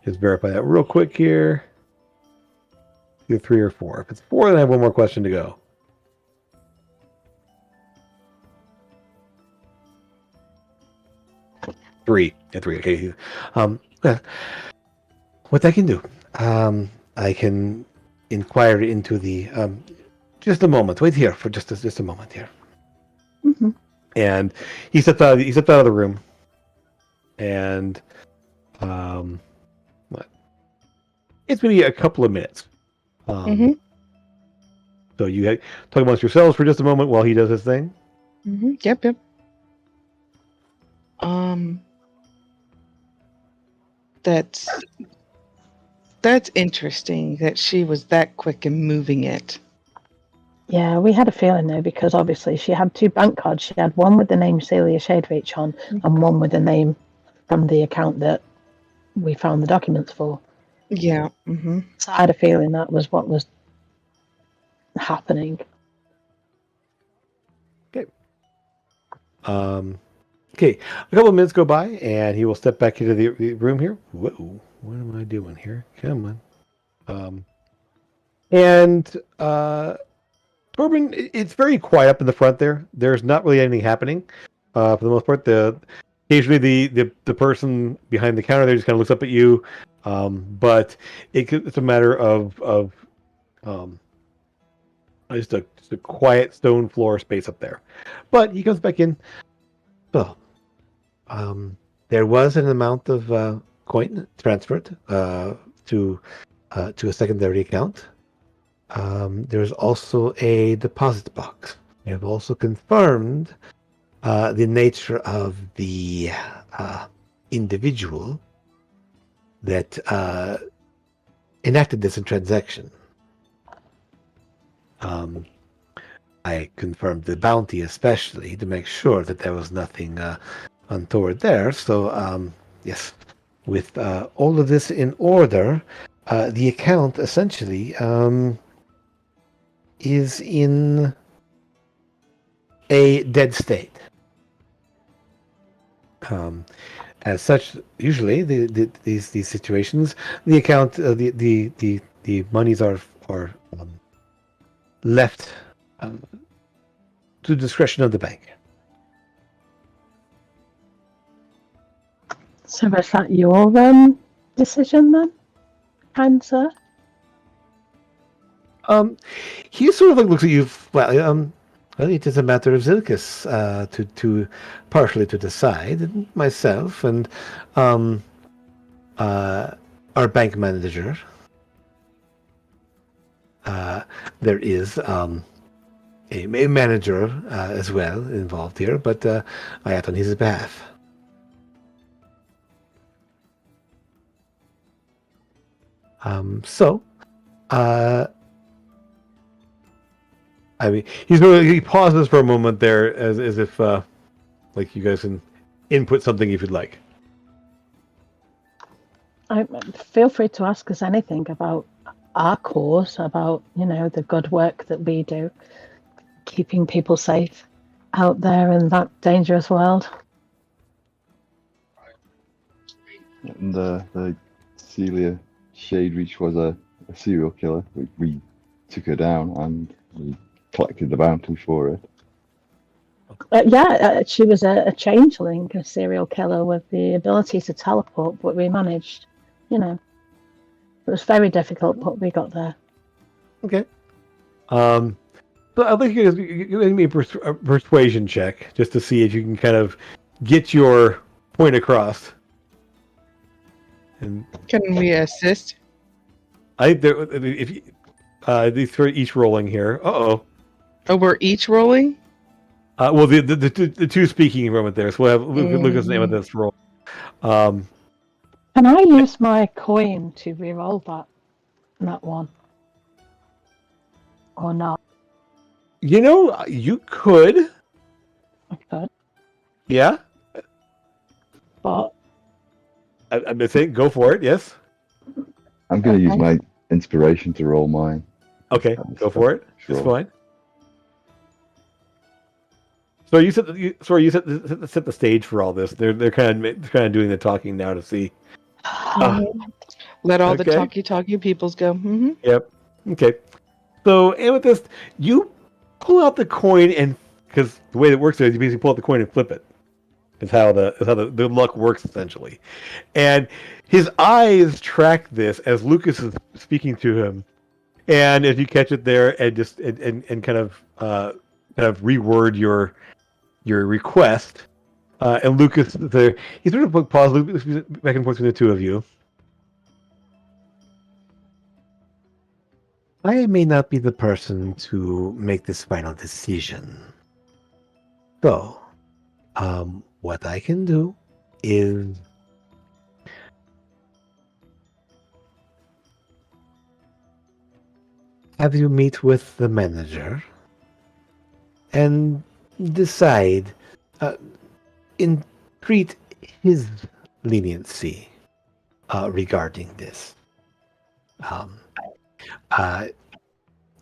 Just verify that real quick here. Either 3 or 4. If it's 4, then I have one more question to go. Three. Okay. What I can do, I can inquire into the. Just a moment. Wait here for just a moment here. Mm-hmm. And he stepped out. He stepped out of the room. And, what? It's maybe a couple of minutes. So you talk amongst yourselves for just a moment while he does his thing. Mm-hmm. Yep. That's interesting that she was that quick in moving it. Yeah, we had a feeling though, because obviously she had 2 bank cards. She had one with the name Celia Shadereach on, and one with the name from the account that we found the documents for. Yeah. Mm-hmm. So I had a feeling that was what was happening. Okay. Okay, a couple of minutes go by, and he will step back into the room here. Whoa, what am I doing here? Come on. And Torben, it's very quiet up in the front there. There's not really anything happening. For the most part, the occasionally the person behind the counter there just kind of looks up at you, but it's a matter of just a quiet stone floor space up there. But he comes back in. So, there was an amount of coin transferred to a secondary account. There's also a deposit box. We have also confirmed the nature of the individual that enacted this transaction. I confirmed the bounty especially to make sure that there was nothing untoward there. So, yes, with all of this in order, the account essentially is in a dead state. As such, usually these situations, the account, the monies are left to discretion of the bank. So is that your decision then, kind sir? He sort of like looks at you. Well, it is a matter of Zilkis to partially to decide. And myself and our bank manager. There is a manager as well involved here, but I act on his behalf. So, I mean, he pauses for a moment there, as if like you guys can input something if you'd like. Feel free to ask us anything about our cause, about the good work that we do, keeping people safe out there in that dangerous world. And the Celia Shadereach was a serial killer. We took her down and we collected the bounty for it. She was a changeling, a serial killer with the ability to teleport, but we managed. It was very difficult, but we got there. Okay. So I'd like you to give me a persuasion check just to see if you can kind of get your point across. And Can we assist? if these three each rolling here. Oh, we're each rolling? Well, the two speaking in a moment there. So we'll have Lucas name of this roll. Can I use my coin to re-roll that one? Or not? You could. I could. Yeah. But I'm saying go for it. Yes. I'm going to use my inspiration to roll mine. Okay, go for it. Sure. It's fine. So you set the stage for all this. They're kind of doing the talking now to see. Let all the talky peoples go. Mm-hmm. Yep. Okay. So Amethyst, you pull out the coin, and because the way it works is you basically pull out the coin and flip it. Is how the luck works essentially, and his eyes track this as Lucas is speaking to him, and if you catch it there and just and kind of reword your request, and Lucas there, he sort of pauses back and forth between the two of you. I may not be the person to make this final decision. So, what I can do is have you meet with the manager and decide, entreat his leniency regarding this.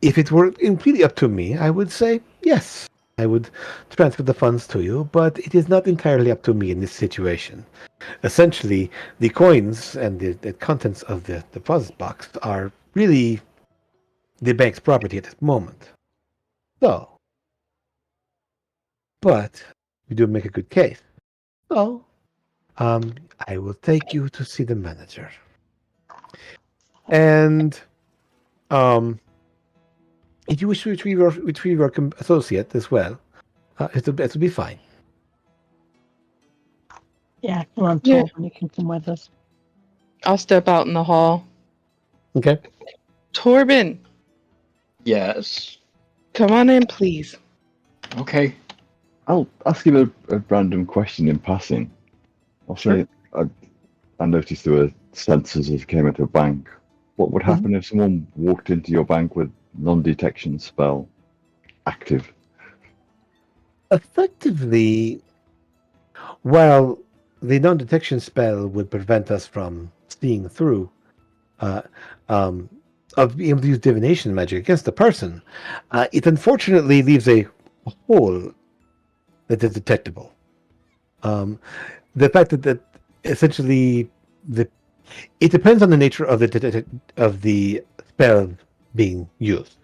If it were completely up to me, I would say yes. I would transfer the funds to you, but it is not entirely up to me in this situation. Essentially, the coins and the contents of the deposit box are really the bank's property at this moment. So, but we do make a good case. So, I will take you to see the manager. And if you wish to retrieve your associate as well, it'll be fine. Yeah, come on, Yeah. Torben, you can come with us. I'll step out in the hall. Okay. Torben, Yes. come on in, please. Okay. I'll ask you a random question in passing. I'll say I noticed there were sensors as you came into a bank. What would happen if someone walked into your bank with non-detection spell active? Effectively, while the non-detection spell would prevent us from seeing through, uh, of being able to use divination magic against the person, it unfortunately leaves a hole that is detectable. The fact that essentially it depends on the nature of the spell being used.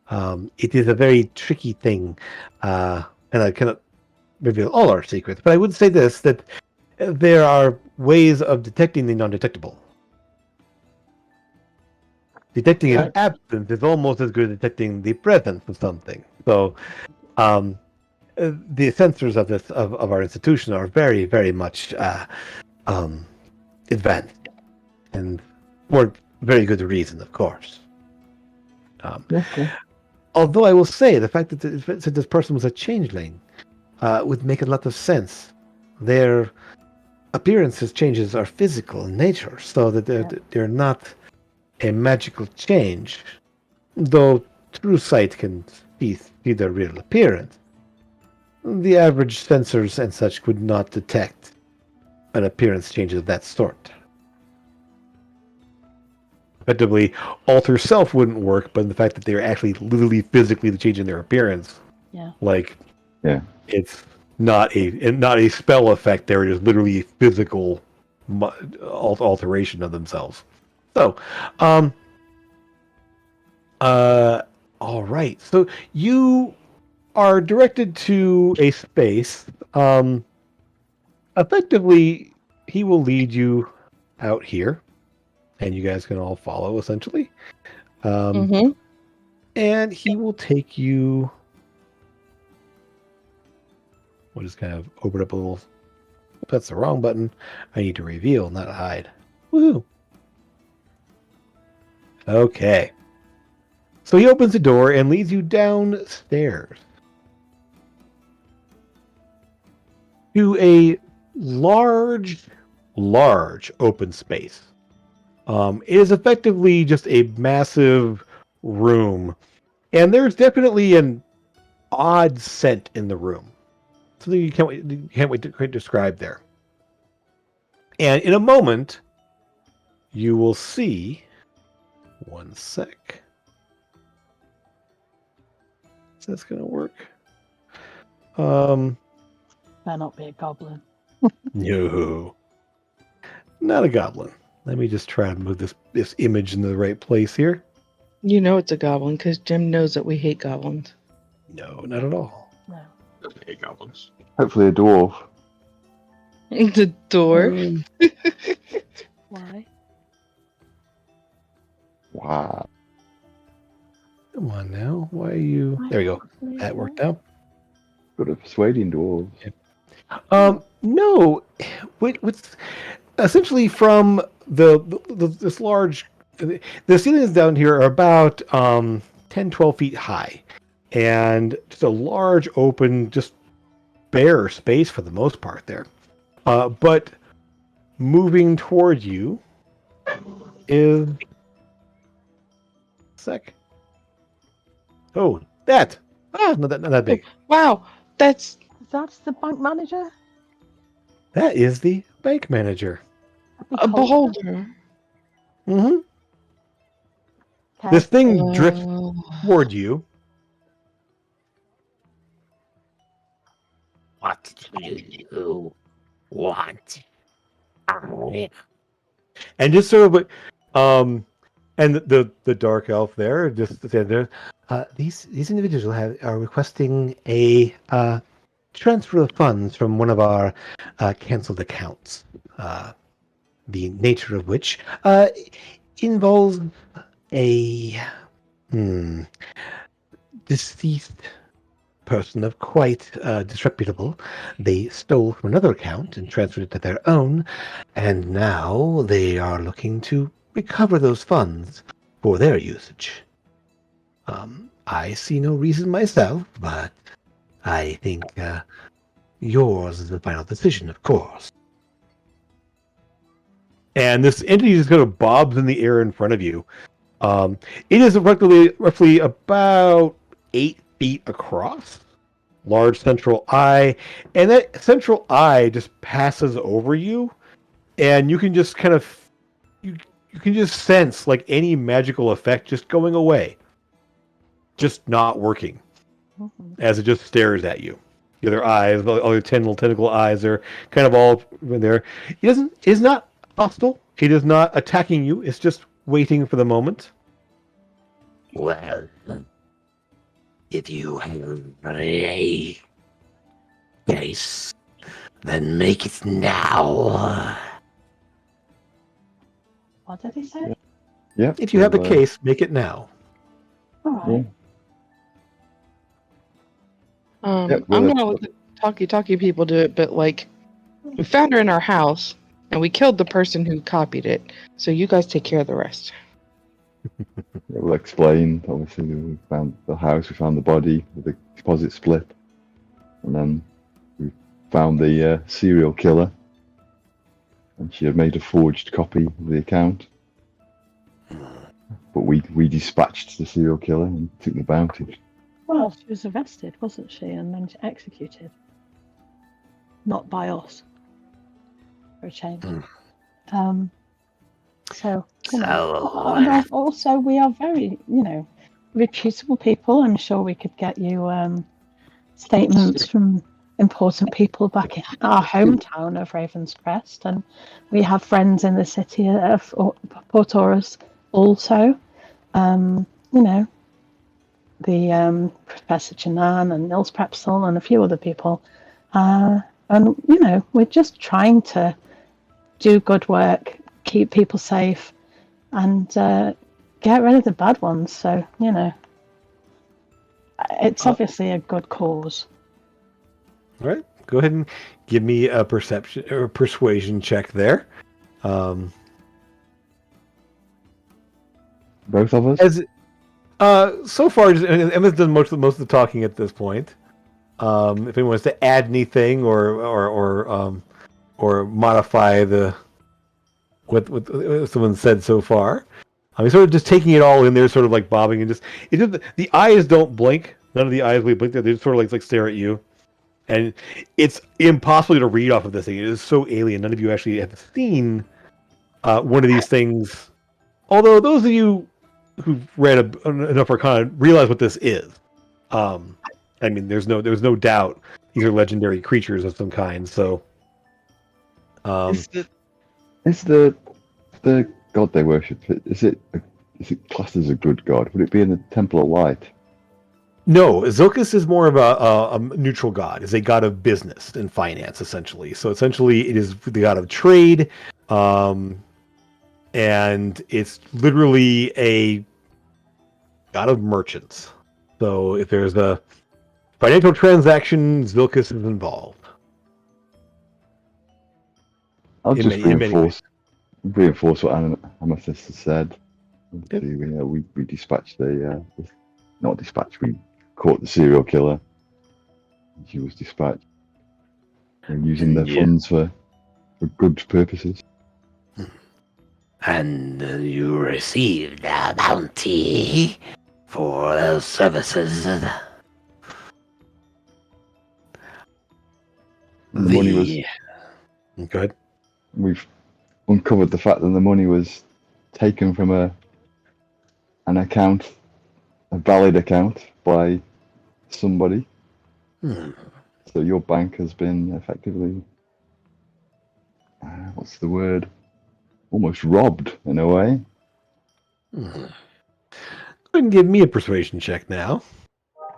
It is a very tricky thing, and I cannot reveal all our secrets, but I would say this, that there are ways of detecting the non-detectable. Detecting its absence is almost as good as detecting the presence of something. So, the sensors of our institution are very, very much advanced, and for very good reason, of course. Okay. Although I will say the fact that this person was a changeling would make a lot of sense. Their appearances changes are physical in nature, so that they're not a magical change, though true sight can see their real appearance. The average sensors and such would not detect an appearance change of that sort. Effectively, alter self wouldn't work, but the fact that they're actually literally physically changing their appearance, it's not a spell effect. There is literally a physical alteration of themselves. So, all right. So you are directed to a space. Effectively, he will lead you out here, and you guys can all follow, essentially. And he will take you... We'll just kind of open up a little... That's the wrong button. I need to reveal, not hide. Woohoo! Okay. So he opens the door and leads you downstairs to a large open space. It is effectively just a massive room, and there's definitely an odd scent in the room. Something you can't wait to describe there. And in a moment, you will see... One sec. Is this going to work? Better not be a goblin. No. Not a goblin. Let me just try to move this image in the right place here. You know it's a goblin because Jim knows that we hate goblins. No, not at all. No. Okay, goblins. Hopefully a dwarf. The door. Why? Wow. Come on now. Why are you... There we go. That worked out. Good at persuading dwarves. No. What's essentially from this large... The ceilings down here are about 10, 12 feet high. And just a large, open, just bare space for the most part there. But moving toward you is... Sec. Oh, that! Not that big. Wow, that's... That's the bank manager? That is the bank manager. a beholder. Mm-hmm. Okay. This thing drifts toward you. What do you want? And just sort of, and the dark elf there just said there, these individuals are requesting a transfer of funds from one of our canceled accounts. The nature of which involves a deceased person of quite disreputable. They stole from another account and transferred it to their own, and now they are looking to recover those funds for their usage. I see no reason myself, but I think yours is the final decision, of course. And this entity just kind of bobs in the air in front of you. It is roughly about 8 feet across, large central eye, and that central eye just passes over you, and you can just kind of you can just sense like any magical effect just going away, just not working, as it just stares at you. The other eyes, the other 10 little tentacle eyes, are kind of all in there. Is not hostile. It is not attacking you. It's just waiting for the moment. Well, if you have a case, then make it now. What did he say? Yeah. If you have a case, make it now. All right. Yep, I'm gonna let the talkie people do it, but like, we found her in our house, and we killed the person who copied it. So you guys take care of the rest. We'll explain. Obviously, we found the house, we found the body with the deposit slip, and then we found the serial killer, and she had made a forged copy of the account. But we dispatched the serial killer and took the bounty. Well, she was arrested, wasn't she, and then executed. Not by us, for a change. So, and also we are very, reputable people. I'm sure we could get you statements from important people back in our hometown of Ravenscrest, and we have friends in the city of Portoris also. The Professor Janan and Nils Prepsel and a few other people. And, we're just trying to do good work, keep people safe, and get rid of the bad ones. So, it's obviously a good cause. All right. Go ahead and give me a perception or persuasion check there. Both of us? So far, Emma's done most of the talking at this point. If anyone wants to add anything or modify what someone said so far, I'm sort of just taking it all in there, sort of like bobbing and just the eyes don't blink. None of the eyes we blink. They just sort of like stare at you, and it's impossible to read off of this thing. It is so alien. None of you actually have seen one of these things. Although those of you who've read enough Arcana realize what this is. I mean, there's no doubt these are legendary creatures of some kind. So, is the god they worship? Is it classed as a good god? Would it be in the Temple of Light? No, Zilkus is more of a neutral god. It's a god of business and finance, essentially. So essentially, it is the god of trade, and it's literally a god of merchants. So if there's a financial transaction, Zilkus is involved. I'll just reinforce what Amethyst has said. Yep. We dispatched we caught the serial killer. She was dispatched. And using their funds for good purposes. And you received a bounty for those services. The money was... Go ahead. We've uncovered the fact that the money was taken from an account, a valid account, by somebody. So your bank has been effectively, what's the word? Almost robbed in a way. Go ahead and give me a persuasion check now.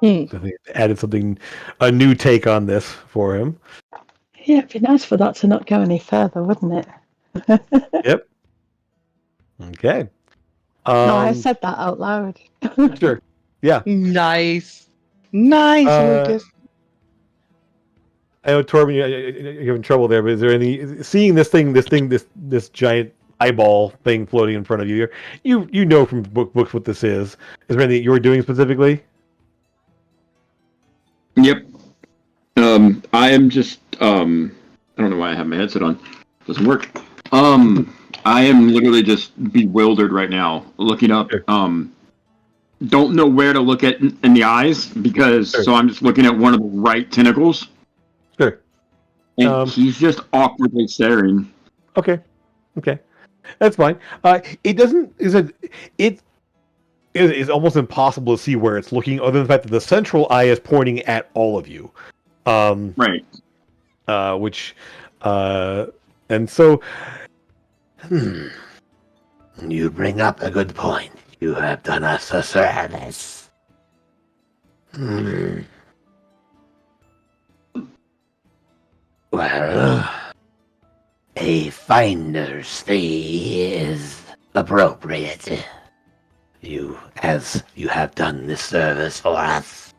So they added something, a new take on this for him. Yeah, it'd be nice for that to not go any further, wouldn't it? Yep. Okay. No, I said that out loud. Sure. Yeah. Nice. Nice, Lucas. I know, Torben, you're having trouble there, but is there any seeing this giant eyeball thing floating in front of you? You know from books what this is. Is there anything you were doing specifically? Yep. I am just I don't know why I have my headset on. Doesn't work. I am literally just bewildered right now, looking up. Sure. Don't know where to look at in the eyes because Sure. so I'm just looking at one of the right tentacles. Sure. And he's just awkwardly staring. Okay. That's fine. It doesn't. It is almost impossible to see where it's looking, other than the fact that the central eye is pointing at all of you. Right. And so. You bring up a good point. You have done us a service. Well, a finder's fee is appropriate. As you have done this service for us.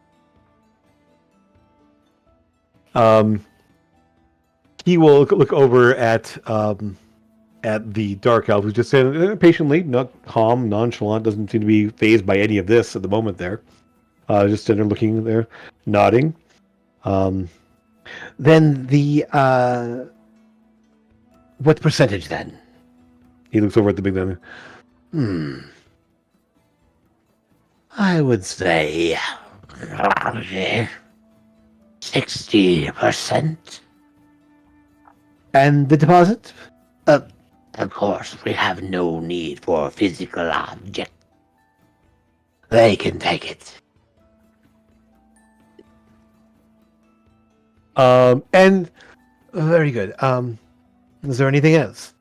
He will look over at the dark elf, who's just saying patiently, not calm, nonchalant, doesn't seem to be phased by any of this at the moment. There, just sitting there looking there, nodding. Then what percentage then? He looks over at the big man. I would say 60%. And the deposit? Of course, we have no need for a physical object. They can take it. And very good. Is there anything else?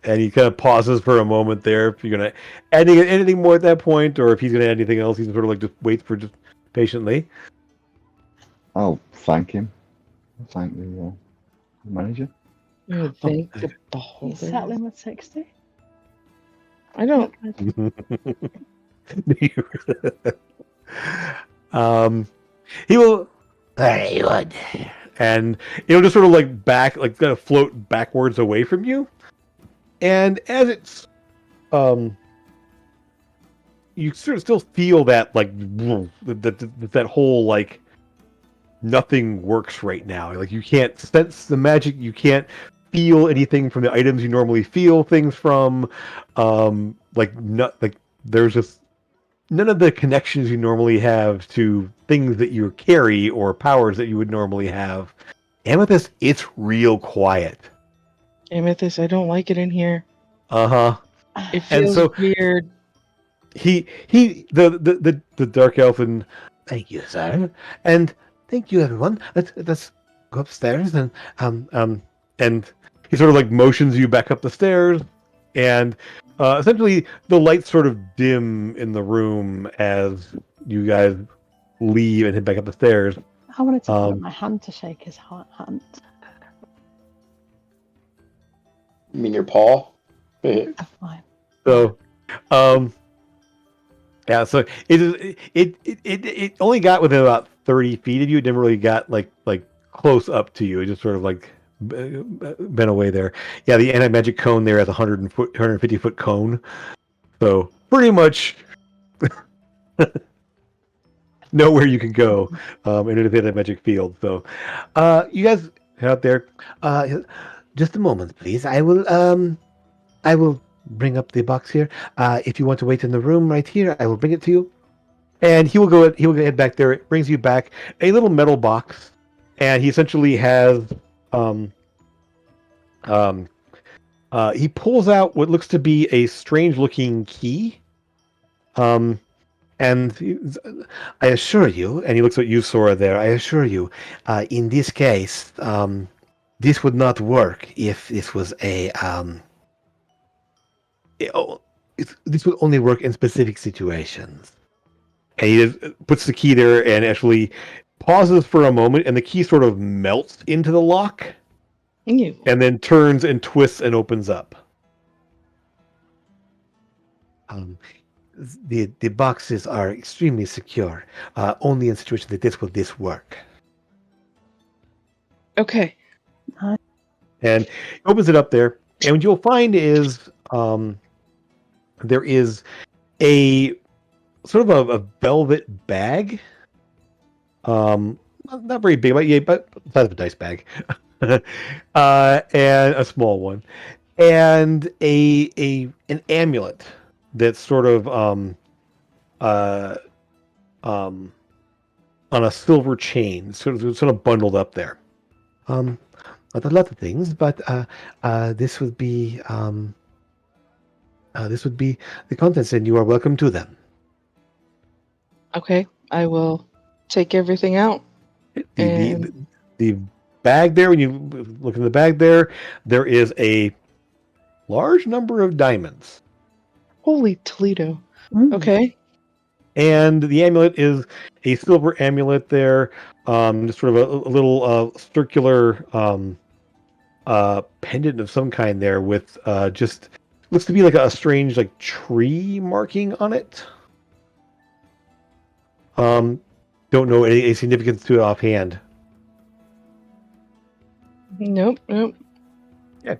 And he kind of pauses for a moment there. If you're gonna add anything more at that point, or if he's gonna add anything else, he's sort of like just waits for just patiently. I'll thank him. Thank the manager. You would think the You beholder. settling with 60? I don't. He will, Very good. and it'll just sort of like kind of float backwards away from you. And as it's, you sort of still feel that like that whole like nothing works right now. Like you can't sense the magic. You can't feel anything from the items you normally feel things from. There's just none of the connections you normally have to things that you carry or powers that you would normally have. Amethyst, it's real quiet. Amethyst, I don't like it in here. Uh-huh. It And feels so- weird. The dark elf, and Thank you, sir. and thank you everyone. Let's go upstairs and he sort of like motions you back up the stairs, and essentially the lights sort of dim in the room as you guys leave and head back up the stairs. I wanted to put my hand to shake his hand. You mean your paw? Fine. So, yeah. So it only got within about 30 feet of you. It never really got like close up to you. It just sort of like been away there. Yeah, the anti-magic cone there has a 150 foot cone. So pretty much nowhere you can go into the anti-magic field. So you guys head out there. Just a moment, please. I will bring up the box here. If you want to wait in the room right here, I will bring it to you. And he will head back there. It brings you back a little metal box, and he essentially has he pulls out what looks to be a strange looking key. And I assure you, and he looks at you, Sora, there. I assure you, in this case, this would not work if this was a this would only work in specific situations. And he just puts the key there and actually pauses for a moment, and the key sort of melts into the lock, Ew. and then turns and twists and opens up. The boxes are extremely secure. Only in situations like this will this work. Okay. And he opens it up there, and what you'll find is there is a sort of a velvet bag. Not very big, but the size of a dice bag, and a small one, and an amulet that's sort of on a silver chain, sort of bundled up there. Not a lot of things, but this would be the contents, and you are welcome to them. Okay. I will take everything out. The bag there, when you look in the bag there is a large number of diamonds. Holy Toledo. Mm. Okay. And the amulet is a silver amulet there, just sort of a little circular pendant of some kind there with just looks to be like a strange like tree marking on it. Don't know any significance to it offhand. Nope. Yeah.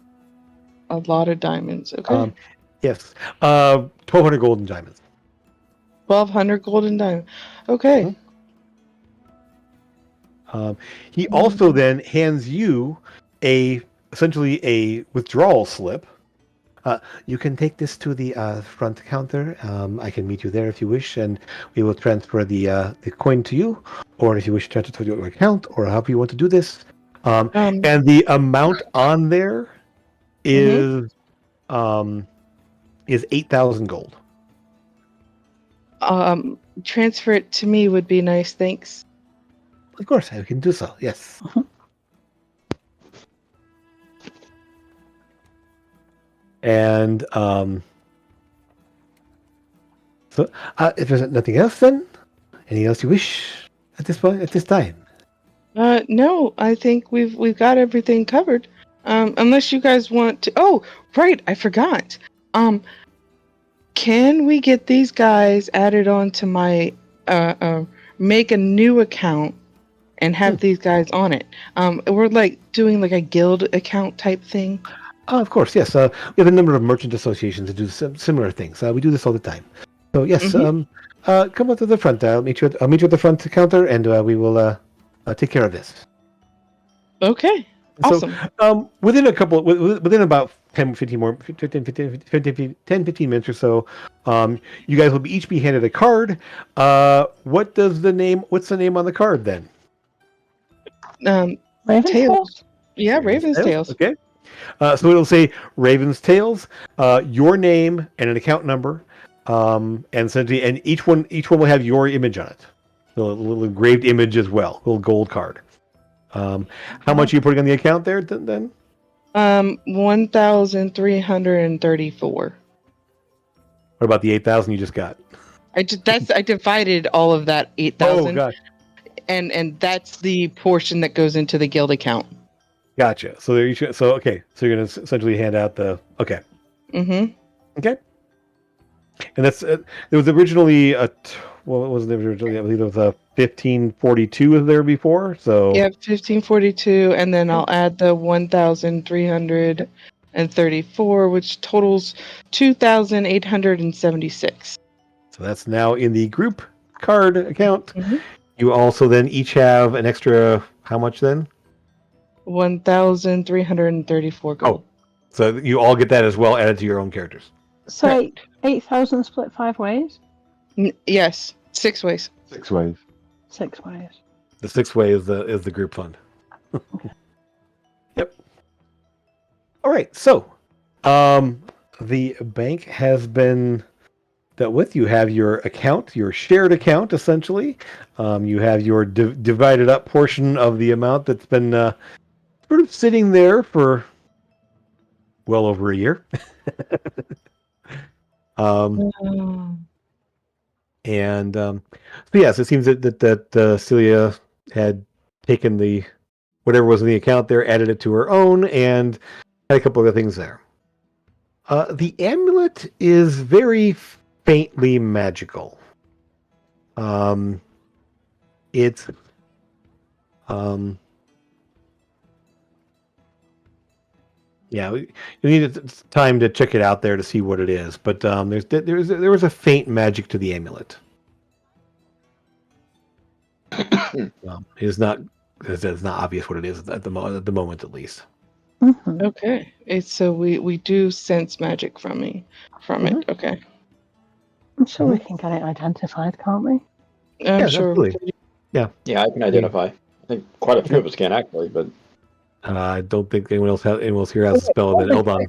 A lot of diamonds. Okay. Yes. 1,200 golden diamonds. 1,200 golden diamonds. Okay. He also then hands you essentially a withdrawal slip. You can take this to the front counter. I can meet you there if you wish, and we will transfer the coin to you, or if you wish to transfer to your account, or however you want to do this. And the amount on there is 8,000 gold. Transfer it to me would be nice, thanks. Of course, I can do so. Yes. And so, if there's nothing else, then anything else you wish at this point, at this time? No, I think we've got everything covered. Unless you guys want to. Oh, right, I forgot. Can we get these guys added on to my make a new account and have these guys on it? We're like doing like a guild account type thing. Of course, yes. We have a number of merchant associations that do similar things. We do this all the time. So yes, come up to the front. I'll meet you at the front counter, and we will take care of this. Okay. Awesome. So, within about 10, 15 minutes or so, you guys will each be handed a card. What's the name on the card then? Raven's Tails. Yeah, Raven's Tails. Okay. So it'll say Raven's Tails, your name and an account number, and each one will have your image on it. So a little engraved image as well, a little gold card. How much are you putting on the account there then? 1,334. What about the 8,000 you just got? I divided all of that 8,000. Oh gosh. And that's the portion that goes into the guild account. Gotcha. So there you should, so okay. So you're gonna essentially hand out the okay. Mm-hmm. Okay. And that's there was originally what was it originally? I believe it was 1542 was there before. So yeah, 1542, and then I'll add the 1,334, which totals 2,876. So that's now in the group card account. Mm-hmm. You also then each have an extra how much then? 1,334 gold. Oh, so you all get that as well added to your own characters. So 8,000 split 5 ways? Yes, 6 ways. 6 ways. 6 ways. The 6 way is the group fund. Yep. All right. So, the bank has been dealt with. You have your account, your shared account, essentially. You have your divided up portion of the amount that's been sort of sitting there for well over a year. And so yes, it seems that Celia had taken the whatever was in the account there, added it to her own, and had a couple other things there. The amulet is very faintly magical. It's yeah, you need time to check it out there to see what it is. But there was a faint magic to the amulet. It's not obvious what it is at the moment, at least. Mm-hmm. Okay. So we do sense magic from it. Okay. I'm sure we can get it identified, can't we? I'm Yeah, sure. absolutely. Yeah, Yeah, I can identify. I think quite a few of us can actually, but I don't think anyone else here has a spell that. Hold on.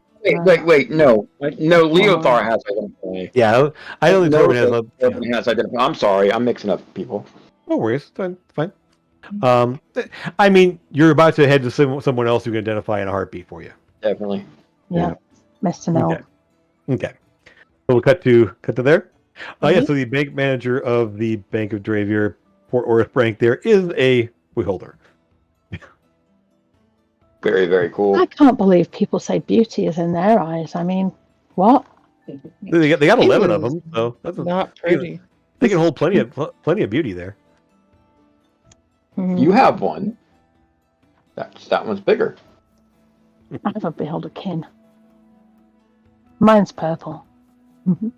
wait, no, Leothar has identify. Yeah, I only No, Torben has. has identify. I'm sorry, I'm mixing up people. No worries, fine. I mean, you're about to head to someone else who can identify in a heartbeat for you. Definitely. Yeah. Mr. No. Okay. So we'll cut to there. Yeah. Mhm. So the bank manager of the Bank of Dravier, Port Orith Bank, there is a freeholder. Very, very cool. I can't believe people say beauty is in their eyes. I mean, what? They got 11 of Ew. them, so that's Not pretty. they can hold plenty of beauty there. You have one. That one's bigger. I have a beholder kin. Mine's purple. Mm-hmm.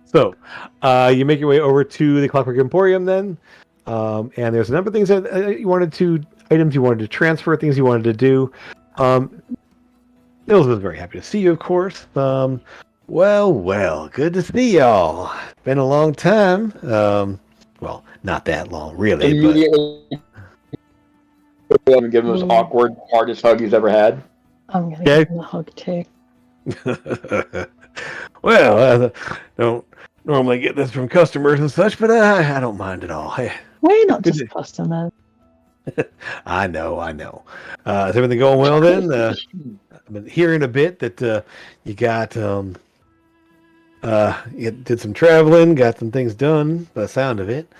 So, you make your way over to the Clockwork Emporium then, and there's a number of things that items you wanted to transfer, things you wanted to do. Nils was very happy to see you, of course. Well, good to see y'all. Been a long time. Well, not that long, really. Immediately, give him his awkward, hardest hug he's ever had. I'm going to give him a hug too. Well, I don't normally get this from customers and such, but I don't mind at all. We're not just customers. I know. Is everything going well then? I've been hearing a bit that you got you did some traveling, got some things done by the sound of it.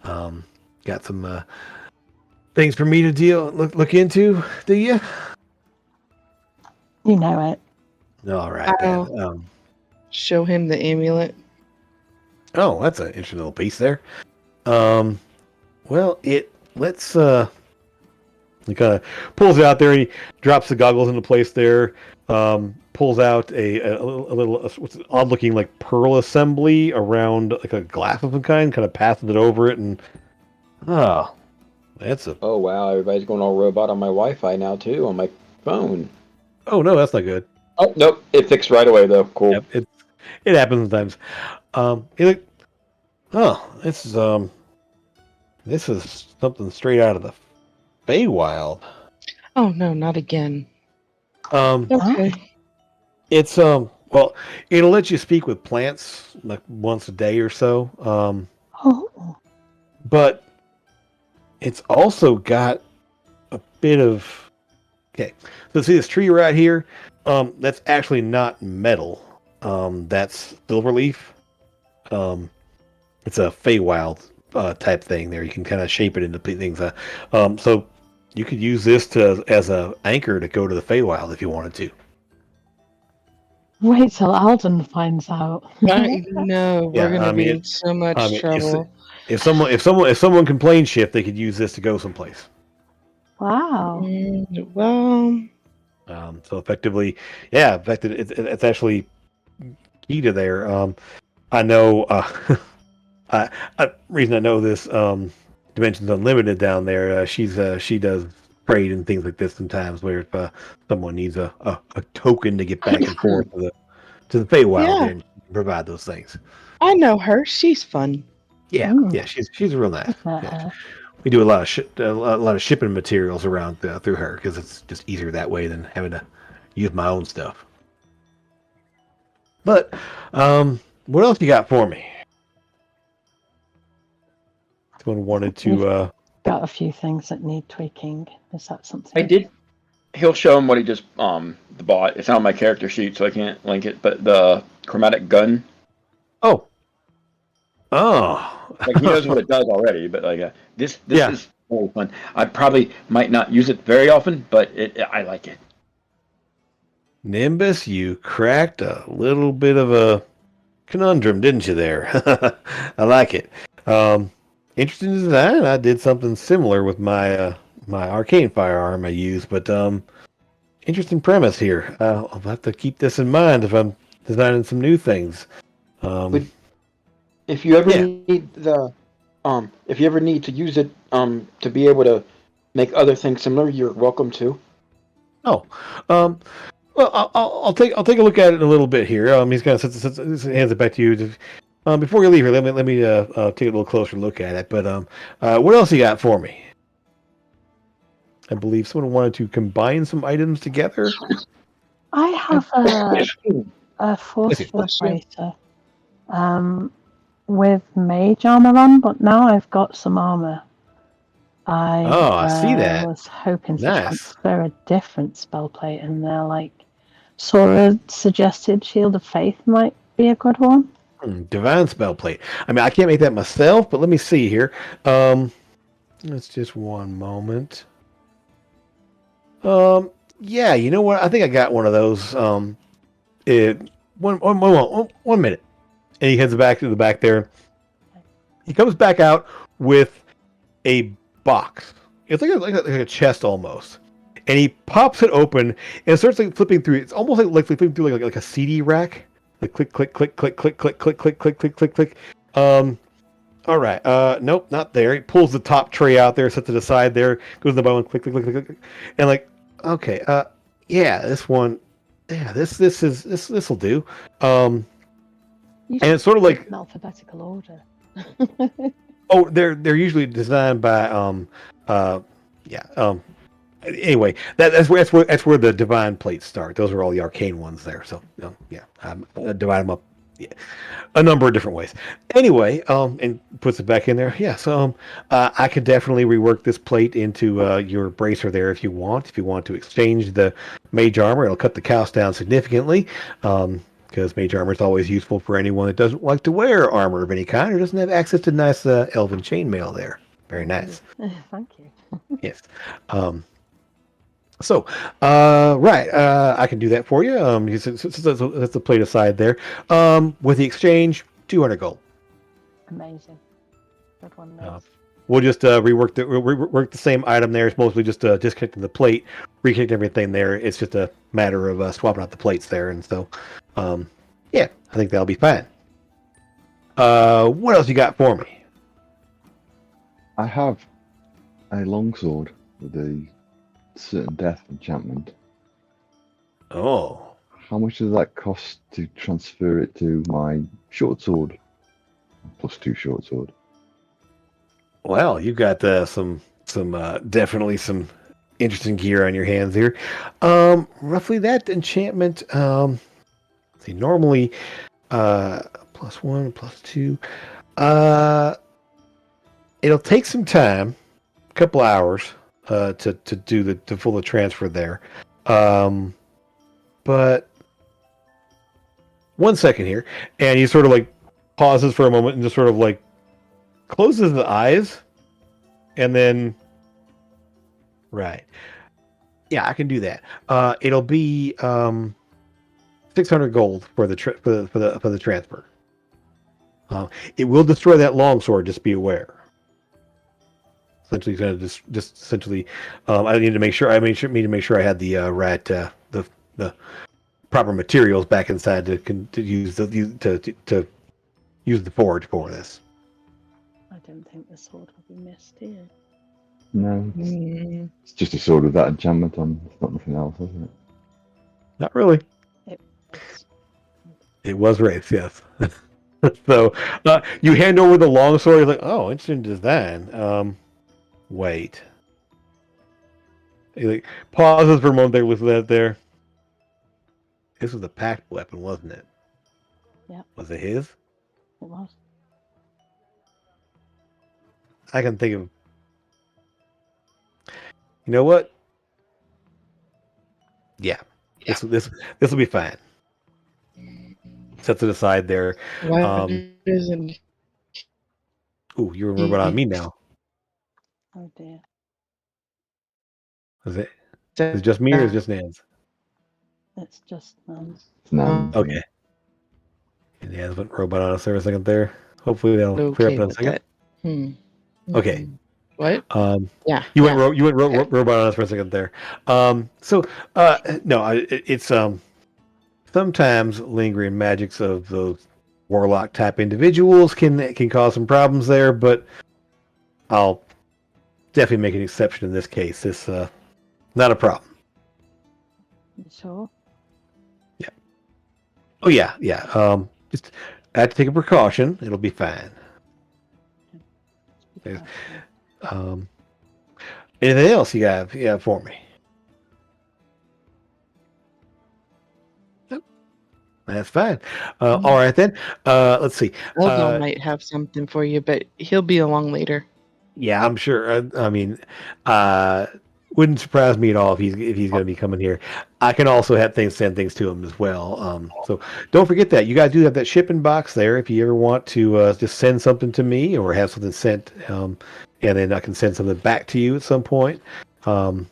Got some things for me to look into, do you? You know it. All right then. Show him the amulet. Oh, that's an interesting little piece there. Well, let's he kind of pulls it out there and he drops the goggles into place there. Pulls out a little what's odd looking like pearl assembly around like a glass of some kind of passes it over it, and that's a Oh wow, everybody's going all robot on my Wi-Fi now too, on my phone. oh no, that's not good. Oh nope, it fixed right away though. Cool. Yep, it happens sometimes. This is something straight out of the Feywild. Oh no, not again. Okay. It's well, it'll let you speak with plants like once a day or so. But it's also got a bit of So see this tree right here? That's actually not metal. That's silverleaf. It's a Feywild type thing there. You can kind of shape it into things. So you could use this as a anchor to go to the Feywild if you wanted to. Wait till Alden finds out. I know we're gonna be in so much trouble. If someone can plane shift, they could use this to go someplace. Wow. Well. So effectively, it's actually key to there. I know. Reason I know this. Dimensions Unlimited down there. She does trade and things like this sometimes, where if someone needs a token to get back and forth to the Feywild, and provide those things. I know her. She's fun. Yeah, she's real nice. Yeah. We do a lot of shipping materials around through her because it's just easier that way than having to use my own stuff. But what else you got for me? Someone wanted to. Got a few things that need tweaking. Is that something? I did. He'll show him what he just bought. It's not on my character sheet, so I can't link it. But the chromatic gun. Oh. Oh, Like he knows what it does already, but like this Yeah. is very fun. I probably might not use it very often, but I like it. Nimbus, you cracked a little bit of a conundrum, didn't you there? I like it. Interesting design. I did something similar with my my arcane firearm I use, but interesting premise here. I'll have to keep this in mind if I'm designing some new things. But if you ever Yeah. need the, if you ever need to use it, to be able to make other things similar, you're welcome to. Oh, well, I'll take a look at it in a little bit here. He's gonna hands it back to you. Before you leave here, let me take a little closer look at it. But what else you got for me? I believe someone wanted to combine some items together. I have a force Yes, field bracer with mage armor on, but now I've got some armor. I see that. Was hoping to Nice. transfer a different spell plate in there, like Sora suggested Shield of Faith might be a good one. Divine spell plate. I mean, I can't make that myself, but let me see here. It's just one moment. Yeah, you know what? I think I got one of those. One minute, and he heads back to the back there. He comes back out with a box. It's like a chest almost, and he pops it open and starts like flipping through. It's almost like flipping through like a CD rack. Like click, click, click, click, click, click, click, click, click, click, click, click. All right. Nope, not there. He pulls the top tray out there, sets it aside there, goes to the bottom, click, click, click, click, click, and like, okay, yeah, this one, yeah, this will do. And it's sort of like in alphabetical order. oh, they're usually designed by Anyway, that's where the divine plates start. Those are all the arcane ones there. So yeah, I divide them up a number of different ways. Anyway, and puts it back in there. Yeah, so I could definitely rework this plate into your bracer there if you want. If you want to exchange the mage armor, it'll cut the cost down significantly. Because mage armor is always useful for anyone that doesn't like to wear armor of any kind or doesn't have access to nice elven chainmail there. Very nice. Thank you. Yes. Right, I can do that for you. That's the plate aside there. With the exchange, 200 gold. Amazing. Good one. Nice. We'll just rework the same item there. It's mostly just disconnecting the plate, reconnecting everything there. It's just a matter of swapping out the plates there, and so, yeah, I think that'll be fine. What else you got for me? I have a longsword with a certain death enchantment. Oh, How much does that cost to transfer it to my short sword? +2 short sword. well, you've got some definitely some interesting gear on your hands here. Roughly that enchantment. See, normally, +1, +2. It'll take some time, a couple hours, to do to full the transfer there. But 1 second here, and he sort of like pauses for a moment and just sort of like closes his eyes, and then right, yeah, I can do that. It'll be 600 gold for the for the transfer. It will destroy that longsword. Just be aware. Essentially, going to just essentially, I need to make sure. Need to make sure I had the the proper materials back inside to use to use the forge for this. I don't think the sword will be missed here. No, it's just a sword with that enchantment on. It's not nothing else, is it? Not really. It was raised, yes. So you hand over the longsword. You're like, oh, interesting design. Wait. He like pauses for a moment there with that there. This was a packed weapon, wasn't it? Yeah. Was it his? It was. I can think of. You know what? Yeah. This will be fine. Sets it aside there. Why doesn't Ooh, you're a robot on me now. Oh dear. Is it just me or is it just Nans? It's just No. Okay. And Nans went robot on us for a second there. Hopefully that'll clear up Okay in a with second. that. Okay. What? Yeah. You went robot on us for a second there. It's sometimes lingering magics of those warlock type individuals can cause some problems there, but I'll definitely make an exception in this case. It's not a problem. You sure? Yeah. Oh yeah. Just I have to take a precaution. It'll be fine. Be There's- careful. Anything else you have for me? Nope. That's fine. All right then. Let's see. Eldon might have something for you, but he'll be along later. Yeah, I'm sure. I mean, wouldn't surprise me at all if he's going to be coming here. I can also send things to him as well. So don't forget that you guys do have that shipping box there. If you ever want to just send something to me or have something sent, and then I can send something back to you at some point to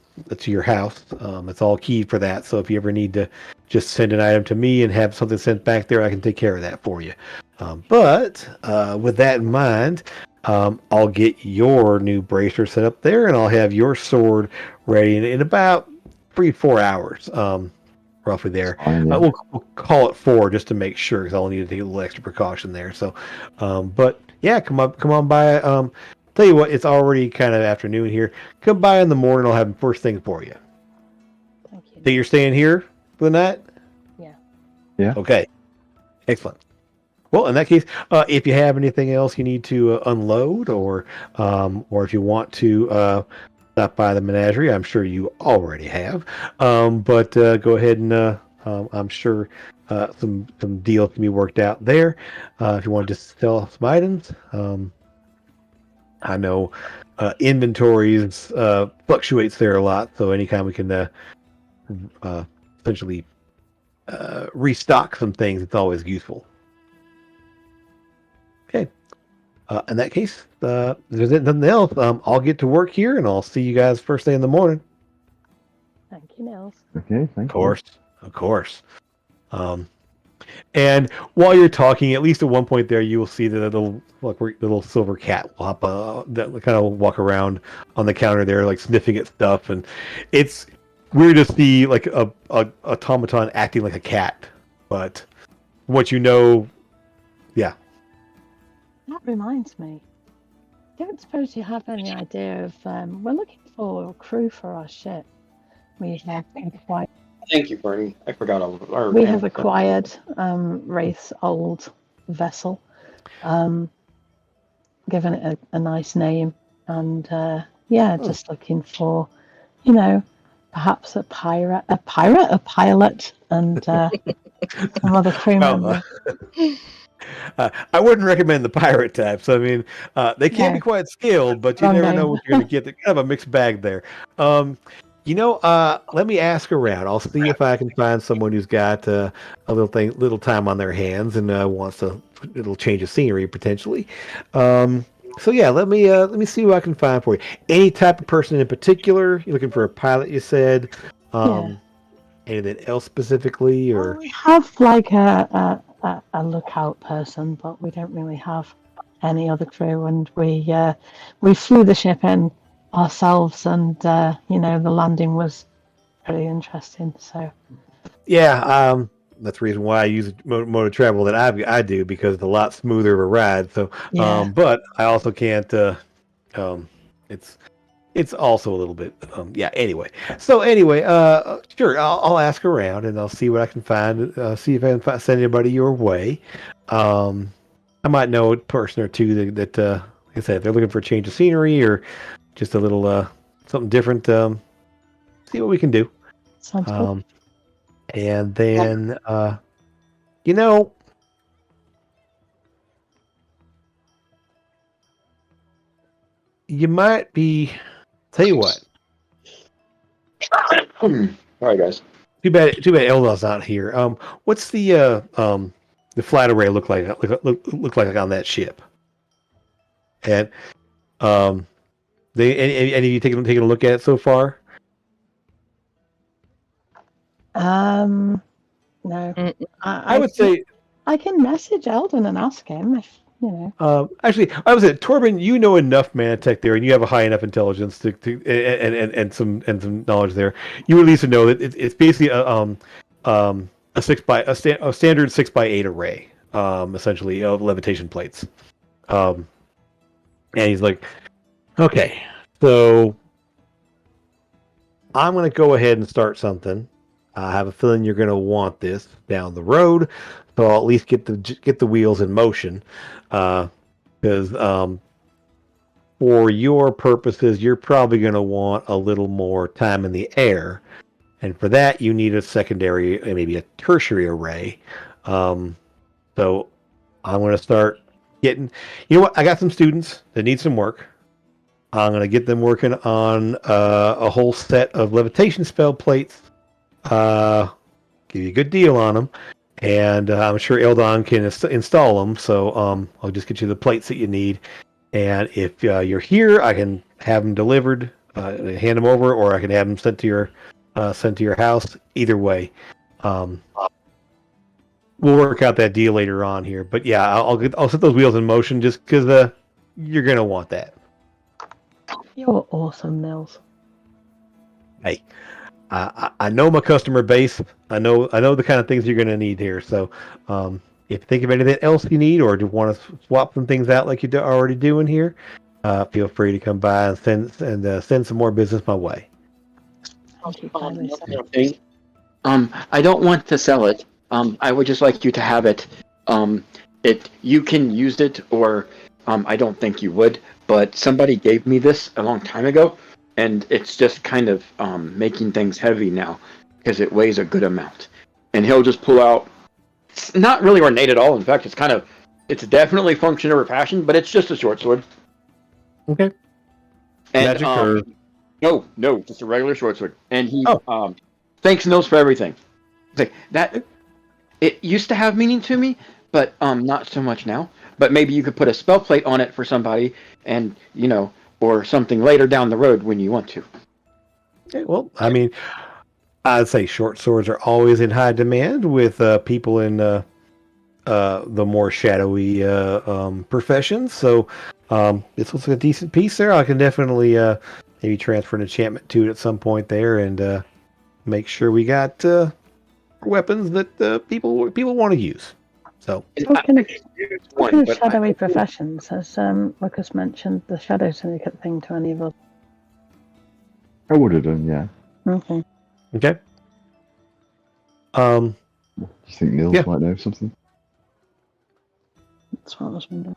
your house. It's all keyed for that. So if you ever need to just send an item to me and have something sent back there, I can take care of that for you. But with that in mind. I'll get your new bracer set up there, and I'll have your sword ready in about 3-4 hours, roughly there. We'll call it 4 just to make sure, because I'll need to take a little extra precaution there. So, but yeah, come on by. Tell you what, it's already kind of afternoon here. Come by in the morning. I'll have the first thing for you. Thank you. So you're staying here for the night? Yeah. Yeah. Okay. Excellent. Well, in that case, if you have anything else you need to unload, or if you want to stop by the menagerie, I'm sure you already have. But go ahead and I'm sure some deals can be worked out there. If you want to just sell some items, I know inventories fluctuates there a lot, so anytime we can essentially restock some things, it's always useful. Okay. In that case, if there's nothing else, I'll get to work here, and I'll see you guys first thing in the morning. Thank you, Nils. Okay, thank you. Of course. And while you're talking, at least at one point there, you will see the little silver cat will hop, that kind of walk around on the counter there, like sniffing at stuff, and it's weird to see like a automaton acting like a cat, but what you know, yeah. That reminds me. Don't suppose you have any idea of? We're looking for a crew for our ship. We have quite. Thank you, Bernie. I forgot all of our. We have acquired Wraith's old vessel, given it a nice name, and just looking for, perhaps a pilot, and some other crew member. I wouldn't recommend the pirate types. I mean, they can be quite skilled, but you never know what you're going to get. They're kind of a mixed bag there. Let me ask around. I'll see if I can find someone who's got a little time on their hands and wants a little change of scenery potentially. So yeah, let me see what I can find for you. Any type of person in particular? You're looking for a pilot, you said. Anything else specifically, or we have like a lookout person, but we don't really have any other crew, and we flew the ship in ourselves, and the landing was pretty interesting. So yeah, that's the reason why I use mode of travel that I do, because it's a lot smoother of a ride. So, but I also can't. It's also a little bit. Anyway, sure. I'll ask around and I'll see what I can find. See if I can send anybody your way. I might know a person or two that like I said, if they're looking for a change of scenery or just a little something different. See what we can do. Sounds good. And then you might be. Tell you what. All right, guys. Too bad Eldon's not here. What's the flight array look like on that ship? And any of you taking a look at it so far? No. I would say I can message Eldon and ask him if actually, I was at Torben. You know enough Manatech there, and you have a high enough intelligence to and some knowledge there. You at least know that it's basically a standard 6x8 array, essentially of levitation plates. And he's like, okay, so I'm going to go ahead and start something. I have a feeling you're going to want this down the road, so I'll at least get the wheels in motion. Because for your purposes, you're probably going to want a little more time in the air, and for that, you need a secondary, maybe a tertiary array. So I'm going to start getting. You know what? I got some students that need some work. I'm going to get them working on a whole set of levitation spell plates. Give you a good deal on them. And I'm sure Eldon can install them. So I'll just get you the plates that you need. And if you're here, I can have them delivered, hand them over, or I can have them sent to your house. Either way, we'll work out that deal later on here. But yeah, I'll set those wheels in motion just because you're gonna want that. You're awesome, Nils. Hey, I know my customer base. I know the kind of things you're going to need here. So, if you think of anything else you need, or do you want to swap some things out like you're already doing here, feel free to come by and send some more business my way. Thank you kindly, sir. Okay. I don't want to sell it. I would just like you to have it. You can use it, or I don't think you would. But somebody gave me this a long time ago, and it's just kind of making things heavy now because it weighs a good amount. And he'll just pull out. It's not really ornate at all. In fact, it's definitely function over passion, but it's just a short sword. Okay. And, Magic or no, just a regular short sword. And he thanks Nils for everything. It's like that. It used to have meaning to me, but not so much now. But maybe you could put a spell plate on it for somebody, and or something later down the road when you want to. Okay, well, I mean, I'd say short swords are always in high demand with people in the more shadowy professions. So this looks like a decent piece there. I can definitely maybe transfer an enchantment to it at some point there, and make sure we got weapons that people want to use. So Talking of shadowy professions, has Lucas mentioned the Shadow Syndicate thing to any of us? I would have done, yeah. Okay. Okay. Do you think Nils might know something? That's what I was wondering.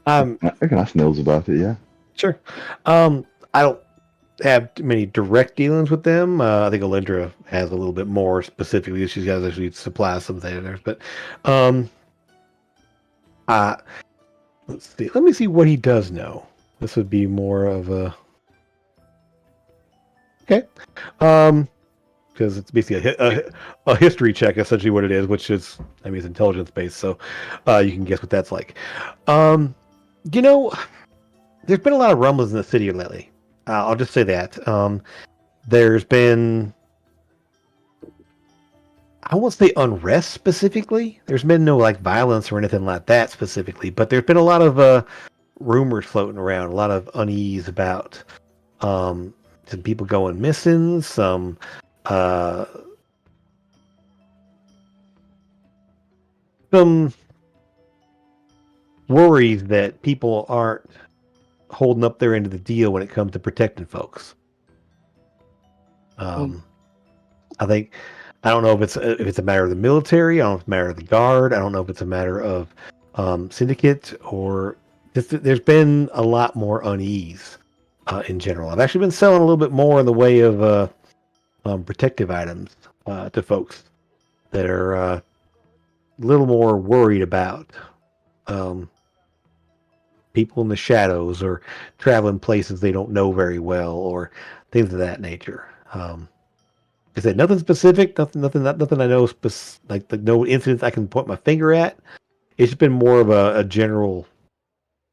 I can ask Nils about it, yeah. Sure. I don't have many direct dealings with them. I think Alindra has a little bit more specifically. She's got actually supply some things, but let's see. Let me see what he does know. This would be more of a because it's basically a history check, essentially what it is, which is, I mean, it's intelligence based, so you can guess what that's like. There's been a lot of rumbles in the city lately. I'll just say that. There's been, I won't say unrest specifically. There's been no violence or anything like that specifically, but there's been a lot of rumors floating around, a lot of unease about some people going missing, some worries that people aren't holding up their end of the deal when it comes to protecting folks. I don't know if it's a matter of the military. I don't know if it's a matter of the guard. I don't know if it's a matter of syndicate, or there's been a lot more unease in general. I've actually been selling a little bit more in the way of protective items to folks that are a little more worried about people in the shadows or traveling places they don't know very well or things of that nature. I said nothing specific, nothing I know no incidents I can point my finger at. It's been more of a general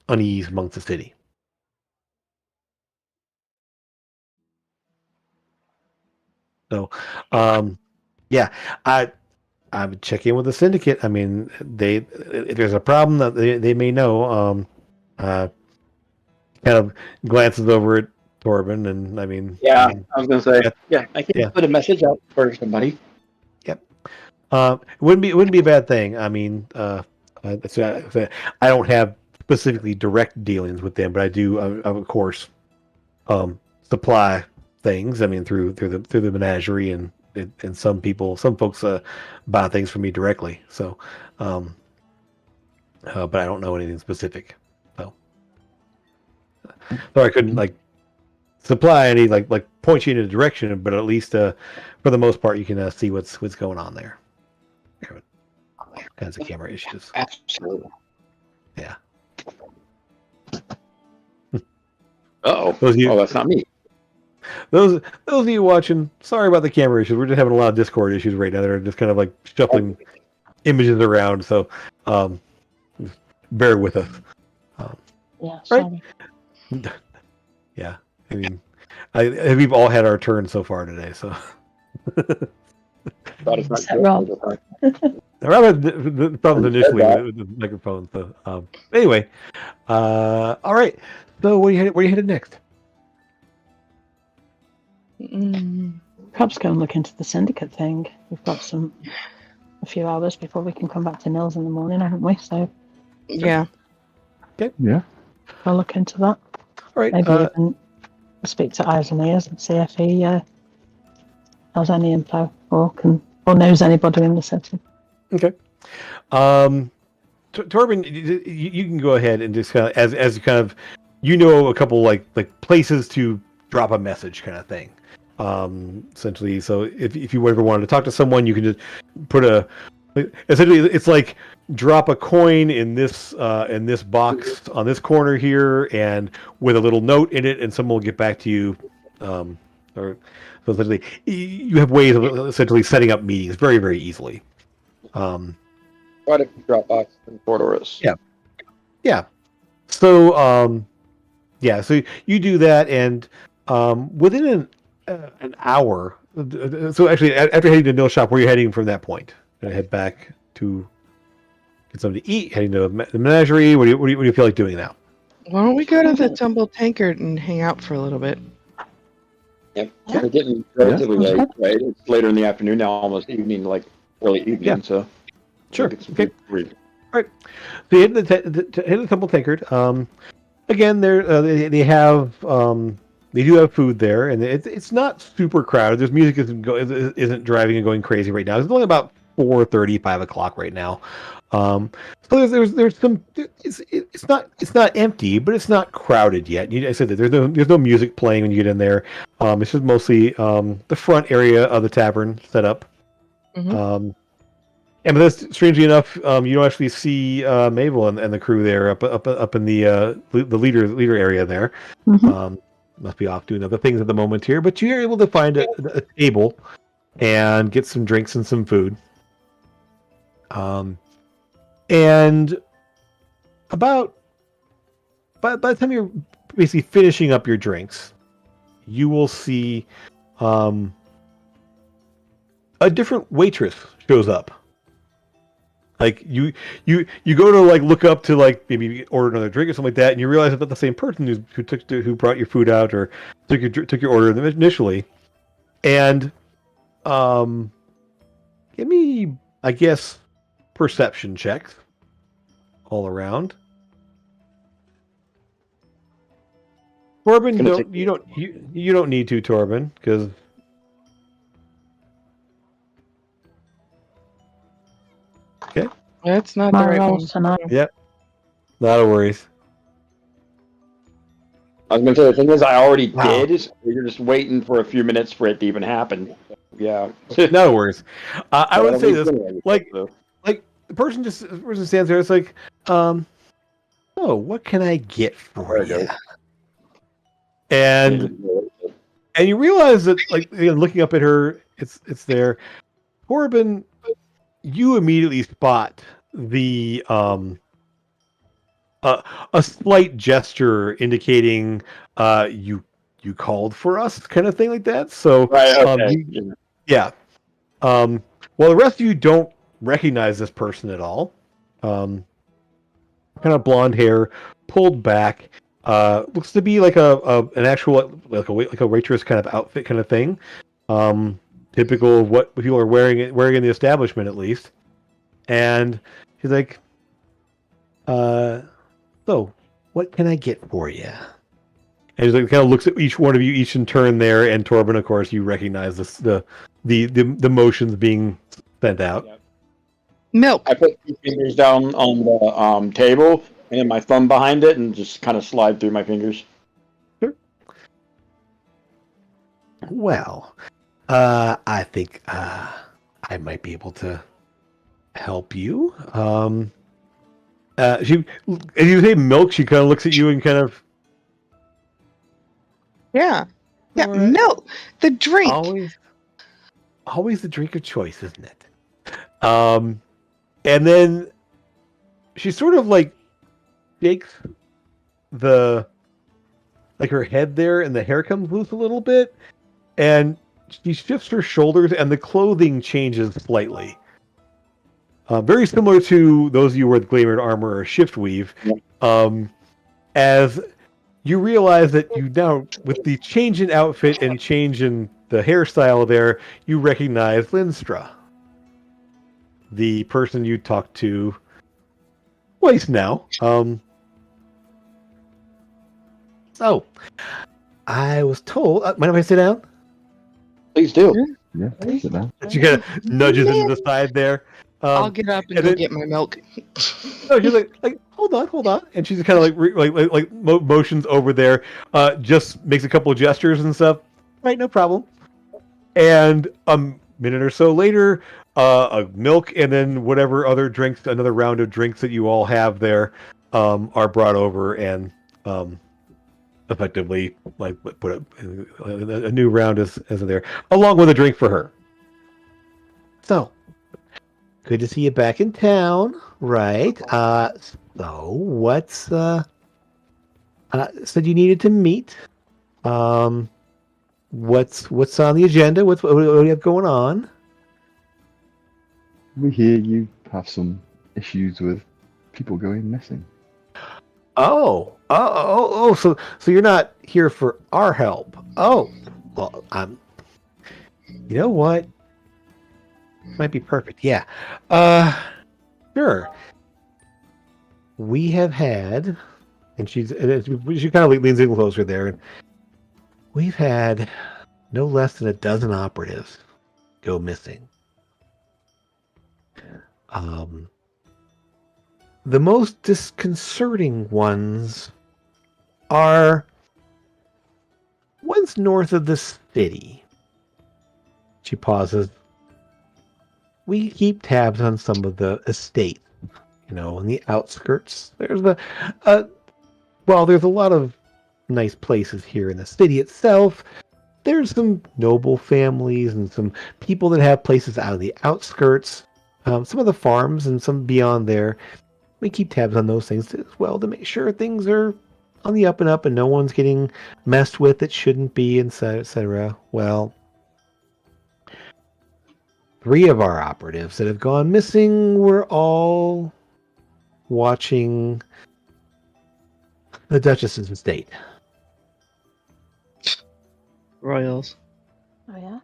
unease amongst the city. So, yeah, I would check in with the syndicate. I mean, if there's a problem that they may know. Kind of glances over at Torben, and I mean, I was gonna say, I can put a message out for somebody. Yep. It wouldn't be a bad thing. I mean, I don't have specifically direct dealings with them, but I do, of course, supply things. I mean, through the menagerie, and some folks buy things from me directly. So, but I don't know anything specific. So I couldn't supply any point you in a direction, but at least for the most part you can see what's going on there. All kinds of camera issues. Absolutely. Yeah. Oh, that's not me. Those of you watching, sorry about the camera issues. We're just having a lot of Discord issues right now. They're just kind of shuffling images around. So, bear with us. Sorry. Right? Yeah, I mean, we've all had our turn so far today. So, Rob had the problems initially with the microphone. So, anyway, all right. So, where you headed next? Perhaps go and look into the syndicate thing. We've got a few hours before we can come back to Nils in the morning, haven't we? So, yeah. Okay. Yeah. I'll look into that. All right. Maybe even speak to Eyes and Ears and see if he has any info or knows anybody in the city. Okay. Torben, you can go ahead and just kind of as kind of a couple like places to drop a message kind of thing. Essentially, so if you ever wanted to talk to someone, you can just put essentially it's like drop a coin in this box on this corner here, and with a little note in it, and someone will get back to you. Or so essentially, you have ways of essentially setting up meetings very, very easily. Quite a few Dropbox and corridors. Yeah. So so you do that, and within an hour. So actually, after heading to Mill Shop, where are you heading from that point? Gonna head back to get something to eat. Heading to the menagerie. What do you feel like doing now? Why don't we go to the Tumble Tankard and hang out for a little bit? Yep. We're getting relatively late, right? It's later in the afternoon now, almost evening, like early evening. Yeah. So sure. Okay. All right. So you head to the Tumble Tankard. Again, they have they do have food there, and it's not super crowded. There's music isn't driving and going crazy right now. It's only about 4:30, 5 o'clock right now. So there's some. It's not empty, but it's not crowded yet. I said that there's no music playing when you get in there. It's just mostly the front area of the tavern set up. Mm-hmm. And but that's, strangely enough, you don't actually see Mabel and the crew there up in the leader area there. Mm-hmm. Must be off doing other things at the moment here, but you're able to find a table and get some drinks and some food. And by the time you're basically finishing up your drinks, you will see a different waitress shows up. Like you go to look up to maybe order another drink or something like that, and you realize it's not the same person who brought your food out or took your order initially. And give me, I guess, perception checks all around. Torben, you don't need to, Torben, because. Okay. That's not the right one. Tonight. Yep. Not a worries. I was going to say, the thing is, I already did. So you're just waiting for a few minutes for it to even happen. Yeah. No worries. I would say this, the person stands there. It's like, oh, what can I get for you? And you realize that, looking up at her, it's there. Torben, you immediately spot the a slight gesture indicating you called for us, kind of thing like that. So Right. Okay. yeah. Well, the rest of you don't recognize this person at all. Kind of blonde hair, pulled back. Looks to be like an actual like a waitress kind of outfit kind of thing. Typical of what people are wearing in the establishment at least. And she's like, so what can I get for you? And he's like, kind of looks at each one of you, each in turn there, and Torben, of course, you recognize the motions being sent out. Yep. Milk. I put 2 fingers down on the table and then my thumb behind it and just kind of slide through my fingers. Sure. Well, I think I might be able to help you. She, as you say milk, she kind of looks at you and kind of. Yeah. Yeah, All right. milk. The drink. Always the drink of choice, isn't it? And then she sort of like shakes her head there, and the hair comes loose a little bit, and she shifts her shoulders, and the clothing changes slightly. Very similar to those of you who wear the glamored armor or shift weave. As you realize that you now, with the change in outfit and change in the hairstyle there, you recognize Linstra, the person you talked to twice now. So, I was told. Mind if I sit down? Please do. Yeah, sit down. She kind of nudges into the side there. I'll get up and go then- get my milk. No, she's like, hold on, and she's kind of like motions over there. Just makes a couple of gestures and stuff. Right, no problem. And a minute or so later, a milk and then whatever other drinks, another round of drinks that you all have there, are brought over and effectively like put up a new round as there, along with a drink for her. So. Good to see you back in town, right? So what's said you needed to meet? What's on the agenda? What do you have going on? We hear you have some issues with people going missing. Oh, so you're not here for our help. Oh, well, you know what? Might be perfect. Yeah. Sure. We have had, and she kind of leans in closer there. We've had no less than a dozen operatives go missing. The most disconcerting ones are ones north of the city. She pauses. We keep tabs on some of the estates, in the outskirts. There's there's a lot of nice places here in the city itself. There's some noble families and some people that have places out of the outskirts. Some of the farms and some beyond there. We keep tabs on those things as well to make sure things are on the up and up and no one's getting messed with that shouldn't be, etc. Well, 3 of our operatives that have gone missing were all watching the Duchess's estate. Royals. Oh yeah.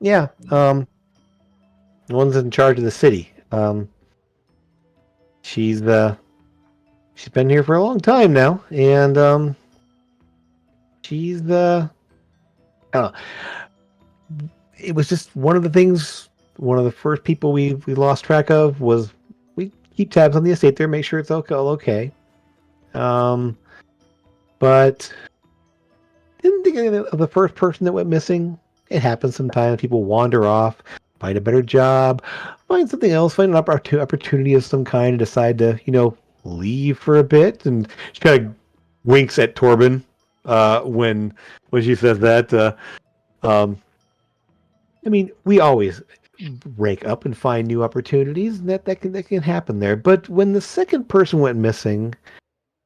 Yeah, the one's in charge of the city. She's been here for a long time now, and she's I don't know. It was just one of the things. One of the first people we lost track of was we keep tabs on the estate there, make sure it's all okay. But didn't think of the first person that went missing. It happens sometimes. People wander off, find a better job, find something else, find an opportunity of some kind, and decide to leave for a bit. And she kind of winks at Torben when she says that. I mean, we always rake up and find new opportunities. And that can happen there. But when the second person went missing,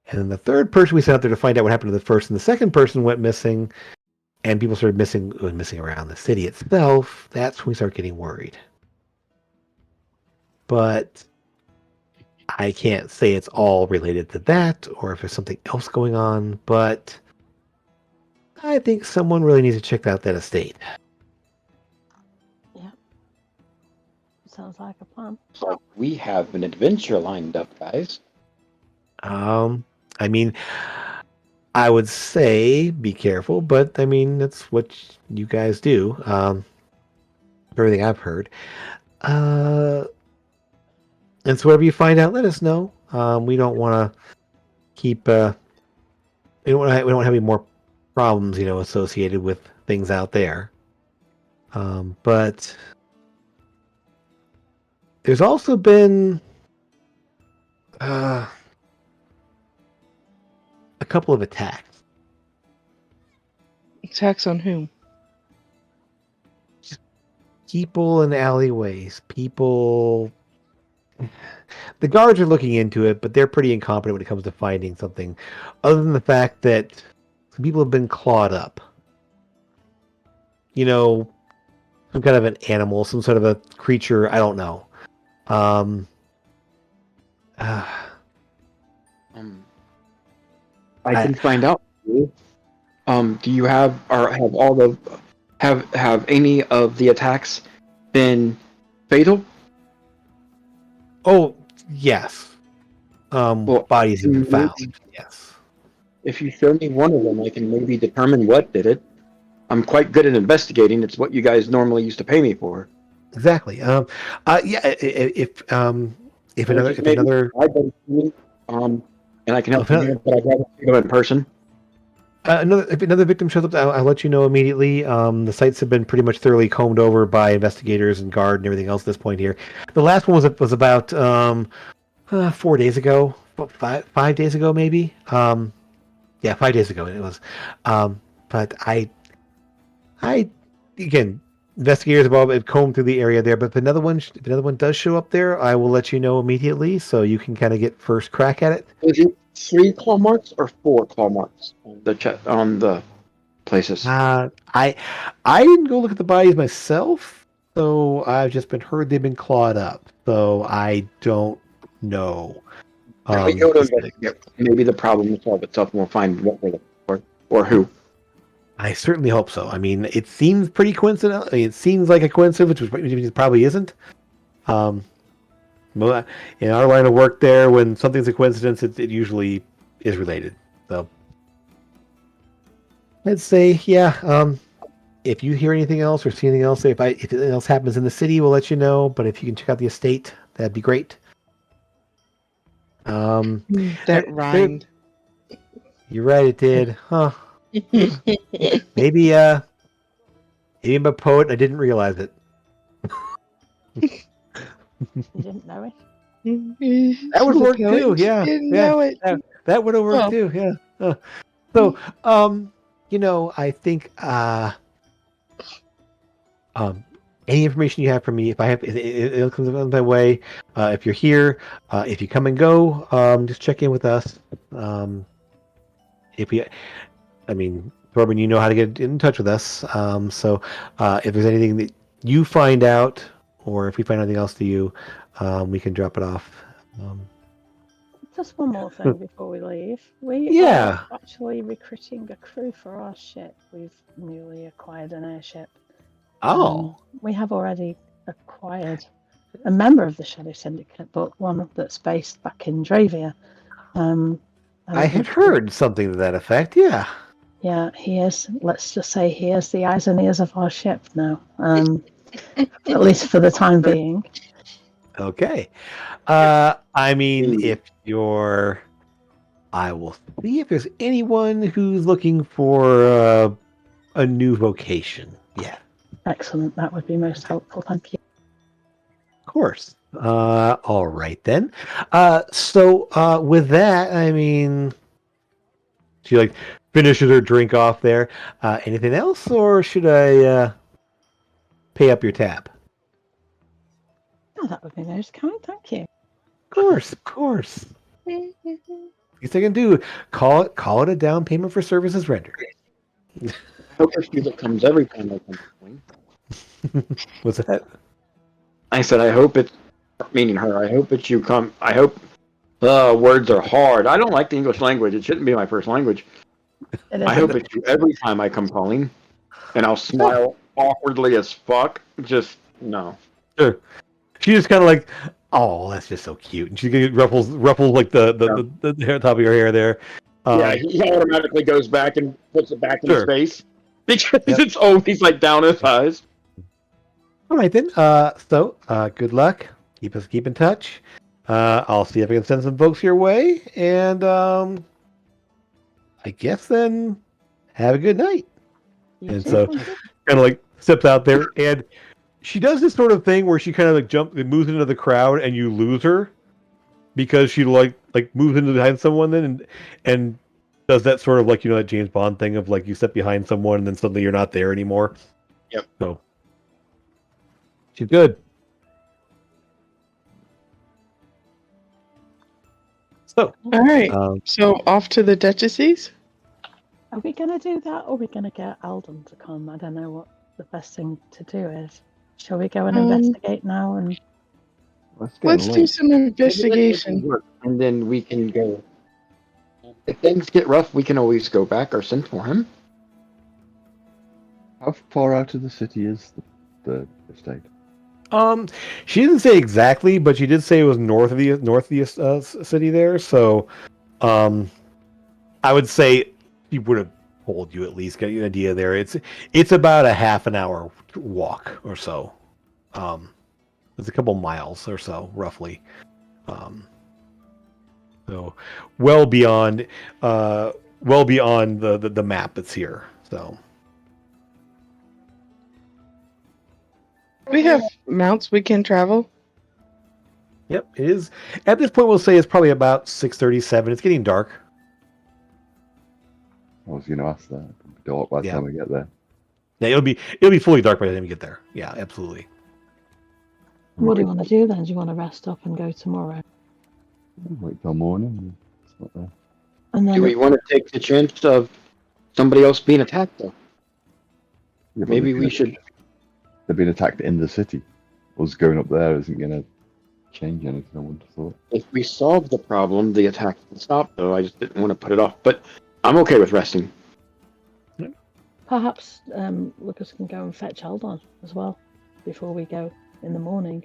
and then the third person we sent out there to find out what happened to the first, and the second person went missing, and people started missing around the city itself, that's when we start getting worried. But I can't say it's all related to that, or if there's something else going on, but I think someone really needs to check out that estate. Yeah. Sounds like a plan. So we have an adventure lined up, guys. I mean, I would say be careful, but I mean, that's what you guys do. Everything I've heard. And so whatever you find out, let us know. We don't want to keep, we don't want to have any more problems, associated with things out there. But there's also been, a couple of attacks. Attacks on whom? People in alleyways. People. The guards are looking into it, but they're pretty incompetent when it comes to finding something, other than the fact that some people have been clawed up. Some kind of an animal, some sort of a creature. I don't know. I can find out. Do you have have any of the attacks been fatal? Oh, yes. Well, Bodies have been found. Yes. If you show me one of them, I can maybe determine what did it. I'm quite good at investigating. It's what you guys normally used to pay me for. Exactly. Yeah. If another. And I can help you, but I'd rather see them in person. If another victim shows up, I'll let you know immediately. The sites have been pretty much thoroughly combed over by investigators and guard and everything else at this point here. The last one was about 4 days ago, 5 days ago maybe. 5 days ago it was. But I again, investigators have all combed through the area there. But if another one does show up there, I will let you know immediately, so you can kind of get first crack at it. Is it 3 claw marks or 4 claw marks on the places? I didn't go look at the bodies myself, so I've just been heard they've been clawed up. So I don't know. We go to investigate. Maybe the problem will solve itself, and we'll find what we're looking for or who. I certainly hope so. I mean, it seems pretty coincidental. I mean, it seems like a coincidence, which probably isn't. In our line of work there, when something's a coincidence, it usually is related. So I'd say, yeah. If you hear anything else or see anything else, if anything else happens in the city, we'll let you know. But if you can check out the estate, that'd be great. That rhymed. You're right, it did, huh? Maybe I'm a poet and I didn't realize it. You didn't know it? That would work too. Yeah, Didn't know it. That would have worked too. Yeah. So, I think any information you have for me, if I have, it comes my way. If you're here, if you come and go, just check in with us. Corbin, you know how to get in touch with us. So if there's anything that you find out, or if we find anything else to you, we can drop it off. Just one more thing before we leave. We are actually recruiting a crew for our ship. We've newly acquired an airship. Oh. We have already acquired a member of the Shadow Syndicate, but one that's based back in Dravia. I had heard something to that effect, yeah. Yeah, he is. Let's just say he is the eyes and ears of our ship now. At least for the time being. Okay. If you're... I will see if there's anyone who's looking for a new vocation. Yeah. Excellent. That would be most helpful. Thank you. Of course. All right, then. So with that, she finishes her drink off there. Anything else, or should I pay up your tab? Oh, that would be most kind. Thank you. Of course. Least I can do. Call it a down payment for services rendered. I hope it's you that comes every time I come to Queen. What's that? I said, I hope it's, meaning her, I hope it's you come, I hope, words are hard. I don't like the English language. It shouldn't be my first language. I hope it's you every time I come calling. And I'll smile awkwardly as fuck. Just, no. Sure. She just kind of like, oh, that's just so cute. And she ruffles like the hair, top of your hair there. Yeah, he automatically goes back and puts it back in his Sure. face. Because it's always like down his eyes. All right then. So good luck. Keep in touch. I'll see if I can send some folks your way, and I guess then have a good night. And so, kind of like steps out there, and she does this sort of thing where she kind of like moves into the crowd, and you lose her because she like moves into behind someone then, and does that sort of like that James Bond thing of like you step behind someone and then suddenly you're not there anymore. Yep. So she's good. So all right. So off to the Duchesses. Are we going to do that, or are we going to get Alden to come? I don't know what the best thing to do is. Shall we go and investigate now? And let's do some investigation. And then we can go. If things get rough, we can always go back or send for him. How far out of the city is the estate? She didn't say exactly, but she did say it was north of the city there. So, I would say she would have told you at least, get you an idea there. It's about a half an hour walk or so. It's a couple miles or so, roughly. So well beyond the map that's here. So We have mounts we can travel. yep, it is. At this point, we'll say it's probably about 6:37. It's getting dark. I was going to ask that. It'll be dark by the time we get there. Yeah, it'll be fully dark by the time you get there. Yeah, absolutely. what do you want to do then? Do you want to rest up and go tomorrow? Wait till morning. It's not there. And then Do we want to take the chance of somebody else being attacked, though? Yeah, but Maybe we should. They've been attacked in the city. Us going up there isn't going to change anything, I wouldn't have thought. If we solve the problem, the attack can stop, though. I just didn't want to put it off. But I'm okay with resting. perhaps Lucas can go and fetch Eldon as well before we go in the morning.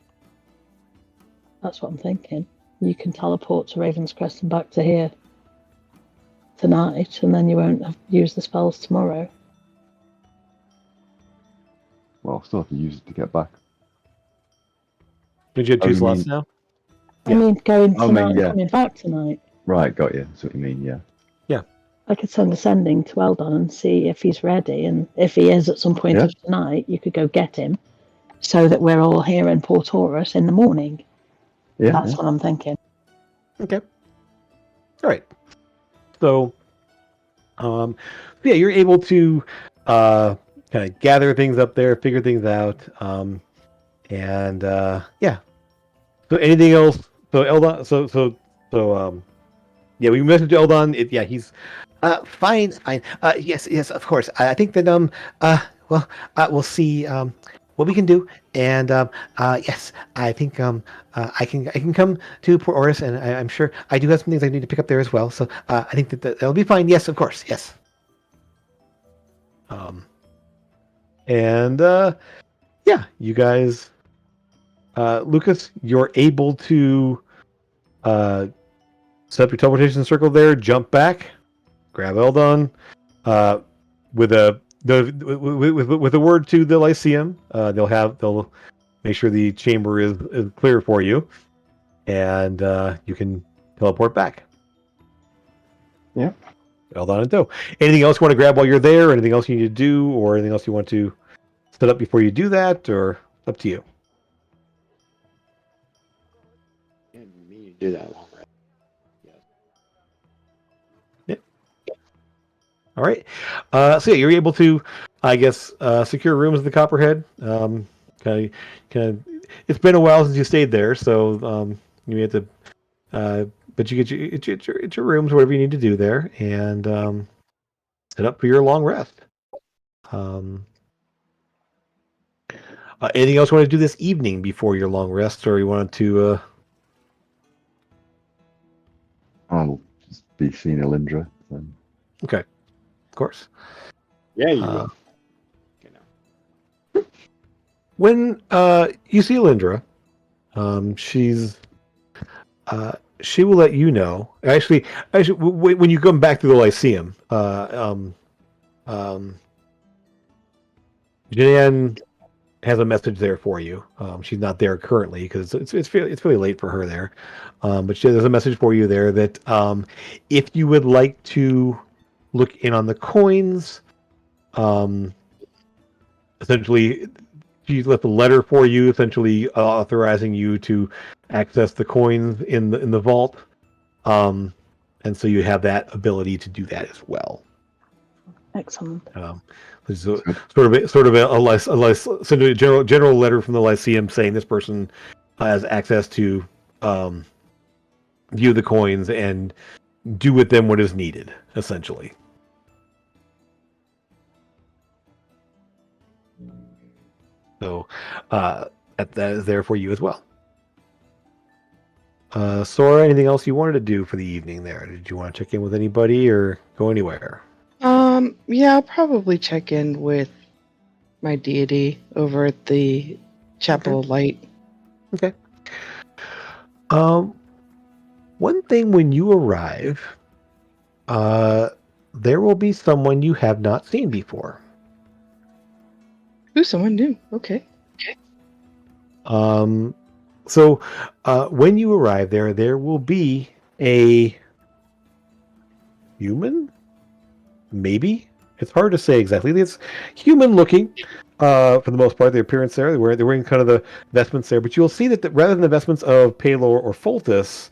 That's what I'm thinking. You can teleport to Ravenscrest and back to here tonight, and then you won't have used the spells tomorrow. Well, I'll still have to use it to get back. Did you have two slots now? I mean, going I tonight mean, yeah. and coming back tonight. Right, got you. That's what you mean, yeah. I could send a sending to Eldon and see if he's ready, and if he is at some point of tonight, you could go get him, so that we're all here in Port Taurus in the morning. Yeah, That's what I'm thinking. Okay. All right. So, yeah, you're able to kind of gather things up there, figure things out, and yeah. So, anything else? So, Eldon. Yeah, we messaged Eldon. He's fine. Yes, of course. I think that we'll see what we can do, and yes, I think I can come to Port Oris, and I'm sure I do have some things I need to pick up there as well. So I think that'll be fine. Yes, of course. Yes. And yeah, you guys, Lucas, you're able to set up your teleportation circle there, jump back, grab Eldon, with a word to the Lyceum. They'll make sure the chamber is clear for you, and you can teleport back. Yeah. Eldon and tow. Anything else you want to grab while you're there? Or anything else you need to do, or anything else you want to set up before you do that, or up to you? Yeah, me do that long rest. All right. So yeah, you're able to, I guess, secure rooms at the Copperhead. Kind of it's been a while since you stayed there, so you have to. But you get your rooms, whatever you need to do there, and set up for your long rest. Anything else you want to do this evening before your long rest, or you wanted to? I'll just be seeing Alindra. Then. Okay, of course. Yeah, you will. When you see Alindra, she will let you know. Actually, when you come back to the Lyceum, Jan has a message there for you. She's not there currently because it's fairly late for her there. But there's a message for you there that if you would like to look in on the coins, essentially she left a letter for you, essentially authorizing you to access the coins in the vault, and so you have that ability to do that as well. Excellent. Sort of a general letter from the Lyceum saying this person has access to view the coins and do with them what is needed, essentially. So that is there for you as well. Sora, anything else you wanted to do for the evening there? Did you want to check in with anybody or go anywhere? Yeah, I'll probably check in with my deity over at the Chapel of Light. Okay. One thing when you arrive, there will be someone you have not seen before. Ooh, someone new. Okay. So when you arrive there will be a human? Maybe? It's hard to say exactly. It's human looking, for the most part, the appearance there. They're wearing kind of the vestments there, but you'll see that rather than the vestments of Palor or Foltus,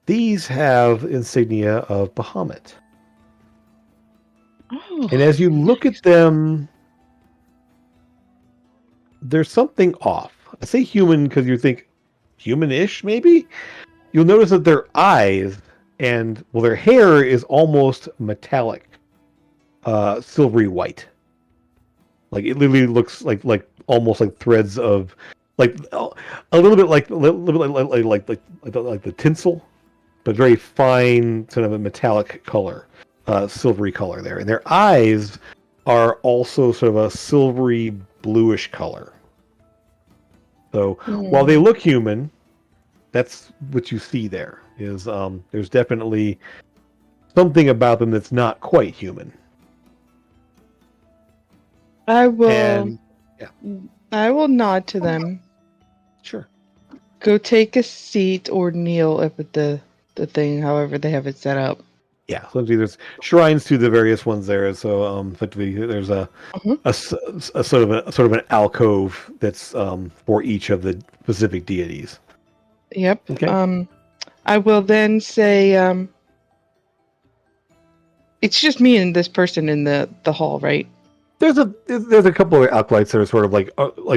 these have insignia of Bahamut. Oh, And as you look at them, there's something off. I say human because you think human-ish, maybe? You'll notice that their eyes and, well, their hair is almost metallic, silvery white. Like, it literally looks like almost like threads of, like, a little bit like the tinsel, but very fine, sort of a metallic color, silvery color there. And their eyes are also sort of a silvery bluish color. So while they look human, that's what you see there. Is there's definitely something about them that's not quite human. I will. And, yeah. I will nod to them. Sure. Go take a seat or kneel up at the thing, however they have it set up. Yeah, so there's shrines to the various ones there. So effectively, there's a sort of an alcove that's for each of the specific deities. Yep. Okay. I will then say, it's just me and this person in the hall, right? There's a couple of acolytes that are sort of like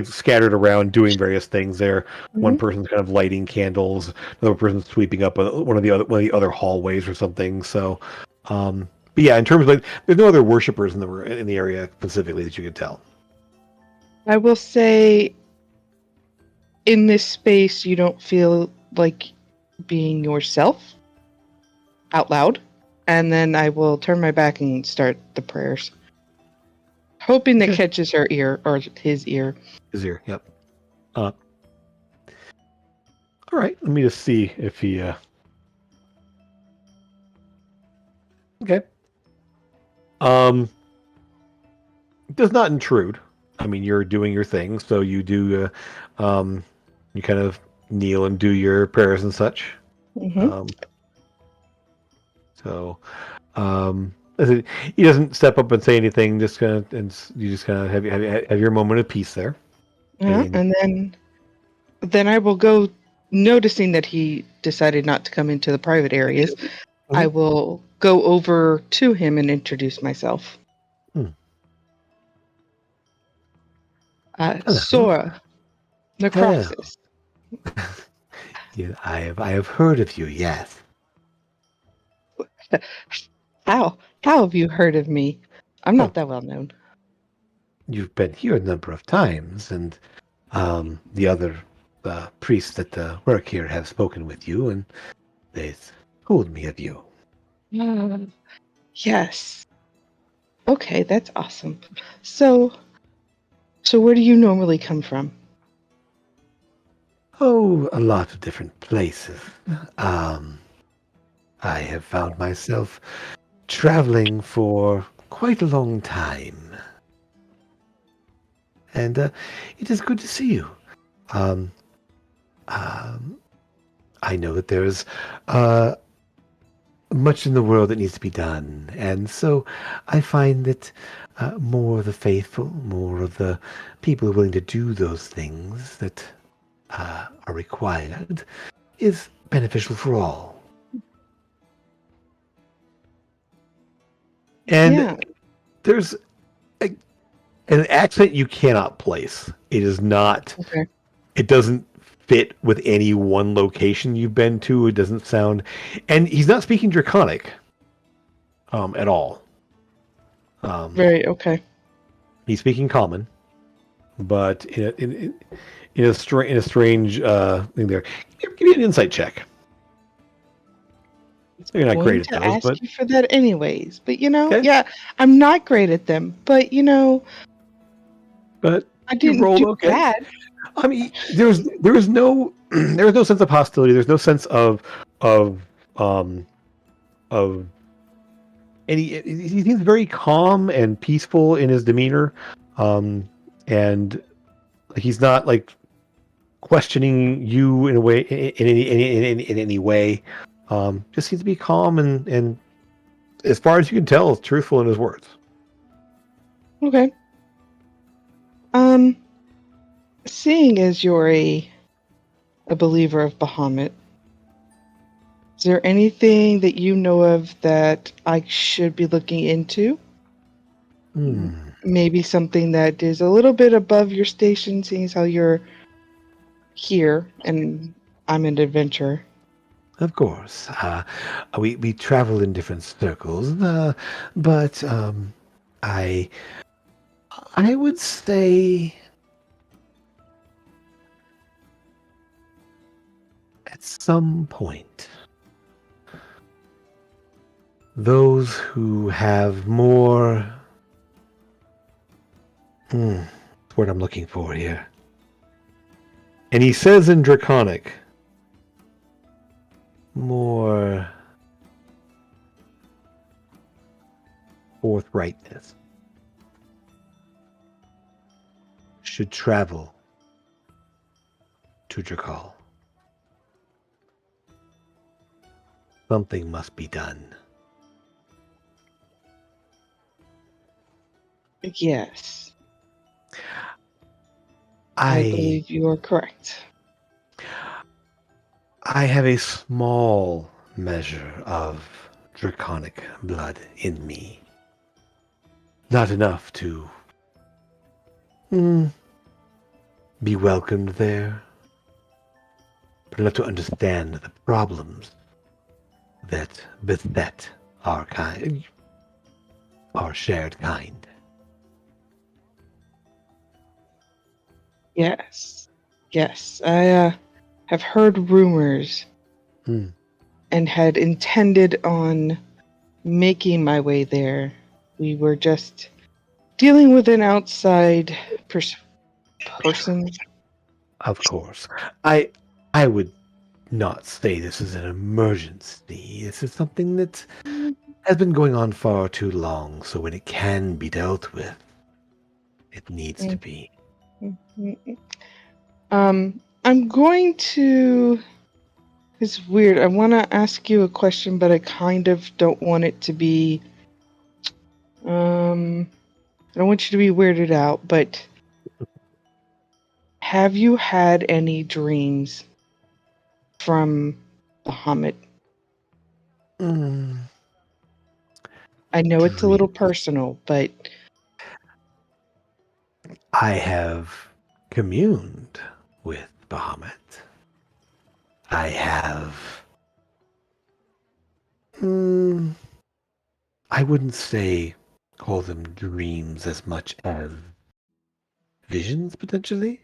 scattered around doing various things there. Mm-hmm. One person's kind of lighting candles, another person's sweeping up one of the other hallways or something. So, but yeah, in terms of there's no other worshippers in the area specifically that you could tell. I will say, in this space, you don't feel like being yourself out loud, and then I will turn my back and start the prayers. Hoping that catches her ear, or his ear. His ear, yep. All right, let me just see if he... Okay. Does not intrude. I mean, you're doing your thing, so you do... you kind of kneel and do your prayers and such. Mm-hmm. He doesn't step up and say anything. Just kind of, and you just kind of have your moment of peace there. Yeah, and then I will go. Noticing that he decided not to come into the private areas, I will go over to him and introduce myself. Sora, Necroxis. Yeah, I have heard of you, yes. How? How have you heard of me? I'm Oh. not that well known. You've been here a number of times, and the other priests that work here have spoken with you, and they've told me of you. Yes. Okay, that's awesome. So where do you normally come from? Oh, a lot of different places. Um, I have found myself traveling for quite a long time, and it is good to see you. Um, um, I know that there's much in the world that needs to be done, and so I find that more of the faithful, more of the people willing to do those things that are required, is beneficial for all. And Yeah. there's an accent you cannot place. It is not. Okay. It doesn't fit with any one location you've been to. It doesn't sound, and he's not speaking Draconic, at all. Very okay. He's speaking Common, but in a strange thing there. Give me an insight check. You're not Going great to at those, ask but you for that anyways. But okay. yeah, I'm not great at them. But But I you didn't rolled do okay. bad. I mean, there is no there is no sense of hostility. There's no sense of um of any. He seems very calm and peaceful in his demeanor, and he's not like questioning you in a way in any way. Just seems to be calm and as far as you can tell, truthful in his words. Okay. Seeing as you're a believer of Bahamut, is there anything that you know of that I should be looking into? Maybe something that is a little bit above your station, seeing as how you're here and I'm an adventurer. Of course, we travel in different circles, but I would say at some point those who have more the word I'm looking for here, and he says in Draconic, more forthrightness should travel to Drakal. Something must be done. Yes. I believe you are correct. I have a small measure of draconic blood in me. Not enough to be welcomed there, but enough to understand the problems that beset our kind, our shared kind. Yes. Yes. I have heard rumors and had intended on making my way there. We were just dealing with an outside person. Of course. I would not say this is an emergency. This is something that has been going on far too long, so when it can be dealt with, it needs to be. I'm going to... It's weird. I want to ask you a question, but I kind of don't want it to be... I don't want you to be weirded out, but... Have you had any dreams from Bahamut? I know it's a little personal, but... I have communed with Bahamut. I have... I wouldn't say call them dreams as much as visions, potentially.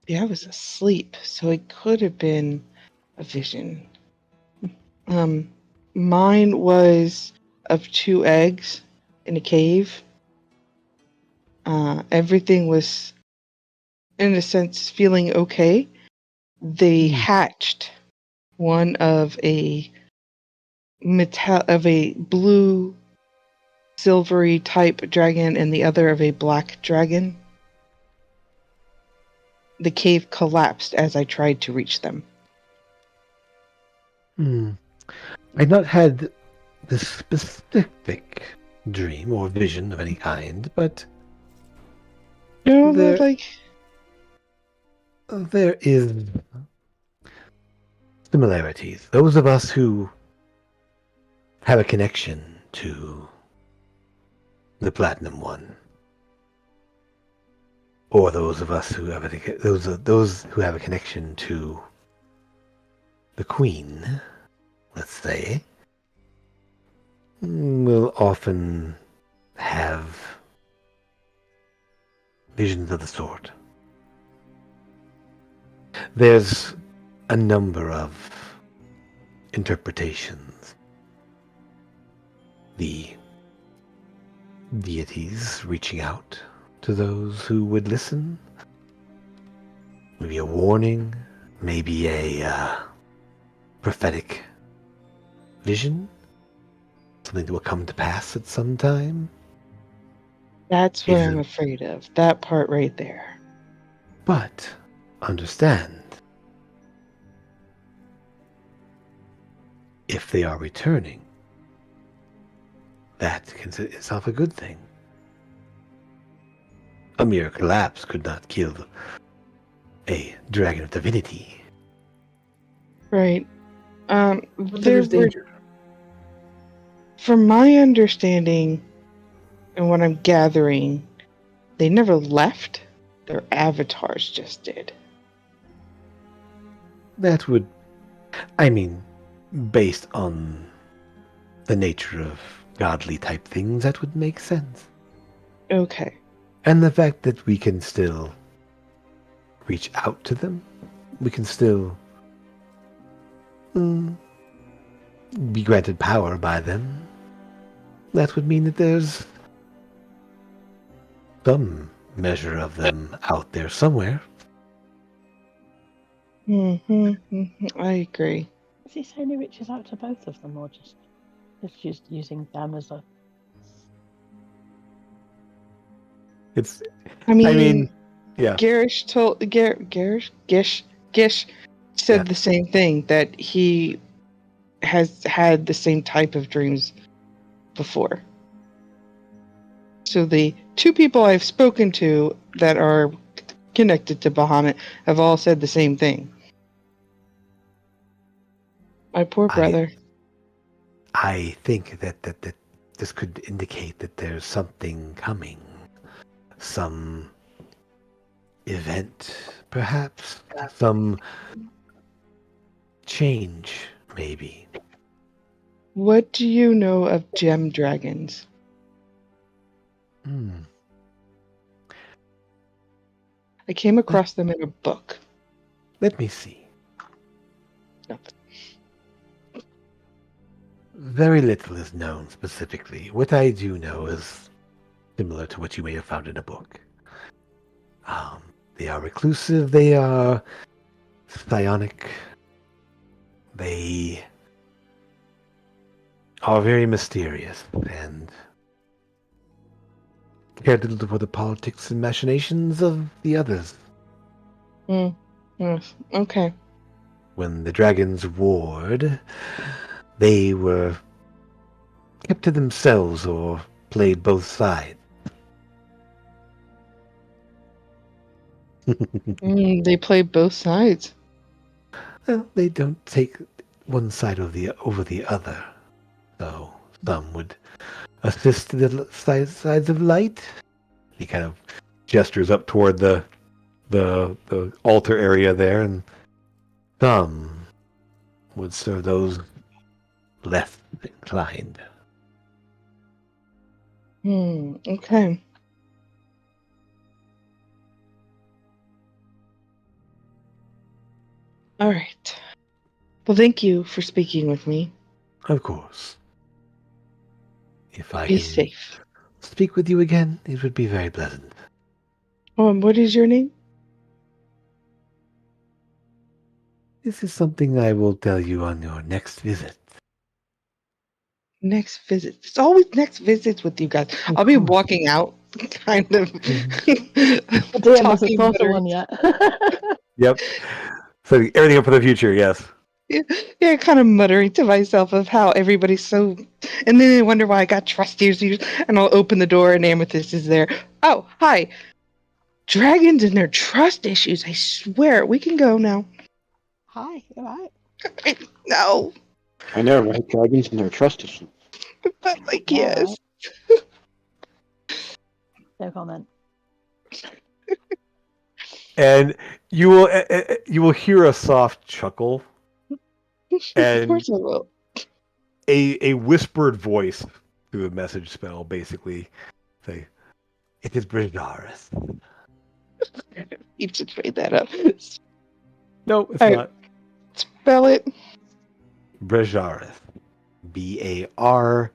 Yeah, I was asleep, so it could have been a vision. Mine was of 2 eggs in a cave. Everything was, in a sense, feeling okay. They hatched one of a blue silvery type dragon and the other of a black dragon. The cave collapsed as I tried to reach them. I've not had the specific dream or vision of any kind, but there is similarities. Those of us who have a connection to the Platinum One, or those of us who have those who have a connection to the Queen, let's say, will often have visions of the sort. There's a number of interpretations. The deities reaching out to those who would listen. Maybe a warning, maybe a prophetic vision. Something that will come to pass at some time. That's what I'm afraid of. That part right there. But understand, if they are returning, that consider itself a good thing. A mere collapse could not kill a dragon of divinity. Right. There's danger. From my understanding, and what I'm gathering, they never left. Their avatars just did. That would, I mean, based on the nature of godly type things, that would make sense. Okay. And the fact that we can still reach out to them, we can still be granted power by them, that would mean that there's some measure of them out there somewhere. I agree. Is he saying he reaches out to both of them, or just using them as a... It's. I mean, yeah. Gish said the same thing, that he has had the same type of dreams before. So the 2 people I've spoken to that are connected to Bahamut have all said the same thing. My poor brother. I think that this could indicate that there's something coming. Some event, perhaps. Some change, maybe. What do you know of gem dragons? I came across them in a book. Let me see. Nothing. Very little is known specifically. What I do know is similar to what you may have found in a book. They are reclusive, they are psionic, they are very mysterious and care little for the politics and machinations of the others. Yes. Okay. When the dragons warred, they were kept to themselves or played both sides. They play both sides. Well, they don't take one side over the other. So some would assist the sides of light. He kind of gestures up toward the the altar area there, and some would serve those less inclined. Okay. All right. Well, thank you for speaking with me. Of course. If I Be can safe. speak with you again, it would be very pleasant. What is your name? This is something I will tell you on your next visit. Next visit. It's always next visits with you guys. I'll be walking out, kind of The DM hasn't talking thought of better. one yet. Yep. So everything up for the future, yes. Yeah, kind of muttering to myself of how everybody's so, and then I wonder why I got trust issues. And I'll open the door, and Amethyst is there. Oh, hi, dragons and their trust issues. I swear, we can go now. Hi, you alright? No, I know, right? Dragons and their trust issues. but like Yeah, yes. no comment. And you will hear a soft chuckle Of and course I will. a whispered voice through a message spell, basically say, "It is Bridaris." You should trade that up. No, it's All right. not. Spell it. Brejaris. B-A-R.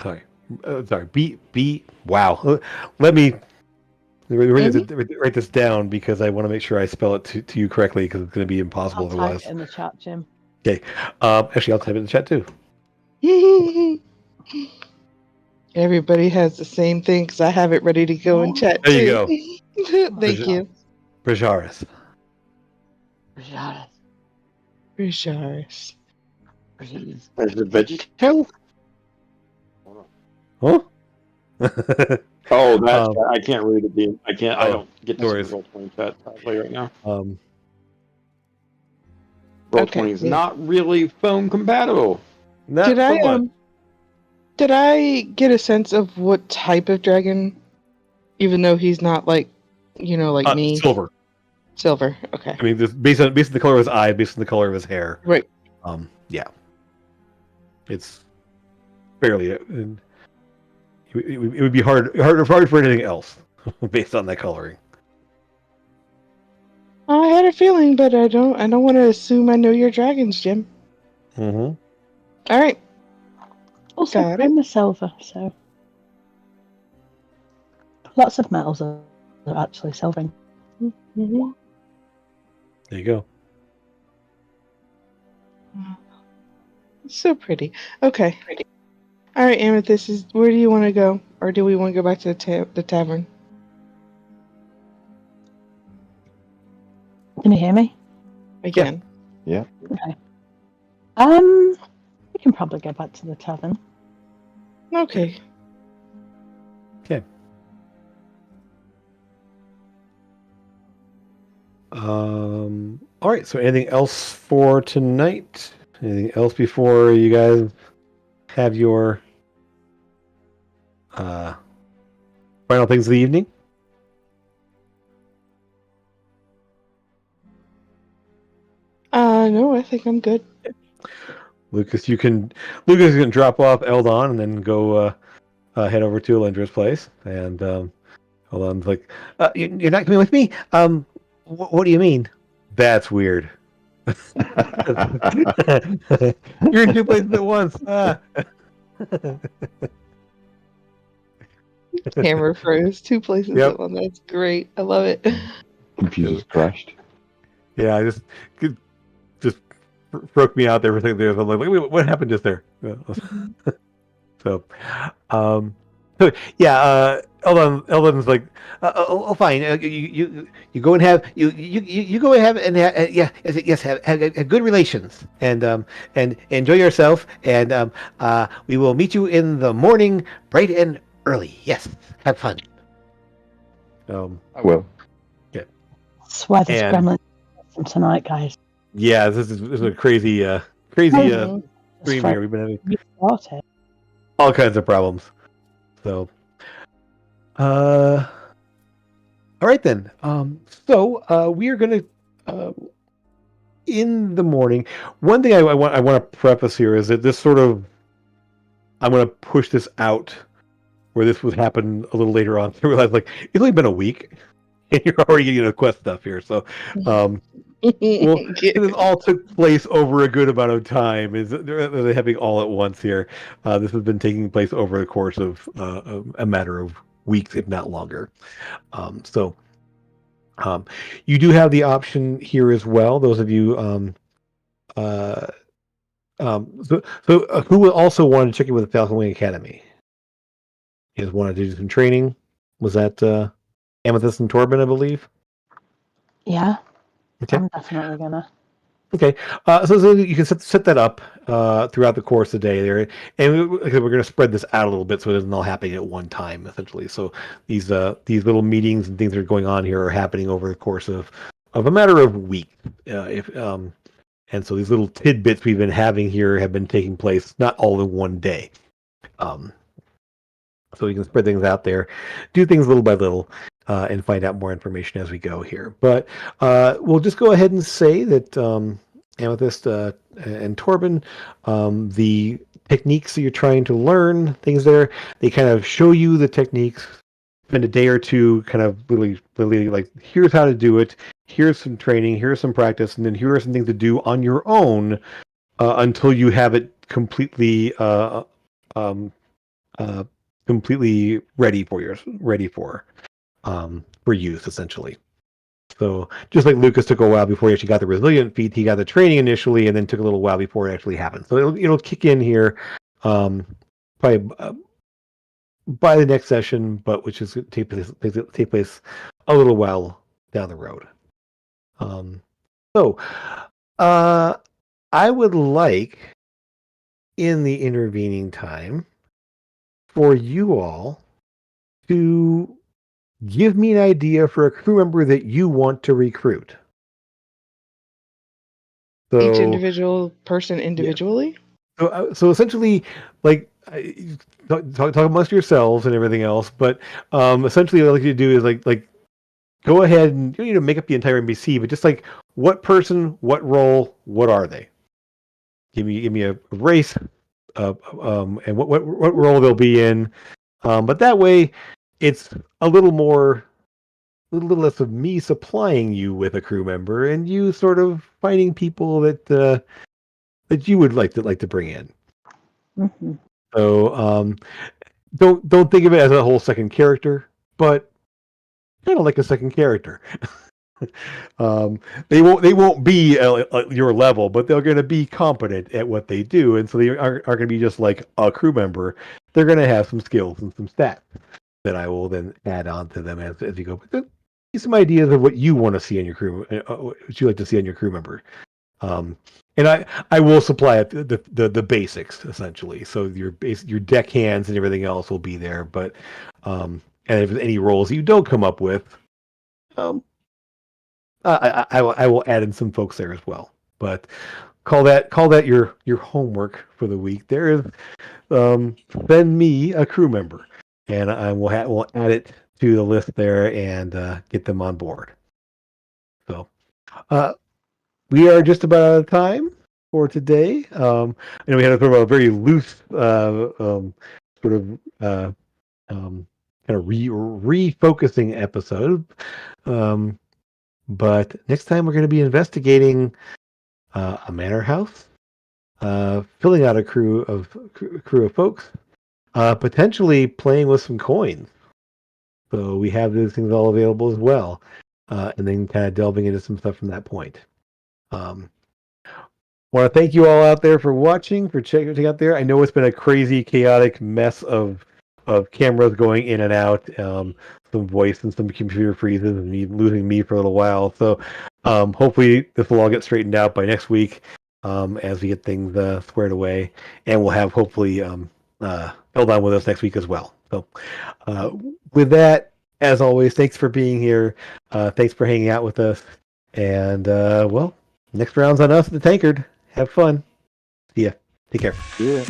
Sorry. B. Wow. Let me write this down because I want to make sure I spell it to you correctly because it's going to be impossible I'll type otherwise. it in the chat, Jim. Okay. Actually, I'll type it in the chat too. Everybody has the same thing because I have it ready to go in chat There you too. go. Thank you. Brejaris. Rajaris. Risharis. Is it vegetable? Huh? Oh, that's I can't read it. I can't. I Oh, don't get no this worries. Roll20 chat probably right now. Roll20 Okay, is yeah. not really phone compatible. Not Did I so much. did I get a sense of what type of dragon? Even though he's not like, like me. Silver. Silver. Okay. I mean, this based on the color of his eye, based on the color of his hair. Right. Yeah. It's fairly. It would be hard for anything else based on that coloring. I had a feeling, but I don't want to assume I know your dragons, Jim. Mm-hmm. All right. Also, Got it. I'm a silver, so lots of metals are actually silvering. Mm-hmm. There you go. So pretty. Okay. All right, Amethyst. Where do you want to go, or do we want to go back to the tavern? Can you hear me? Again. Yeah. Okay. We can probably go back to the tavern. Okay. Okay. All right. So, anything else for tonight? Anything else before you guys have your final things of the evening? No, I think I'm good. Lucas can drop off Eldon and then go head over to Elendra's place. And Eldon's like, "You're not coming with me? What do you mean? That's weird. You're in two places at once. Hammer froze 2 places Yep. at once. That's great. I love it. Computers crashed. Yeah, just broke me out there for thinking there. I'm like, wait, what happened just there? So, yeah, Eldon's like, fine. You go and have you go and have have good relations and enjoy yourself and we will meet you in the morning, bright and early. Yes, have fun. I will. Swear this And- gremlin from tonight, guys. Yeah, this is a crazy Mhm. stream here. We've been having You got it. all kinds of problems. So, all All right then. So we are going to in the morning. One thing I want to preface here is that this sort of I'm going to push this out where this would happen a little later on. I realize like it's only been a week and you're already getting the quest stuff here. So well, this all took place over a good amount of time. They're happening all at once here. This has been taking place over the course of a matter of weeks, if not longer. So you do have the option here as well. Those of you, who will also want to check in with the Falcon Wing Academy? You guys wanted to do some training? Was that Amethyst and Torben, I believe? Yeah. Okay. I'm definitely gonna. Okay, so you can set that up throughout the course of the day there, and we're going to spread this out a little bit so it isn't all happening at one time, essentially. So these little meetings and things that are going on here are happening over the course of a matter of weeks. And so these little tidbits we've been having here have been taking place not all in one day. So we can spread things out there, do things little by little, and find out more information as we go here. But we'll just go ahead and say that Amethyst and Torben, the techniques that you're trying to learn, things there, they kind of show you the techniques, spend a day or two kind of really like, here's how to do it, here's some training, here's some practice, and then here are some things to do on your own until you have it completely completely ready for use, essentially. So just like Lucas took a while before he actually got the resilient feat, he got the training initially, and then took a little while before it actually happened. So it'll kick in here, probably by the next session, but which is take place a little while down the road. So I would like, in the intervening time, for you all to give me an idea for a crew member that you want to recruit. So, each individual person individually? Yeah. So essentially, like, talk amongst yourselves and everything else, but essentially what I'd like you to do is like go ahead and you don't need to make up the entire NPC, but just like what person, what role, what are they? Give me a race, and what role they'll be in. But that way, it's a little less of me supplying you with a crew member, and you sort of finding people that you would like to bring in. Mm-hmm. So don't think of it as a whole second character, but kind of like a second character. They won't be your level, but they're going to be competent at what they do, and so they are going to be just like a crew member. They're going to have some skills and some stats that I will then add on to them as you go. But some ideas of what you want to see in your crew, what you like to see in your crew member. And I will supply the basics essentially. So your deck hands and everything else will be there. But and if there's any roles you don't come up with, I will add in some folks there as well. But call that your homework for the week. There is send me a crew member, and I will add it to the list there and get them on board. So we are just about out of time for today. I know we had a very loose sort of kind of refocusing episode. But next time we're going to be investigating a manor house, filling out a crew of folks, potentially playing with some coins. So we have those things all available as well, and then kind of delving into some stuff from that point. Want to thank you all out there for watching, for checking out there. I know it's been a crazy, chaotic mess of cameras going in and out, some voice and some computer freezes, and me losing me for a little while. So hopefully this will all get straightened out by next week as we get things squared away, and we'll have hopefully held on with us next week as well. So with that, as always, thanks for being here. Thanks for hanging out with us. And well, next round's on us at the Tankard. Have fun. See ya. Take care. Yeah.